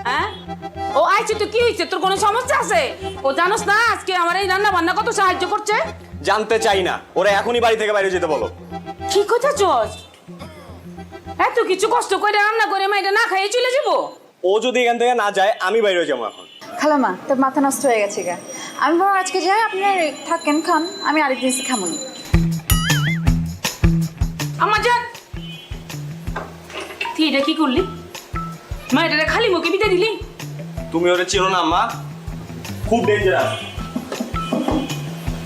হ্যাঁ ও আইছে তো কি হইছে? তোর কোনো সমস্যা আছে? ও জানোস না আজকে আমার এই রান্না বান্না কত সাহায্য করছে? জানতে চাই না, ওরা এখনই বাড়ি থেকে বাইরে যেতে বলো। কি কথা চস? এত কিছু কষ্ট করে রান্না করে মাইটা না খাইয়ে চলে যাবো? ও যদি এখান থেকে না যায় আমি বাইরে যাবো এখন। খালাম্মা তোর মাথা নষ্ট হয়ে গেছে গা। আমি বরং আজকে যাই, আপনি থাকেন খান, আমি আরেকদিন এসে খামুনি। আমার জান তুই এটা কি করলি? মা এটা খালি মুখে বিদায় দিলি? তুমি ওরে চিনো না আম্মা, খুব ডেঞ্জারাস।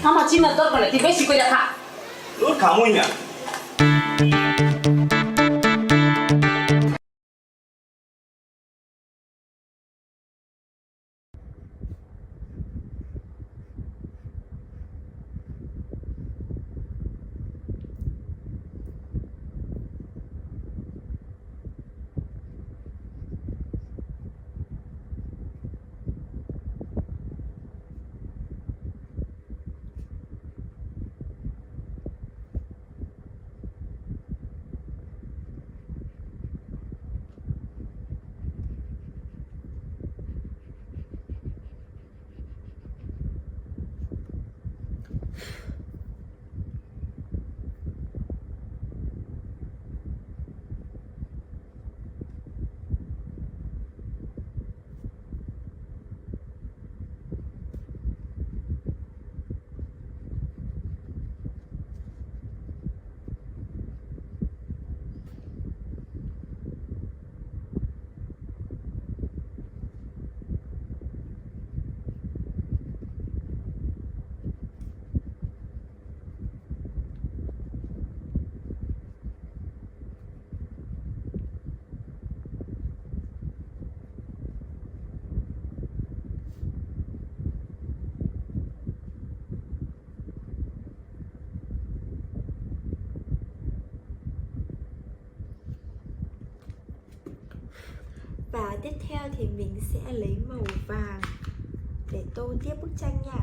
আমার চিনার দরকার নেই, তুই বেশি করে খা। তোর খামুই না। Và tiếp theo thì mình sẽ lấy màu vàng để tô tiếp bức tranh nha.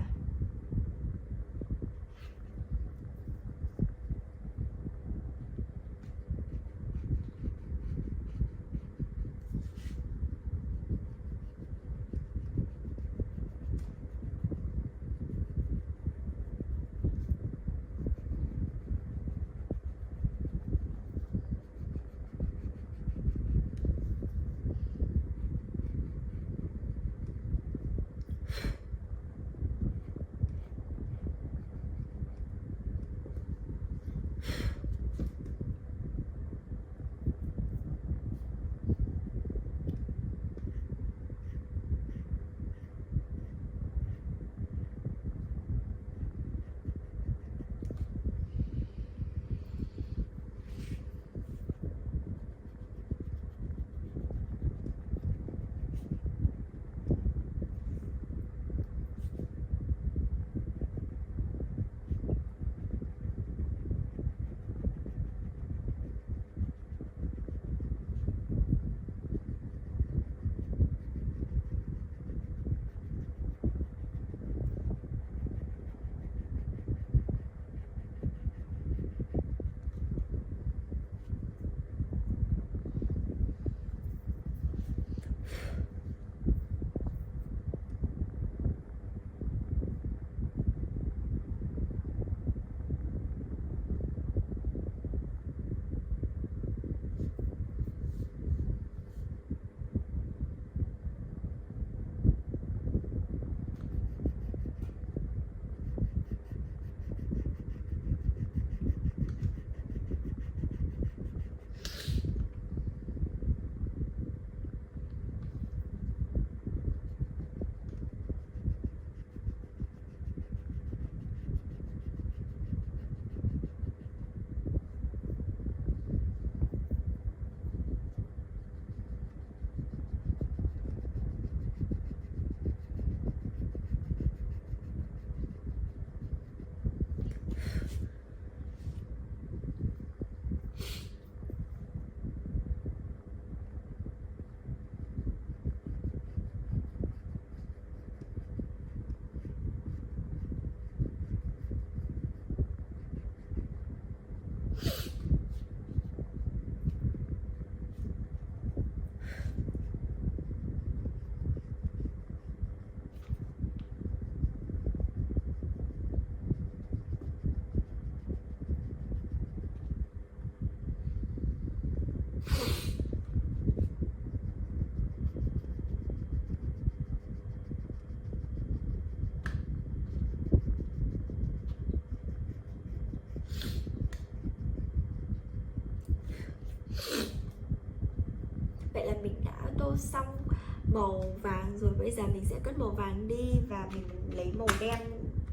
màu vàng rồi, bây giờ mình sẽ cất màu vàng đi và mình lấy màu đen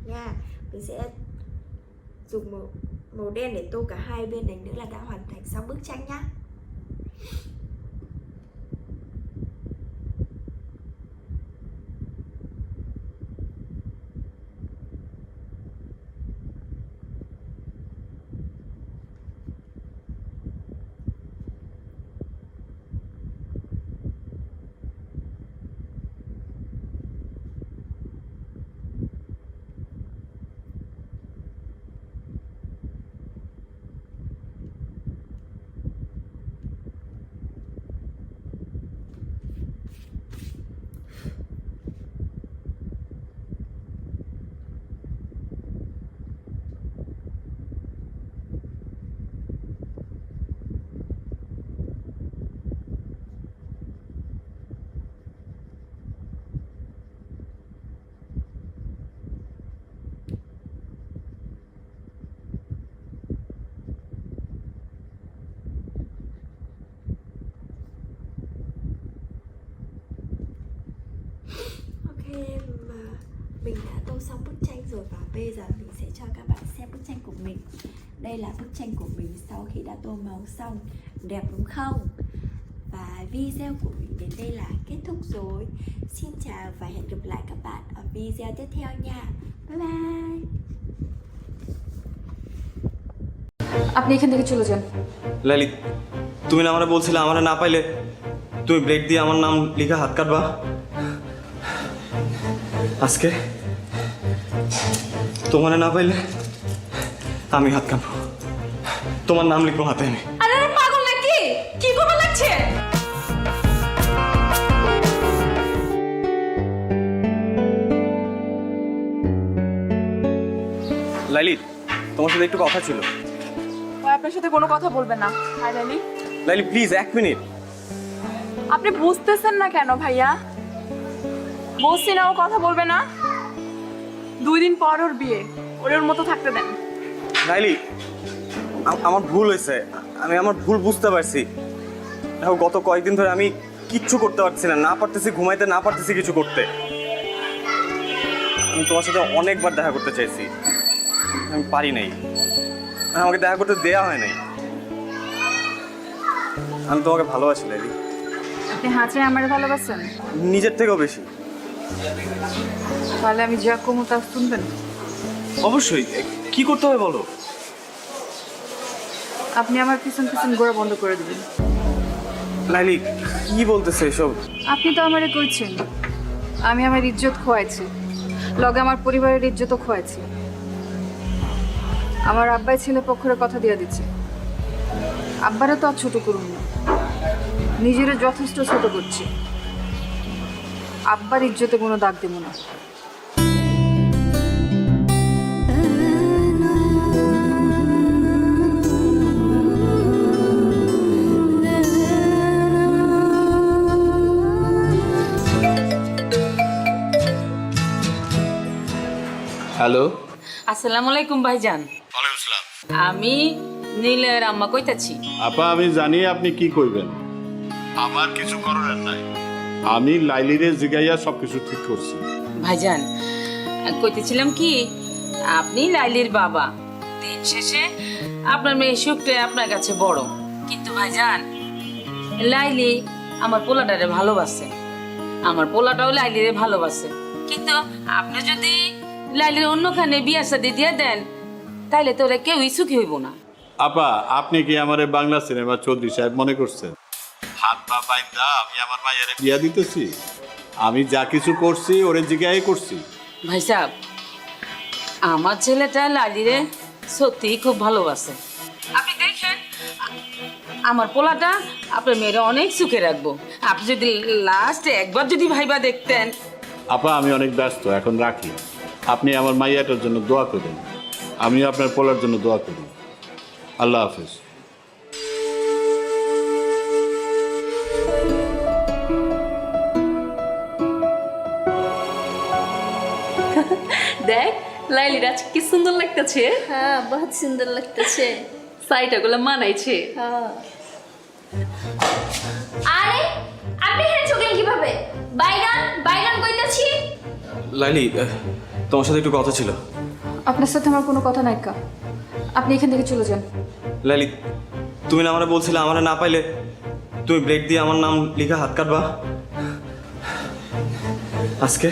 nha. Mình sẽ dùng màu đen để tô cả hai bên này nữa là đã hoàn thành xong bức tranh nhá. Mình đã tô xong bức tranh rồi và bây giờ mình sẽ cho các bạn xem bức tranh của mình. Đây là bức tranh của mình sau khi đã tô màu xong. Đẹp đúng không? Và video của mình đến đây là kết thúc rồi. Xin chào và hẹn gặp lại các bạn ở video tiếp theo nha. Bye bye. আপনি এখান থেকে চলে যান। লাইলি, তুমি না আমারে বলছিলে আমারে না পাইলে তুমি ব্লেড দিয়ে আমার নাম লিখে হাত কাটবা। আজকে তোমারে না পাইলে আমি হাত কাটবো, তোমার নাম লিখবো হাতে আমি। আরে পাগল নাকি? কি করবা লাগছে? লাইলি, তোমার সাথে একটু কথা ছিল। আপনার সাথে কোনো কথা বলবেন না। Hi Laili. Laili please 1 minute. আপনি বুঝতেছেন না কেন ভাইয়া? বলছি না ও কথা বলবে না। 2 দিন পর ওর বিয়ে, ওর মতো থাকতে দেন। লাইলি, আমার ভুল হয়েছে, আমি আমার ভুল বুঝতে পারছি। দেখো গত কয়েকদিন ধরে আমি কিচ্ছু করতে পারছি না, না পারতেছি ঘুমাইতে, না পারতেছি কিছু করতে। আমি তোমার সাথে অনেকবার দেখা করতে চাইছি, আমি পারি নাই, আমাকে দেখা করতে দেয়া হয় নাই। আমি তোমাকে ভালোবাসি লাইলি। আপনি হাঁচে আমার ভালোবাসেন? নিজের থেকেও বেশি। তাহলে আমি যা কমু তা শুনবেন? অবশ্যই। কি করতে হবে বলো? আপনি আমার পিছন পিছন ঘোরা বন্ধ করে দিবেন। লাইলি কি বলতেছে এসব? আপনি তো আমারে কইছেন আমি আমার ইজ্জত খোয়াইছি, লগে আমার পরিবারের ইজ্জতও খোয়াইছি। আমার আব্বাই ছেলে পক্ষের কথা দিয়ে দিচ্ছে, আব্বারে তো আর ছোট করুন না, নিজের যথেষ্ট ছোট করছি। আব্বার ইজ্জতে কোনো দাগ দেব না। হ্যালো, আসসালামু আলাইকুম ভাইজান। ওয়ালাইকুম আসসালাম। আমি নীলের আম্মা কইতাছি। আপা আমি জানি আপনি কি কইবেন, আমার কিছু করার নাই। আমি লাইলিরে জিগাইয়া সবকিছু ঠিক করছি। ভাইজান কইতেছিলাম কি, আপনি লাইলির বাবা, দিন শেষে আপনার মেয়ে সুখটা আপনার কাছে বড়। কিন্তু ভাইজান লাইলি আমার পোলাটারে ভালোবাসে, আমার পোলাটাও লাইলিরে ভালোবাসে। কিন্তু আপনি যদি লাইলির অন্যখানে বিয়া শাদী দিয়ে দেন তাইলে তো ওরা কেউই সুখী হইব না। আপা আপনি কি আমারে বাংলা সিনেমা চৌধুরী সাহেব মনে করছেন? হাত পা বাইন্দা আমি আমার মায়ের বিয়া দিতেছি? আমি যা কিছু করছি ওরে জিগাই করছি। ভাই সাহেব, আমার ছেলেটা লালিরে সত্যি খুব ভালোবাসে। আপনি দেখেন আমার পোলাটা আপনার মেয়েরা অনেক সুখে রাখবো। আপনি যদি লাস্টে একবার যদি ভাইবা দেখতেন। আপা আমি অনেক ব্যস্ত, এখন রাখি। আপনি আমার মাইয়াটার জন্য দোয়া করুন, আমি আপনার পোলার জন্য দোয়া করি। আল্লাহ হাফেজ। দেখ লাইলির আজ কি সুন্দর লাগতেছে। হ্যাঁ বহুত সুন্দর লাগতেছে, সাইটাগুলো মানাইছে। আরে আপনি এখানে চলে কিভাবে? বাইগান বাইগান কইতাছি। লাইলি তোমার সাথে একটু কথা ছিল। আপনার সাথে আমার কোনো কথা নাই কা, আপনি এখান থেকে চলে যান। লাইলি তুমি না আমারে বলছিলে আমারে না পাইলে তুমি ব্লেড দিয়ে আমার নাম লিখা হাত কাটবা। আজকে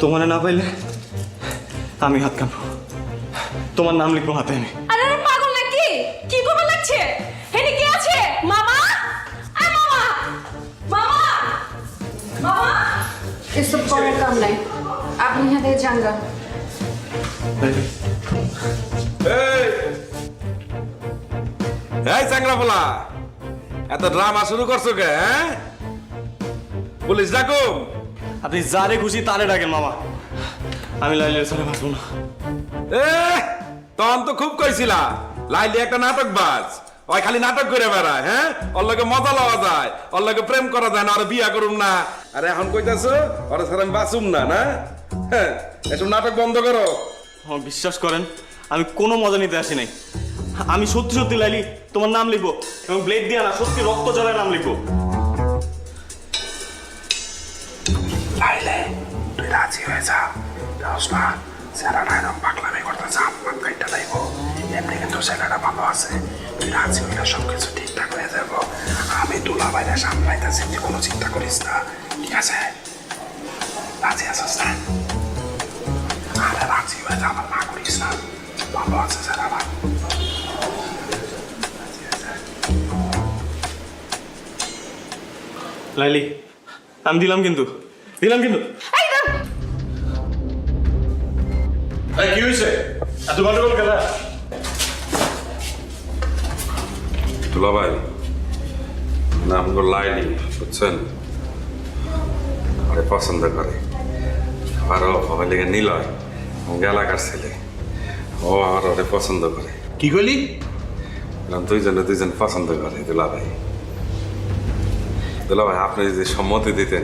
তোমারে না পাইলে আমি হাত কাটবো, তোমার নাম লিখবো হাতে আমি। আরে পাগল নাকি? কি করবে লাগছে? হেনি কি আছে? মামা? আয় মামা! মামা! মামা! এসব করার কাম নাই, আপনি এখান থেকে যান গা। এই চ্যাংরাফলা, এত ড্রামা শুরু করছো কে? পুলিশ ডাকো। আপনি যারে খুশি তারে ডাকেন মামা, আমি লাইলের সাথে বাঁচবো না। তখন তো খুব কইছিলা লাইলি একটা নাটক বাজ, ওই খালি নাটক করে বেড়ায়। হ্যাঁ, ওর লগে মজা লওয়া যায়, ওর লগে প্রেম করা যায় না, আর বিয়া করুম না। আর এখন কইতাছো ওর সাথে আমি বাঁচুম না? না, হ্যাঁ, এসব নাটক বন্ধ করো। বিশ্বাস করেন আমি কোনো মজা নিতে আসি নাই। আমি সত্যি সত্যি লাইলি তোমার নাম লিখবো এবং ব্লেড দিয়ে না সত্যি রক্ত জলের নাম লিখবো। লাইলে তুই রাজি হয়ে যা, না স্যারাটা এরকম পাগলামি করতেছে, আমার কাইটা লাইব। এমনি কিন্তু স্যারাটা ভালো আছে, তুই রাজি হইলে সবকিছু ঠিকঠাক হয়ে যাব। আমি দুলা বাইরে সামলাইতেছি, তুই কোনো চিন্তা করিস না, ঠিক আছে? রাজি আছিস না? আরে রাজি হয়ে যা, আমার না করিস না, ভালো আছে স্যারাটা। লাইলি আমি দিলাম কিন্তু, দিলাম কিন্তু। কি হয়েছে? এত গন্ডগোল কেন? দুলা ভাই, নাম গো লাইলি, বুঝছেন? আরে পছন্দ করে, আরো হবে লেগে নিলয় এলাকার ছেলে, ও আর ওরে পছন্দ করে। কি কইলি? দুইজন পছন্দ করে দুলা ভাই। দুলা ভাই, আপনি যদি সম্মতি দিতেন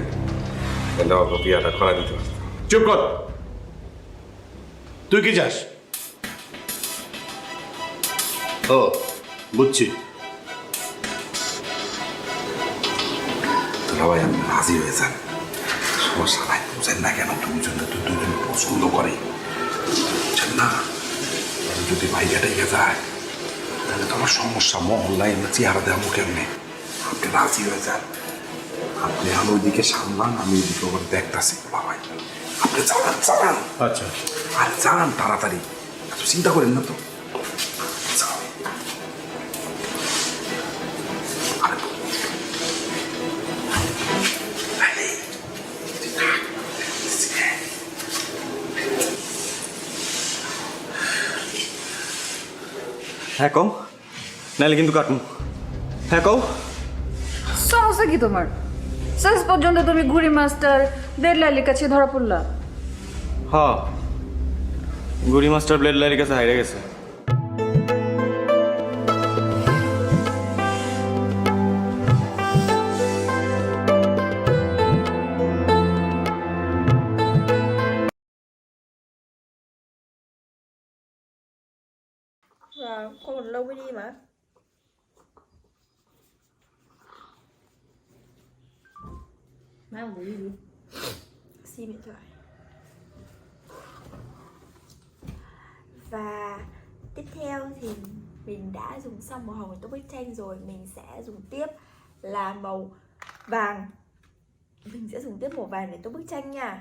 তাহলে ওকে বিয়াটা করা দিতে পারতাম। চুপ কর, তুই কি চাস? ও বুঝছি। দুলা ভাই, আপনি রাজি হয়ে যান, সমস্যা নাই। বুঝেন না কেন? দুজন পছন্দ করে, বুঝছেন না? যদি ভাইয়াটা এগিয়ে যায় তাহলে তো আমার সমস্যা, মহল্লায় আমরা চেহারা দেবো কেমনে? আপনি রাজি হয়ে যান, আপনি আমি ওইদিকে সামলান, আমি ওইদিকে ওখানে দেখতেছি। বাবাই, আপনি চালান। আচ্ছা, আরে চালান তাড়াতাড়ি, এত চিন্তা করেন না তো। হ্যাঁ কও, নাইলে কিন্তু কাটুন। হ্যাঁ কও। সমস্যা কি তোমার? শেষ পর্যন্ত তুমি ঘুড়ি মাস্টার ব্লেড লাইলির কাছে ধরা পড়লা। হ্যাঁ, গুড়ি মাস্টার ব্লেড লাইলির কাছে হাইরে গেছে। Có một lâu mới đi mà. Má một đi. Sim điện thoại. Và tiếp theo thì mình đã dùng xong màu hồng của tô bức tranh rồi, mình sẽ dùng tiếp là màu vàng. Mình sẽ dùng tiếp màu vàng để tô bức tranh nha.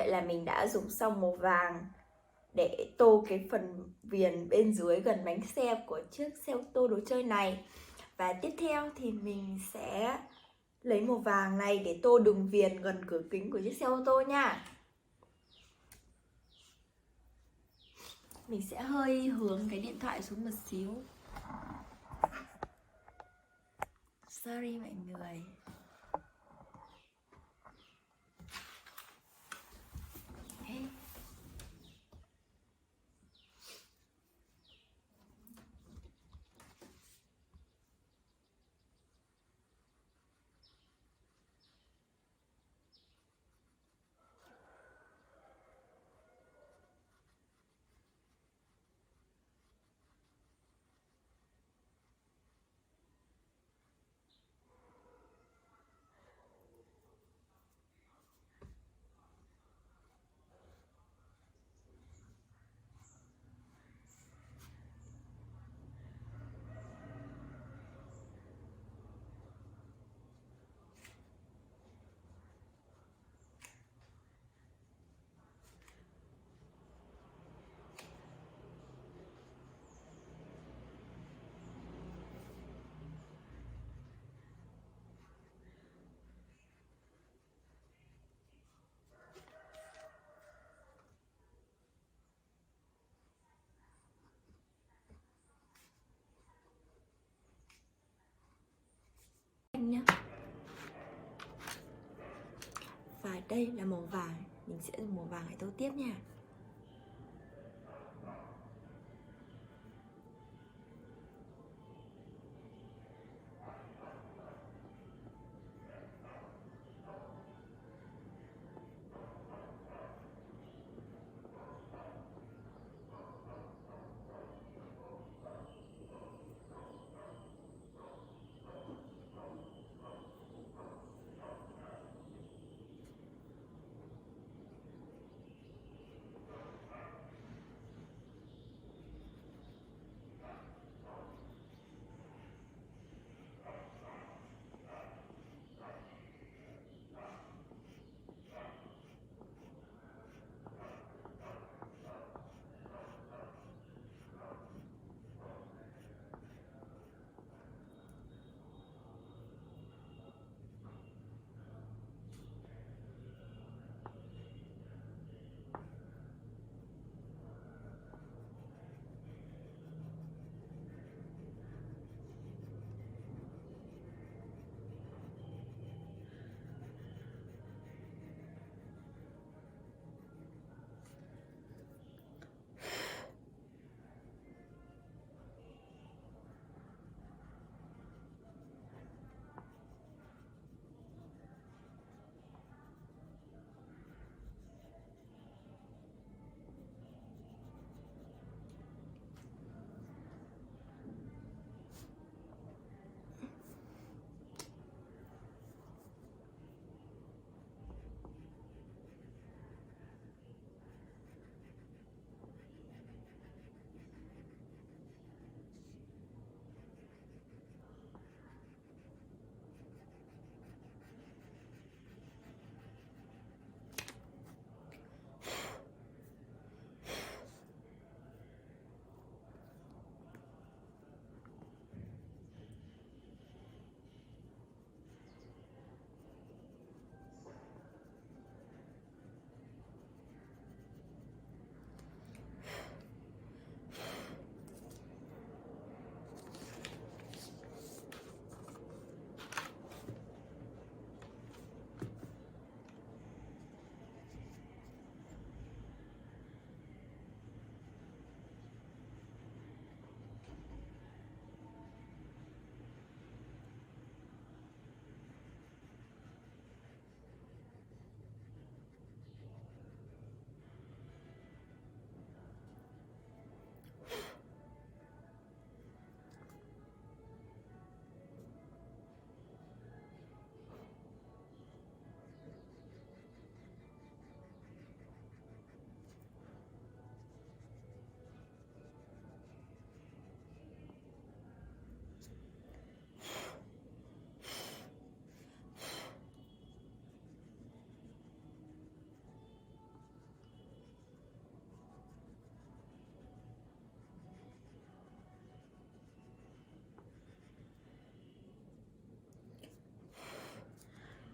vậy là mình đã dùng xong màu vàng để tô cái phần viền bên dưới gần bánh xe của chiếc xe ô tô đồ chơi này. Và tiếp theo thì mình sẽ lấy màu vàng này để tô đường viền gần cửa kính của chiếc xe ô tô nha. Mình sẽ hơi hướng cái điện thoại xuống một xíu. Sorry mọi người. Okay. Nhá. Và đây là màu vàng, mình sẽ dùng màu vàng để tô tiếp nha.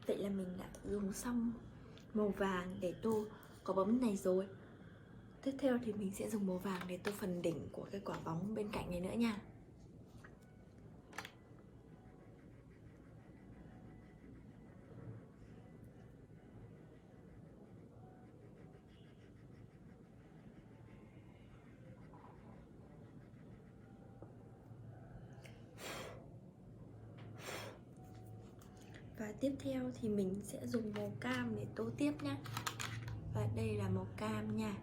Vậy là mình đã dùng xong màu vàng để tô quả bóng này rồi. Tiếp theo thì mình sẽ dùng màu vàng để tô phần đỉnh của cái quả bóng bên cạnh này nữa nha. Và tiếp theo thì mình sẽ dùng màu cam để tô tiếp nhé. Và đây là màu cam nha.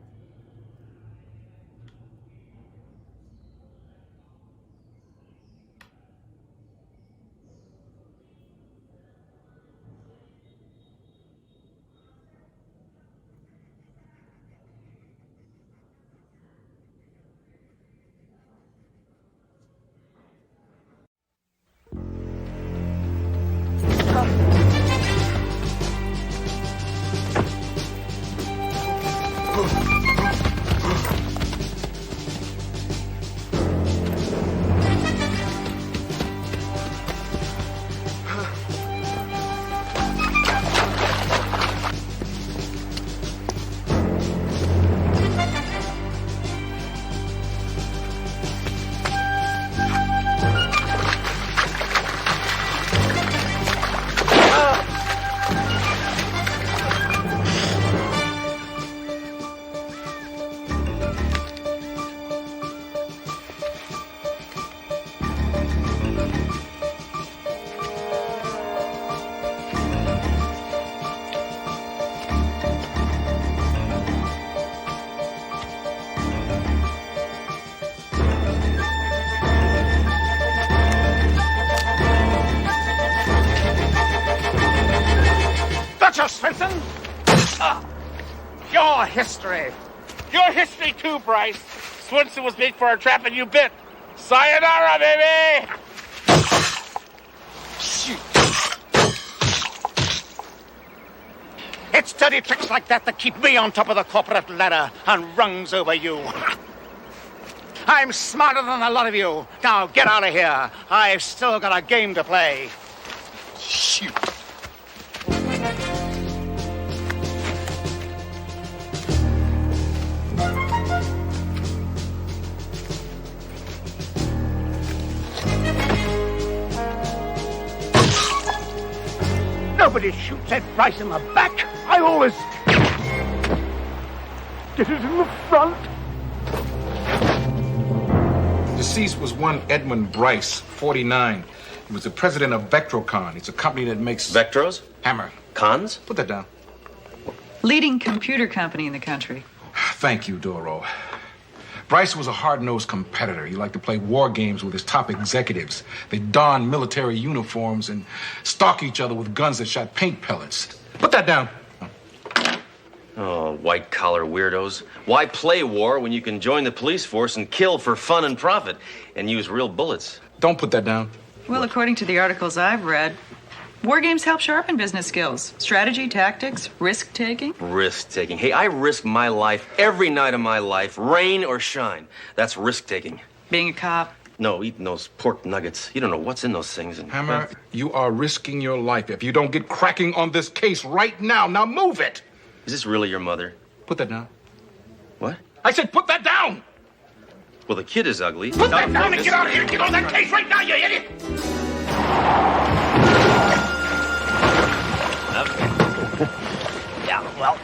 Svensson! Your history. Your history too, Bryce. Swinson was made for a trap and you bit. Sayonara, baby! Shoot. It's dirty tricks like that that keep me on top of the corporate ladder and rungs over you. I'm smarter than a lot of you. Now get out of here. I've still got a game to play. Shoot. Nobody shoots at Bryce in the back. I always get it in the front. Deceased was one Edmund Bryce, 49. He was the president of Vectrocon. It's a company that makes... Vectros? Hammer. Cons? Put that down. Leading computer company in the country. Thank you, Doro. Bryce was a hard-nosed competitor. He liked to play war games with his top executives. They donned military uniforms and stalk each other with guns that shot paint pellets. Put that down. Oh, white-collar weirdos. Why play war when you can join the police force and kill for fun and profit and use real bullets? Don't put that down. Well, according to the articles I've read, war games help sharpen business skills. Strategy, tactics, risk-taking. Risk-taking. Hey, I risk my life every night of my life, rain or shine. That's risk-taking. Being a cop. No, eating those pork nuggets. You don't know what's in those things. And Hammer, you are risking your life if you don't get cracking on this case right now. Now move it. Is this really your mother? Put that down. What? I said put that down. Well, the kid is ugly. Put that down and get out of here. Get on that case right now, you idiot. Yeah, well.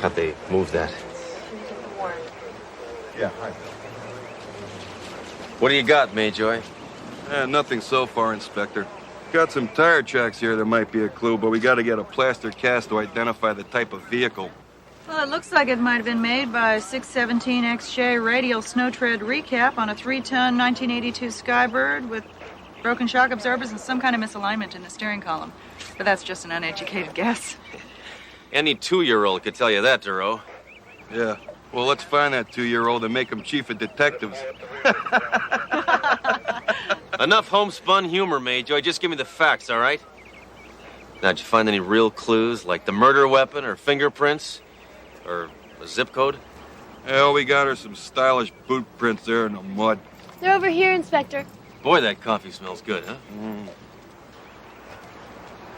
How'd they move that? Yeah, hi. What do you got, Mayjoy? Nothing so far, Inspector. Got some tire tracks here that might be a clue, but we got to get a plaster cast to identify the type of vehicle. Well, it looks like it might have been made by a 617 XJ radial snow tread recap on a 3-ton 1982 Skybird with broken shock absorbers and some kind of misalignment in the steering column. But that's just an uneducated guess. Any 2-year-old could tell you that, Duro. Yeah. Well, let's find that 2-year-old and make him chief of detectives. Enough homespun humor, Mayjoy. Just give me the facts, all right? Now, did you find any real clues, like the murder weapon or fingerprints? Or a zip code? All we got are some stylish boot prints there in the mud. They're over here, Inspector. Boy, that coffee smells good, huh?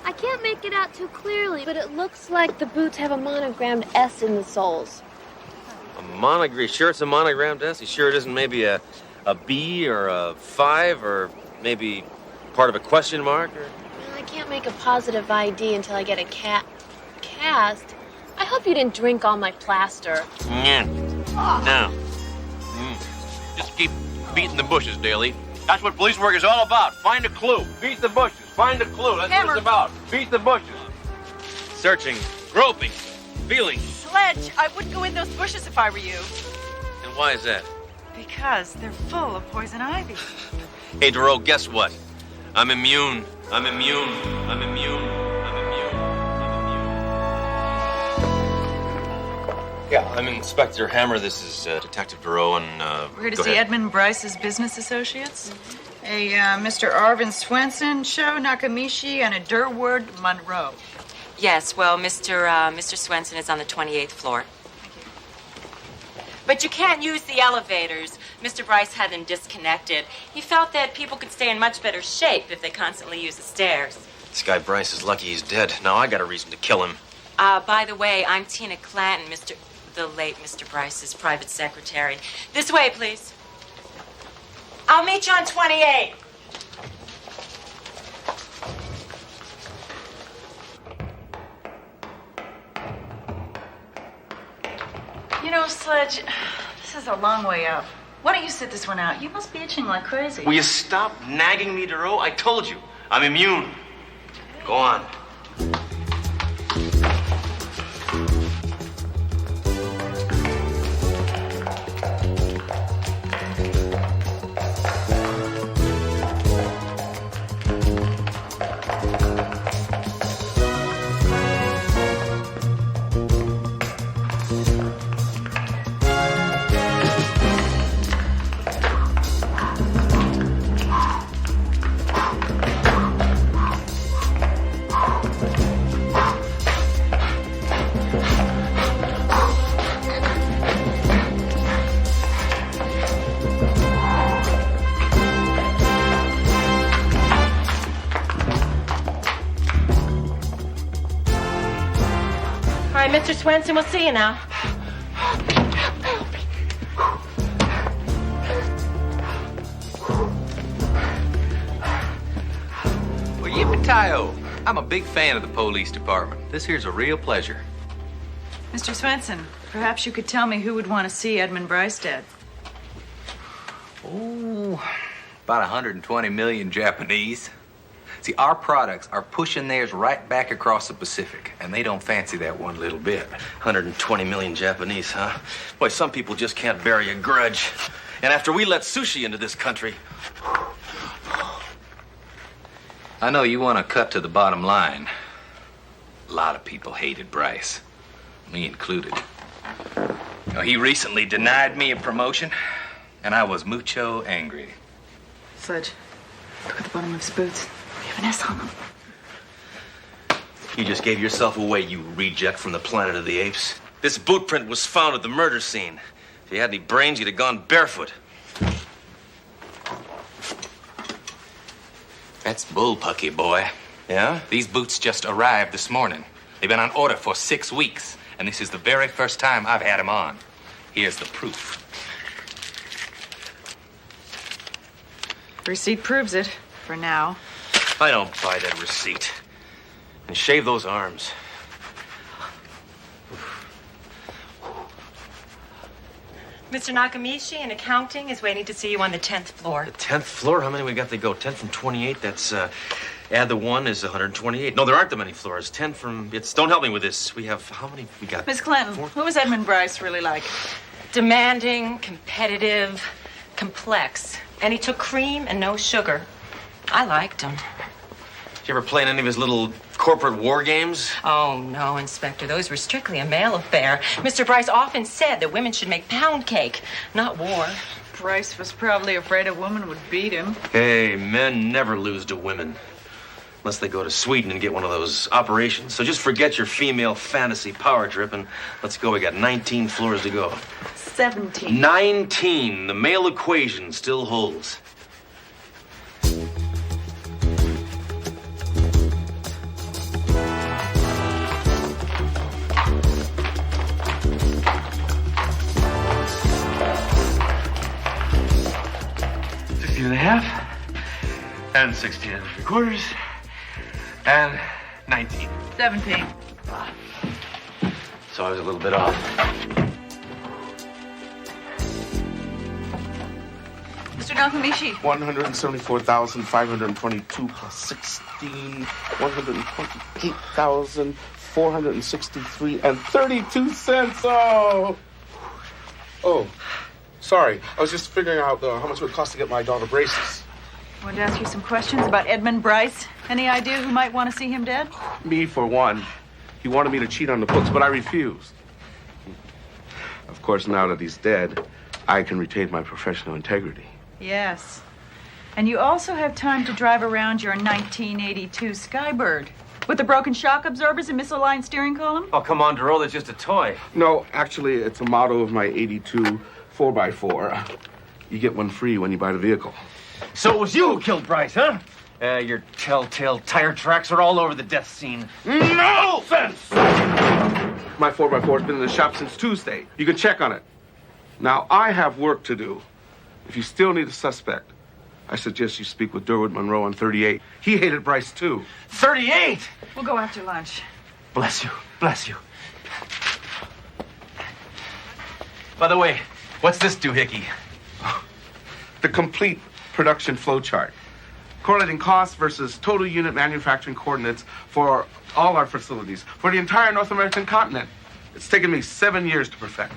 I can't make it out too clearly, but it looks like the boots have a monogrammed S in the soles. A monogram? Sure it's a monogrammed S? You sure it isn't maybe a B or a 5 or maybe part of a question mark? Or... Well, I can't make a positive ID until I get a cast. I hope you didn't drink all my plaster. Yeah. No. Just keep beating the bushes, Daly. That's what police work is all about. Find a clue. Beat the bushes. Find a clue. That's what it's about. Beat the bushes. Searching, groping, feeling. Sledge, I wouldn't go in those bushes if I were you. And why is that? Because they're full of poison ivy. Hey, Duro, guess what? I'm immune. I'm immune. I'm immune. I'm immune. Yeah, I'm Inspector Hammer. This is Detective Duro, and We're here to go see ahead. Edmund Bryce's business associates. A Mr. Arvin Swenson, Sho Nakamishi, and a Durward Monroe. Yes, well, Mr. Swenson is on the 28th floor. But you can't use the elevators. Mr. Bryce had them disconnected. He felt that people could stay in much better shape if they constantly use the stairs. This guy Bryce is lucky he's dead. Now I got a reason to kill him. By the way, I'm Tina Clanton, the late Mr. Bryce's private secretary. This way, please. I'll meet you on 28. You know, Sledge, this is a long way up. Why don't you sit this one out? You must be itching like crazy. Will you stop nagging me, Duro? I told you, I'm immune. Go on. All right, Mr. Swenson, we'll see you now. Well, yippee-ki-yo. I'm a big fan of the police department. This here's a real pleasure. Mr. Swenson, perhaps you could tell me who would want to see Edmund Bryce dead. Oh, about 120 million Japanese. See, our products are pushing theirs right back across the Pacific, and they don't fancy that one little bit. 120 million Japanese, huh? Boy, some people just can't bury a grudge. And after we let sushi into this country... I know you want to cut to the bottom line. A lot of people hated Bryce, me included. You know, he recently denied me a promotion, and I was mucho angry. Sledge, look at the bottom of his boots. We have an S on them. You just gave yourself away, you reject from the planet of the apes. This boot print was found at the murder scene. If you had any brains, you'd have gone barefoot. That's bullpucky, boy. Yeah? These boots just arrived this morning. They've been on order for 6 weeks, and this is the very first time I've had them on. Here's the proof. The receipt proves it, for now. I don't buy that receipt. And shave those arms. Mr. Nakamishi in accounting is waiting to see you on the 10th floor. The 10th floor? How many we got to go? 10 from 28? That's, add the 1 is 128. No, there aren't that many floors. 10 from... Don't help me with this. We have... How many we got? Miss Clinton, who was Edmund Bryce really like? Demanding, competitive, complex. And he took cream and no sugar. I liked him. Did you ever play in any of his little corporate war games? Oh, no, Inspector. Those were strictly a male affair. Mr. Bryce often said that women should make pound cake, not war. Bryce was probably afraid a woman would beat him. Hey, men never lose to women. Unless they go to Sweden and get one of those operations. So just forget your female fantasy power trip and let's go. We got 19 floors to go. 17. 19. The male equation still holds. 16 3/4, and 19. 17. So I was a little bit off. Mr. Nakamishi. 174,522 plus 16, 128,463 and 32 cents. Oh, sorry. I was just figuring out how much it would cost to get my daughter braces. I wanted to ask you some questions about Edmund Bryce. Any idea who might want to see him dead? Me, for one. He wanted me to cheat on the books, but I refused. Of course, now that he's dead, I can retain my professional integrity. Yes. And you also have time to drive around your 1982 Skybird with the broken shock absorbers and misaligned steering column? Oh, come on, Darrell, that's just a toy. No, actually, it's a model of my 82 4x4. You get one free when you buy the vehicle. So it was you who killed Bryce, huh? Your telltale tire tracks are all over the death scene. Nonsense! My 4x4 has been in the shop since Tuesday. You can check on it. Now, I have work to do. If you still need a suspect, I suggest you speak with Durwood Monroe on 38. He hated Bryce, too. 38? We'll go after lunch. Bless you. Bless you. By the way, what's this doohickey? The complete production flow chart. Correlating costs versus total unit manufacturing coordinates for all our facilities, for the entire North American continent. It's taken me 7 years to perfect.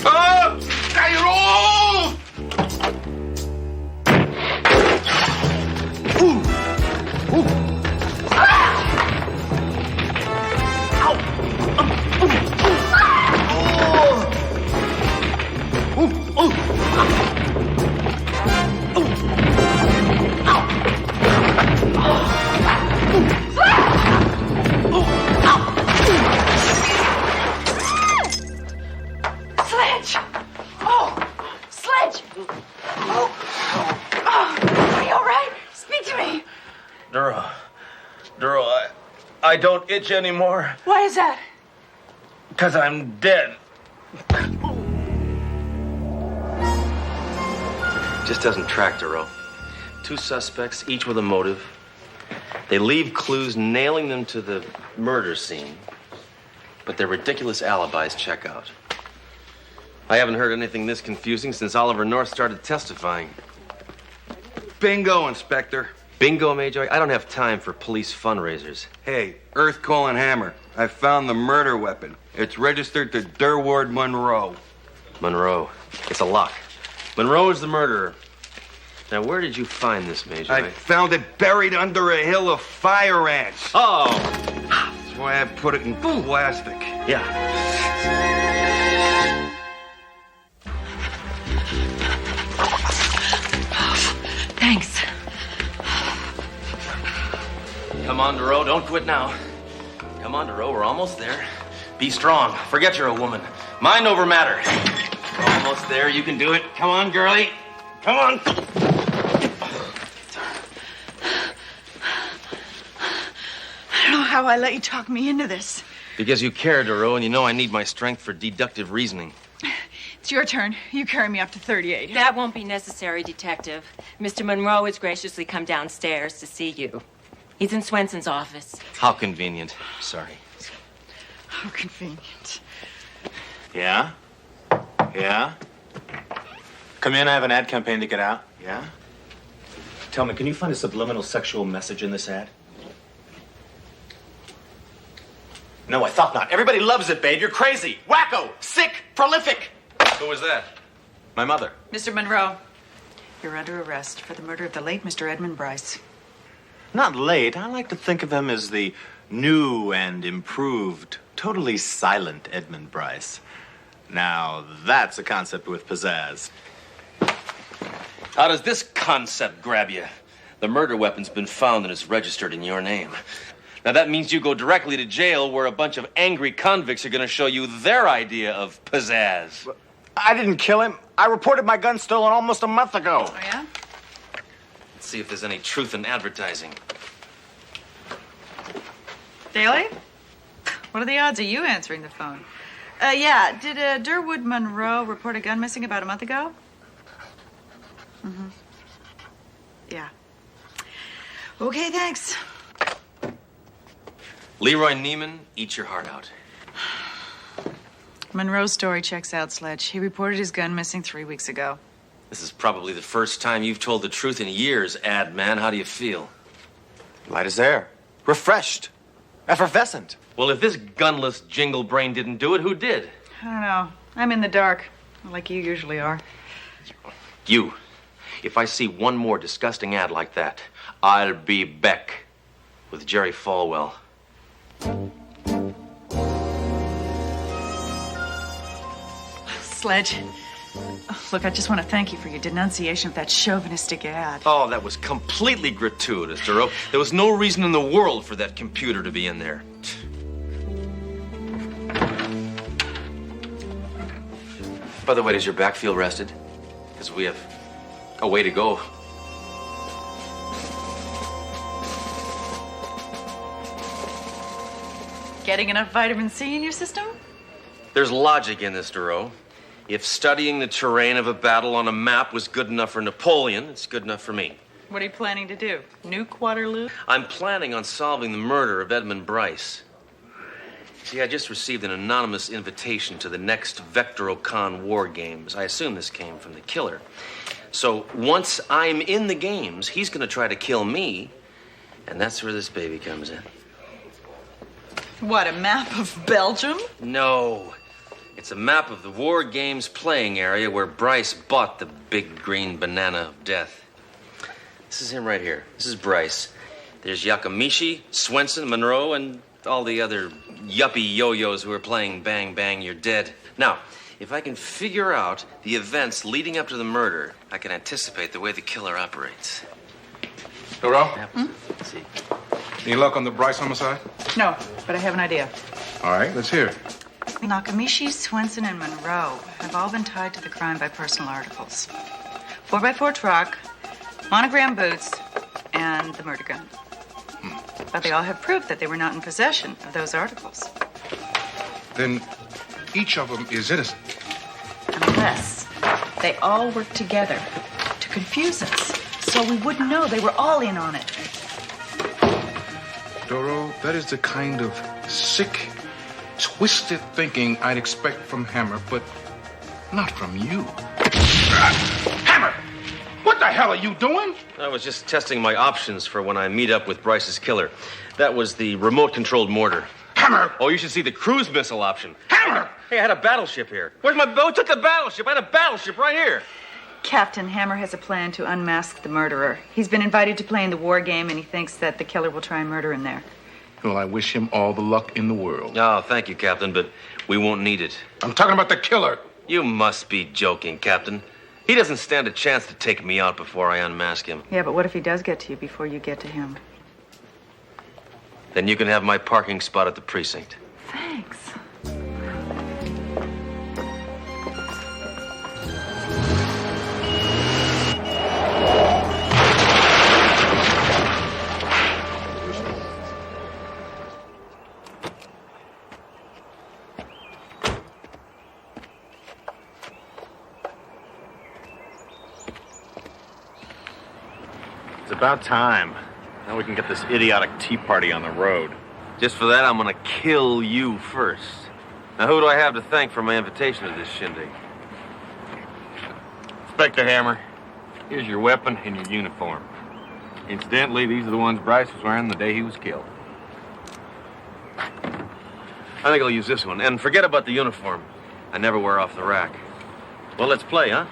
Oh! Cairo! Ooh! Ooh! Ah! Ow! Ooh! Ooh! Sledge! Oh! Sledge! Oh! Are you all right? Speak to me. Darrell, I don't itch anymore. Why is that? Because I'm dead. Just doesn't track, Darrell. 2 suspects, each with a motive. They leave clues nailing them to the murder scene, but their ridiculous alibis check out. I haven't heard anything this confusing since Oliver North started testifying. Bingo, Inspector. Bingo, Major? I don't have time for police fundraisers. Hey, Earth Colon Hammer. I found the murder weapon. It's registered to Durwood Monroe. Monroe. It's a lock. Monroe is the murderer. Now, where did you find this, Major? I found it buried under a hill of fire ants. Oh! That's why I put it in plastic. Yeah. Thanks. Come on, Darrell. Don't quit now. Come on, Darrell. We're almost there. Be strong. Forget you're a woman. Mind over matter. Almost there. You can do it. Come on, girlie. Come on. I don't know how I let you talk me into this. Because you care, Darrell, and you know I need my strength for deductive reasoning. It's your turn. You carry me up to 38. That won't be necessary, Detective. Mr. Monroe has graciously come downstairs to see you. He's in Swenson's office. How convenient. Sorry. How convenient. Yeah? Yeah? Come in, I have an ad campaign to get out. Yeah? Tell me, can you find a subliminal sexual message in this ad? No, I thought not. Everybody loves it, babe. You're crazy, wacko, sick, prolific. Who was that? My mother. Mr. Monroe, you're under arrest for the murder of the late Mr. Edmund Bryce. Not late. I like to think of him as the new and improved, totally silent Edmund Bryce. Now, that's a concept with pizzazz. How does this concept grab you? The murder weapon's been found and it's registered in your name. Now, that means you go directly to jail where a bunch of angry convicts are going to show you their idea of pizzazz. I didn't kill him. I reported my gun stolen almost a month ago. Oh, yeah? Let's see if there's any truth in advertising. Daly? What are the odds of you answering the phone? Yeah, did Durwood Monroe report a gun missing about a month ago? Mm-hmm. Yeah. Okay, thanks. Leroy Neiman, eat your heart out. Monroe's story checks out, Sledge. He reported his gun missing 3 weeks ago. This is probably the first time you've told the truth in years, ad man. How do you feel? Light as air. Refreshed. Effervescent. Well, if this gunless jingle brain didn't do it, who did? I don't know. I'm in the dark, like you usually are. You. If I see one more disgusting ad like that, I'll be back with Jerry Falwell. Sledge, look, I just want to thank you for your denunciation of that chauvinistic ad. Oh, that was completely gratuitous, Duro. There was no reason in the world for that computer to be in there. By the way, does your back feel rested? Because we have a way to go. Getting enough vitamin C in your system? There's logic in this, Duro. If studying the terrain of a battle on a map was good enough for Napoleon, it's good enough for me. What are you planning to do? Nuke Waterloo? I'm planning on solving the murder of Edmund Bryce. See, I just received an anonymous invitation to the next Vectorocon War Games. I assume this came from the killer. So once I'm in the games, he's going to try to kill me, and that's where this baby comes in. What, a map of Belgium? No. It's a map of the War Games playing area where Bryce bought the big green banana of death. This is him right here. This is Bryce. There's Yakamishi, Swenson, Monroe, and all the other yuppie yo-yos who are playing Bang Bang You're Dead. Now, if I can figure out the events leading up to the murder, I can anticipate the way the killer operates. Doro? Let's see. Any luck on the Bryce homicide? No, but I have an idea. All right, let's hear it. Nakamishi, Swenson, and Monroe have all been tied to the crime by personal articles. 4x4 truck, monogram boots, and the murder gun. But they all have proof that they were not in possession of those articles. Then each of them is innocent. Unless they all work together to confuse us, so we wouldn't know they were all in on it. Doro, that is the kind of sick, twisted thinking I'd expect from Hammer, but not from you. Hammer! What the hell are you doing? I was just testing my options for when I meet up with Bryce's killer. That was the remote-controlled mortar. Hammer! Oh, you should see the cruise missile option. Hammer! Hey, I had a battleship here. Where's my boat? Took the battleship. I had a battleship right here. Captain Hammer has a plan to unmask the murderer. He's been invited to play in the war game, and he thinks that the killer will try and murder him there. Well, I wish him all the luck in the world. Oh, thank you, Captain, but we won't need it. I'm talking about the killer. You must be joking, Captain. He doesn't stand a chance to take me out before I unmask him. Yeah, but what if he does get to you before you get to him? Then you can have my parking spot at the precinct. Thanks. It's about time. Now we can get this idiotic tea party on the road. Just for that, I'm gonna kill you first. Now, who do I have to thank for my invitation to this shindig? Inspector Hammer, here's your weapon and your uniform. Incidentally, these are the ones Bryce was wearing the day he was killed. I think I'll use this one. And forget about the uniform. I never wear off the rack. Well, let's play, huh?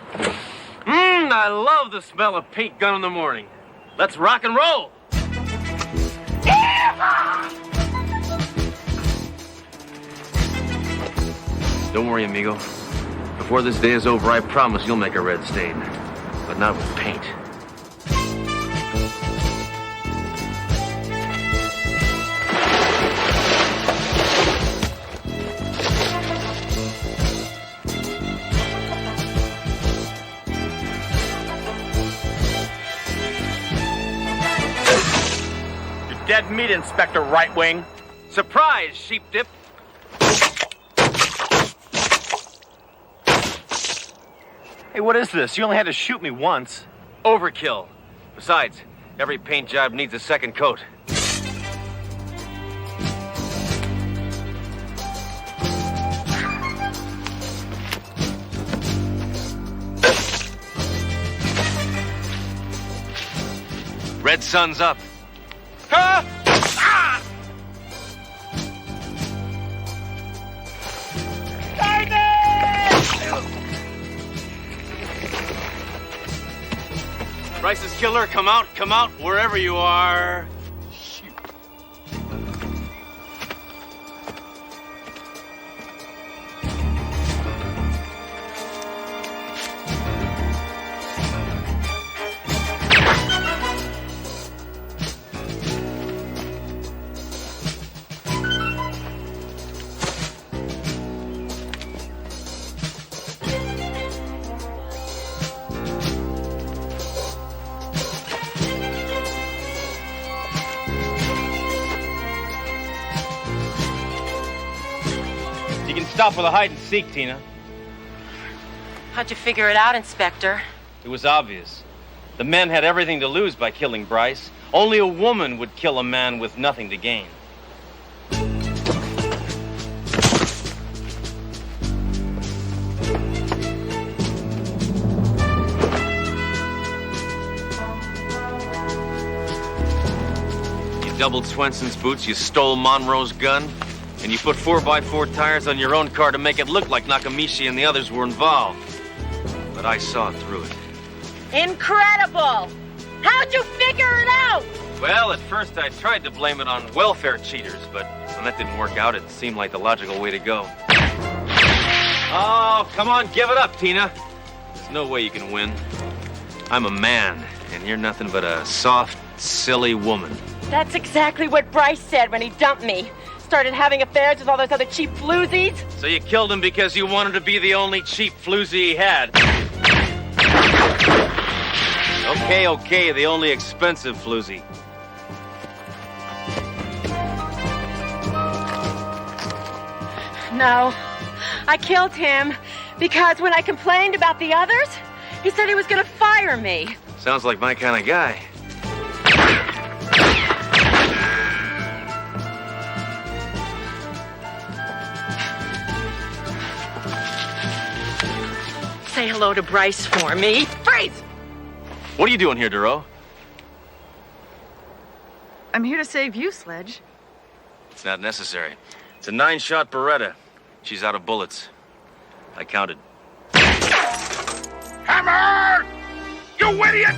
I love the smell of paint gun in the morning. Let's rock and roll! Don't worry, amigo. Before this day is over, I promise you'll make a red stain. But not with paint. You're dead meat, Inspector Right Wing. Surprise, sheep dip. Hey, what is this? You only had to shoot me once. Overkill. Besides, every paint job needs a second coat. Red sun's up. Ah! Ah! Bryce's killer, come out, wherever you are. Shoot. You can stop with a hide and seek, Tina. How'd you figure it out, Inspector? It was obvious. The men had everything to lose by killing Bryce. Only a woman would kill a man with nothing to gain. You doubled Swenson's boots, you stole Monroe's gun, and you put 4x4 tires on your own car to make it look like Nakamichi and the others were involved. But I saw through it. Incredible! How'd you figure it out? Well, at first I tried to blame it on welfare cheaters, but when that didn't work out, it seemed like the logical way to go. Oh, come on, give it up, Tina. There's no way you can win. I'm a man, and you're nothing but a soft, silly woman. That's exactly what Bryce said when he dumped me. Started having affairs with all those other cheap floozies. So you killed him because you wanted to be the only cheap floozy he had. Okay, the only expensive floozy. No, I killed him because when I complained about the others, he said he was going to fire me. Sounds like my kind of guy. Say hello to Bryce for me. Freeze! What are you doing here, Duro? I'm here to save you, Sledge. It's not necessary. It's a 9-shot Beretta. She's out of bullets. I counted. Hammer! You idiot!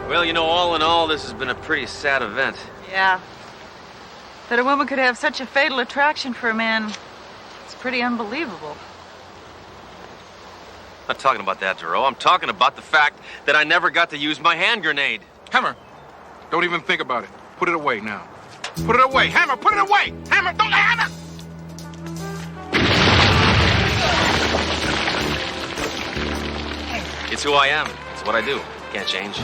Well, you know, all in all, this has been a pretty sad event. Yeah. That a woman could have such a fatal attraction for a man, it's pretty unbelievable. I'm not talking about that, Duro. I'm talking about the fact that I never got to use my hand grenade. Hammer, don't even think about it. Put it away now. Put it away. Hammer, put it away. Hammer, don't hammer. It's who I am. It's what I do. Can't change.